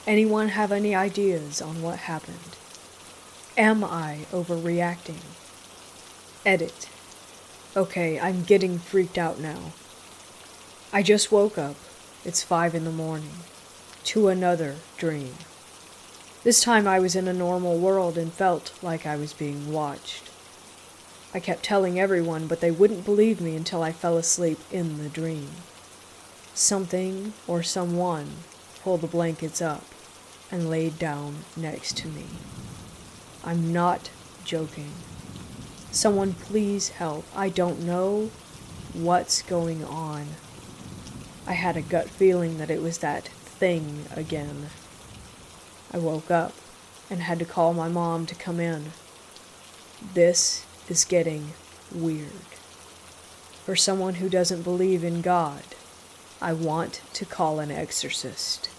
Anyone have any ideas on what happened? Am I overreacting? Edit. Okay, I'm getting freaked out now. I just woke up. It's 5 a.m. to another dream. This time I was in a normal world and felt like I was being watched. I kept telling everyone, but they wouldn't believe me until I fell asleep in the dream. Something or someone pulled the blankets up and laid down next to me. I'm not joking. Someone please help. I don't know what's going on. I had a gut feeling that it was that thing again. I woke up and had to call my mom to come in. This is getting weird. For someone who doesn't believe in God, I want to call an exorcist.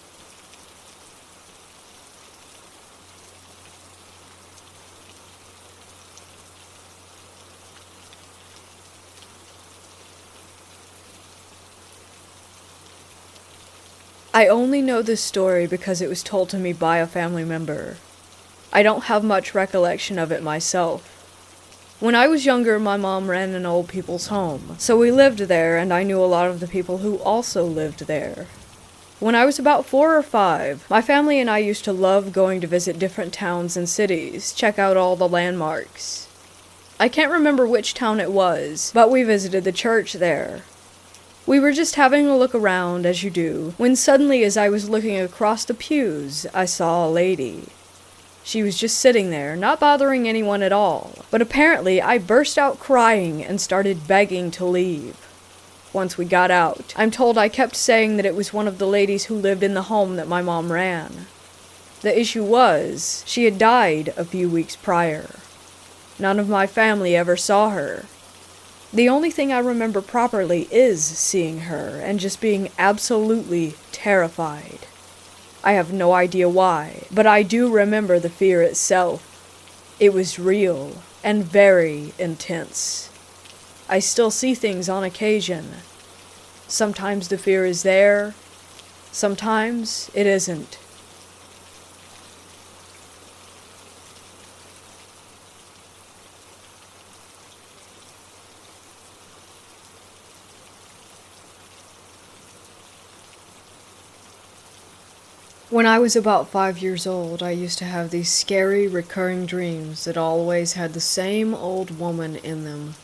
I only know this story because it was told to me by a family member. I don't have much recollection of it myself. When I was younger, my mom ran an old people's home, so we lived there and I knew a lot of the people who also lived there. When I was about 4 or 5, my family and I used to love going to visit different towns and cities, check out all the landmarks. I can't remember which town it was, but we visited the church there. We were just having a look around, as you do, when suddenly as I was looking across the pews, I saw a lady. She was just sitting there, not bothering anyone at all, but apparently I burst out crying and started begging to leave. Once we got out, I'm told I kept saying that it was one of the ladies who lived in the home that my mom ran. The issue was, she had died a few weeks prior. None of my family ever saw her. The only thing I remember properly is seeing her and just being absolutely terrified. I have no idea why, but I do remember the fear itself. It was real and very intense. I still see things on occasion. Sometimes the fear is there, sometimes it isn't. When I was about 5 years old, I used to have these scary, recurring dreams that always had the same old woman in them.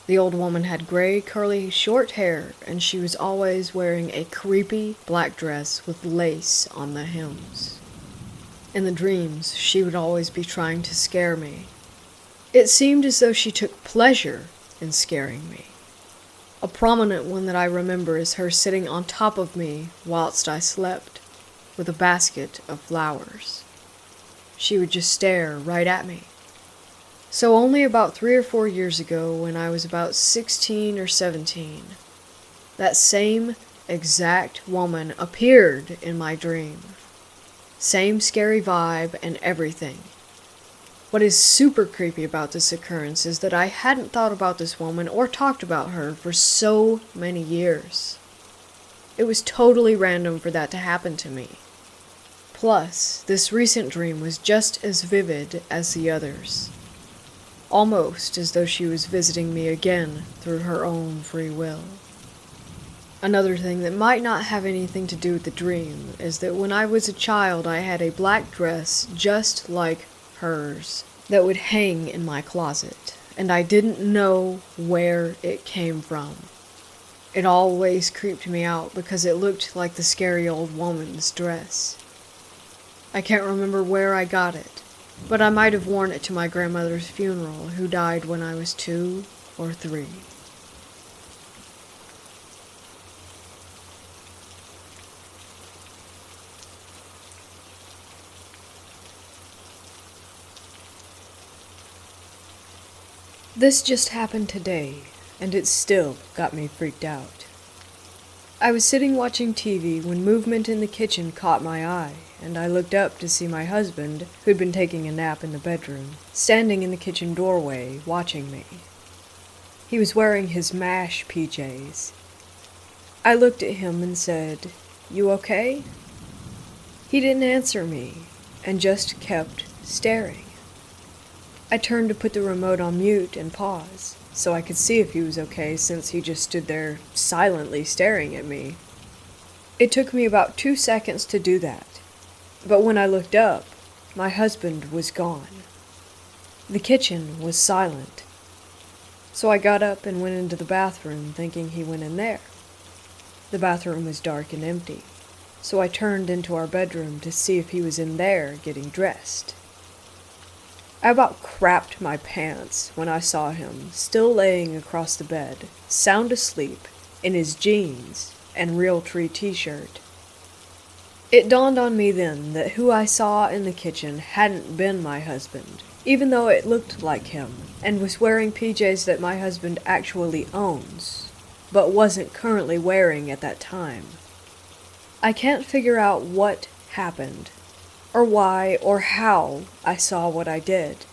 The old woman had gray, curly, short hair, and she was always wearing a creepy black dress with lace on the hems. In the dreams, she would always be trying to scare me. It seemed as though she took pleasure in scaring me. A prominent one that I remember is her sitting on top of me whilst I slept, with a basket of flowers. She would just stare right at me. So only about 3 or 4 years ago, when I was about 16 or 17, that same exact woman appeared in my dream. Same scary vibe and everything. What is super creepy about this occurrence is that I hadn't thought about this woman or talked about her for so many years. It was totally random for that to happen to me. Plus, this recent dream was just as vivid as the others. Almost as though she was visiting me again through her own free will. Another thing that might not have anything to do with the dream is that when I was a child I had a black dress just like hers that would hang in my closet, and I didn't know where it came from. It always creeped me out because it looked like the scary old woman's dress. I can't remember where I got it, but I might have worn it to my grandmother's funeral, who died when I was 2 or 3. This just happened today, and it still got me freaked out. I was sitting watching TV when movement in the kitchen caught my eye, and I looked up to see my husband, who'd been taking a nap in the bedroom, standing in the kitchen doorway, watching me. He was wearing his MASH PJs. I looked at him and said, "You okay?" He didn't answer me, and just kept staring. I turned to put the remote on mute and pause, so I could see if he was okay since he just stood there silently staring at me. It took me about 2 seconds to do that, but when I looked up, my husband was gone. The kitchen was silent, so I got up and went into the bathroom thinking he went in there. The bathroom was dark and empty, so I turned into our bedroom to see if he was in there getting dressed. I about crapped my pants when I saw him, still laying across the bed, sound asleep, in his jeans and Realtree t-shirt. It dawned on me then that who I saw in the kitchen hadn't been my husband, even though it looked like him, and was wearing PJs that my husband actually owns, but wasn't currently wearing at that time. I can't figure out what happened, or why, or how I saw what I did.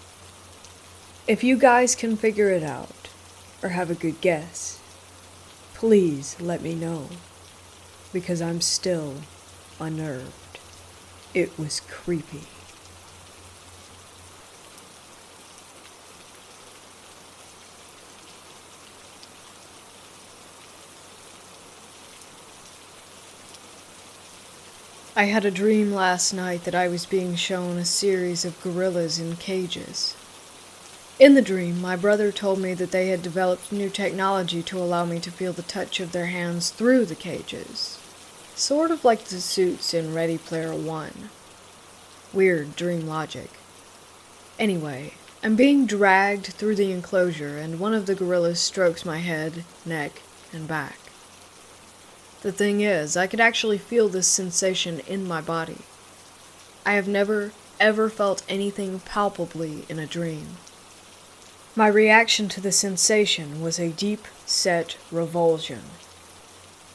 If you guys can figure it out, or have a good guess, please let me know, because I'm still unnerved. It was creepy. I had a dream last night that I was being shown a series of gorillas in cages. In the dream, my brother told me that they had developed new technology to allow me to feel the touch of their hands through the cages. Sort of like the suits in Ready Player One. Weird dream logic. Anyway, I'm being dragged through the enclosure and one of the gorillas strokes my head, neck, and back. The thing is, I could actually feel this sensation in my body. I have never, ever felt anything palpably in a dream. My reaction to the sensation was a deep-set revulsion.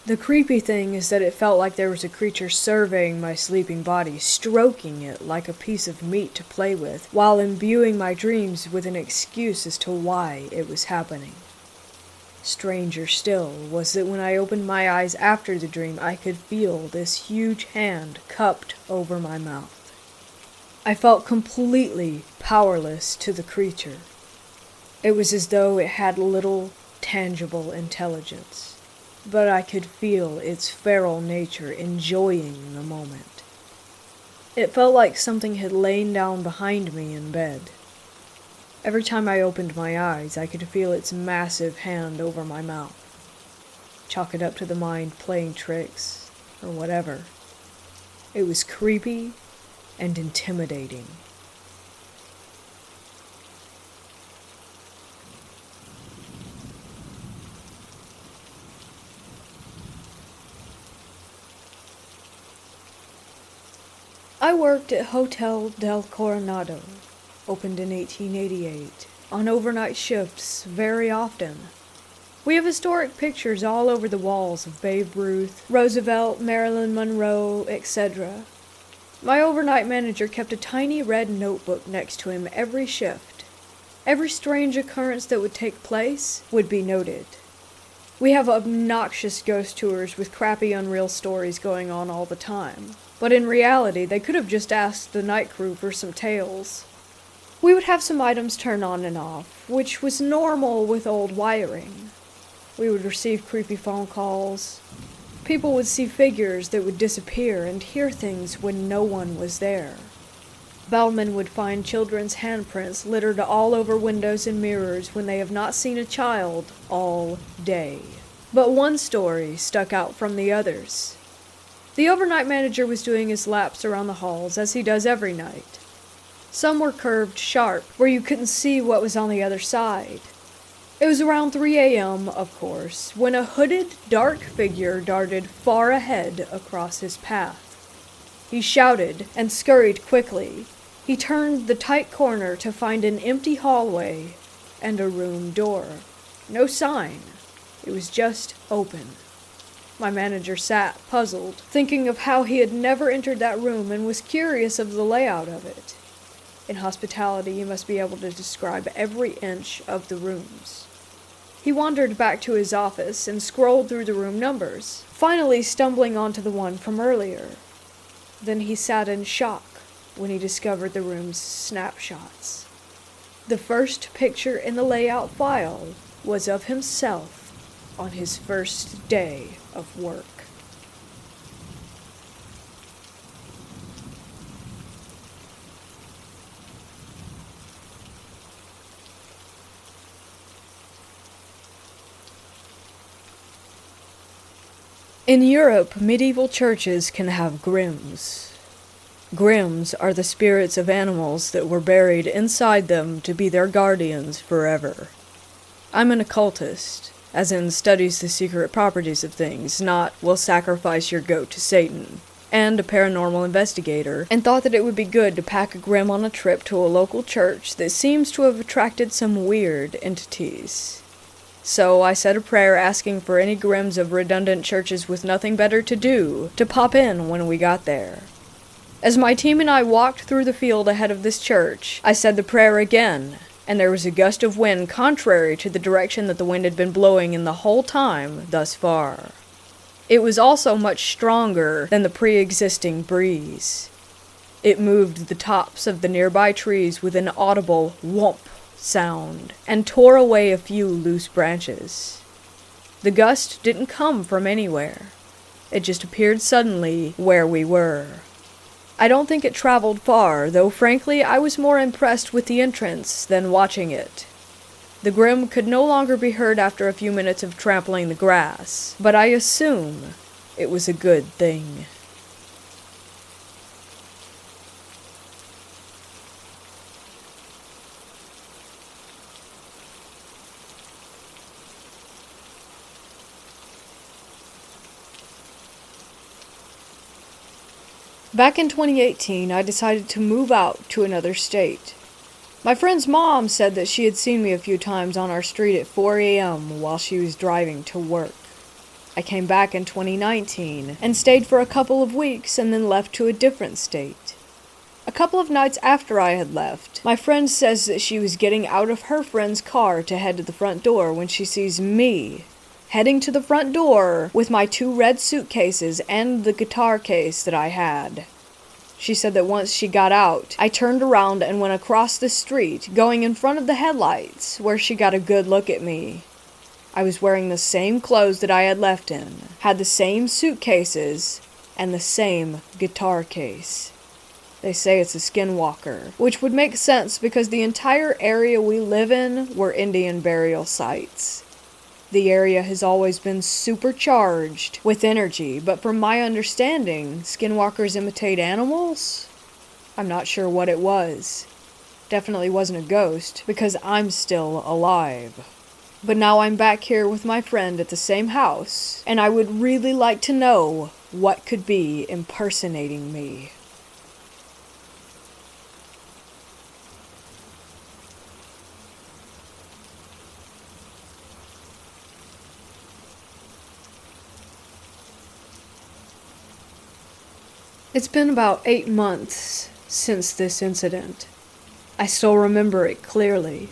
The creepy thing is that it felt like there was a creature surveying my sleeping body, stroking it like a piece of meat to play with, while imbuing my dreams with an excuse as to why it was happening. Stranger still was that when I opened my eyes after the dream, I could feel this huge hand cupped over my mouth. I felt completely powerless to the creature. It was as though it had little tangible intelligence, but I could feel its feral nature enjoying the moment. It felt like something had lain down behind me in bed. Every time I opened my eyes, I could feel its massive hand over my mouth. Chalk it up to the mind playing tricks, or whatever. It was creepy and intimidating. I worked at Hotel del Coronado, opened in 1888, on overnight shifts very often. We have historic pictures all over the walls of Babe Ruth, Roosevelt, Marilyn Monroe, etc. My overnight manager kept a tiny red notebook next to him every shift. Every strange occurrence that would take place would be noted. We have obnoxious ghost tours with crappy unreal stories going on all the time. But in reality, they could have just asked the night crew for some tales. We would have some items turn on and off, which was normal with old wiring. We would receive creepy phone calls. People would see figures that would disappear and hear things when no one was there. Bellmen would find children's handprints littered all over windows and mirrors when they have not seen a child all day. But one story stuck out from the others. The overnight manager was doing his laps around the halls, as he does every night. Some were curved sharp, where you couldn't see what was on the other side. It was around 3 a.m., of course, when a hooded, dark figure darted far ahead across his path. He shouted and scurried quickly. He turned the tight corner to find an empty hallway and a room door. No sign. It was just open. My manager sat, puzzled, thinking of how he had never entered that room and was curious of the layout of it. In hospitality, you must be able to describe every inch of the rooms. He wandered back to his office and scrolled through the room numbers, finally stumbling onto the one from earlier. Then he sat in shock when he discovered the room's snapshots. The first picture in the layout file was of himself on his first day of work. In Europe, medieval churches can have grims. Grims are the spirits of animals that were buried inside them to be their guardians forever. I'm an occultist, as in studies the secret properties of things, not will sacrifice your goat to Satan, and a paranormal investigator, and thought that it would be good to pack a grim on a trip to a local church that seems to have attracted some weird entities. So I said a prayer asking for any grims of redundant churches with nothing better to do to pop in when we got there. As my team and I walked through the field ahead of this church, I said the prayer again, and there was a gust of wind contrary to the direction that the wind had been blowing in the whole time thus far. It was also much stronger than the pre-existing breeze. It moved the tops of the nearby trees with an audible whomp sound, and tore away a few loose branches. The gust didn't come from anywhere. It just appeared suddenly where we were. I don't think it traveled far, though frankly I was more impressed with the entrance than watching it. The grim could no longer be heard after a few minutes of trampling the grass, but I assume it was a good thing. Back in 2018, I decided to move out to another state. My friend's mom said that she had seen me a few times on our street at 4 a.m. while she was driving to work. I came back in 2019 and stayed for a couple of weeks and then left to a different state. A couple of nights after I had left, my friend says that she was getting out of her friend's car to head to the front door when she sees me heading to the front door with my 2 red suitcases and the guitar case that I had. She said that once she got out, I turned around and went across the street, going in front of the headlights, where she got a good look at me. I was wearing the same clothes that I had left in, had the same suitcases, and the same guitar case. They say it's a skinwalker, which would make sense because the entire area we live in were Indian burial sites. The area has always been supercharged with energy, but from my understanding, skinwalkers imitate animals? I'm not sure what it was. Definitely wasn't a ghost, because I'm still alive. But now I'm back here with my friend at the same house, and I would really like to know what could be impersonating me. It's been about 8 months since this incident. I still remember it clearly.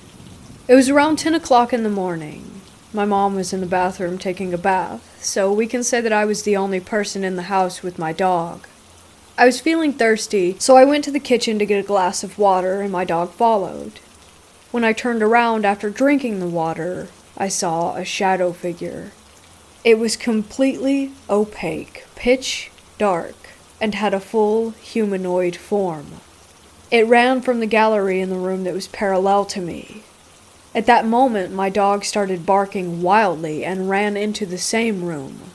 It was around 10 o'clock in the morning. My mom was in the bathroom taking a bath, so we can say that I was the only person in the house with my dog. I was feeling thirsty, so I went to the kitchen to get a glass of water and my dog followed. When I turned around after drinking the water, I saw a shadow figure. It was completely opaque, pitch dark, and had a full humanoid form. It ran from the gallery in the room that was parallel to me. At that moment, my dog started barking wildly and ran into the same room.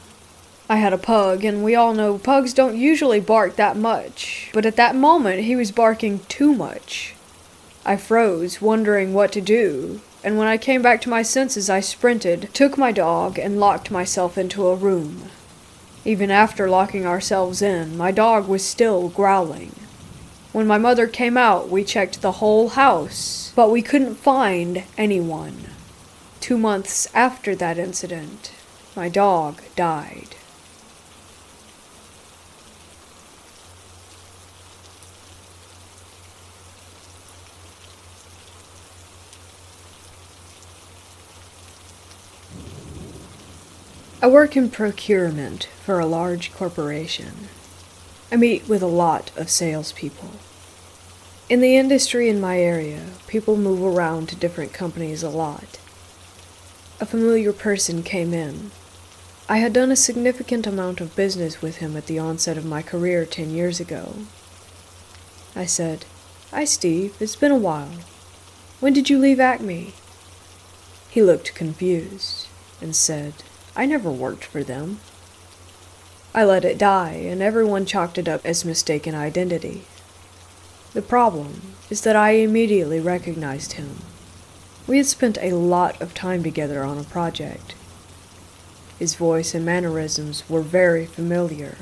I had a pug, and we all know pugs don't usually bark that much, but at that moment he was barking too much. I froze, wondering what to do, and when I came back to my senses I sprinted, took my dog, and locked myself into a room. Even after locking ourselves in, my dog was still growling. When my mother came out, we checked the whole house, but we couldn't find anyone. 2 months after that incident, my dog died. I work in procurement for a large corporation. I meet with a lot of salespeople. In the industry in my area, people move around to different companies a lot. A familiar person came in. I had done a significant amount of business with him at the onset of my career 10 years ago. I said, "Hi Steve, it's been a while. When did you leave Acme?" He looked confused and said, "I never worked for them." I let it die, and everyone chalked it up as mistaken identity. The problem is that I immediately recognized him. We had spent a lot of time together on a project. His voice and mannerisms were very familiar.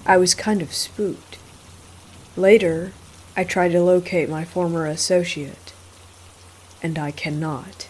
I was kind of spooked. Later, I tried to locate my former associate, and I cannot.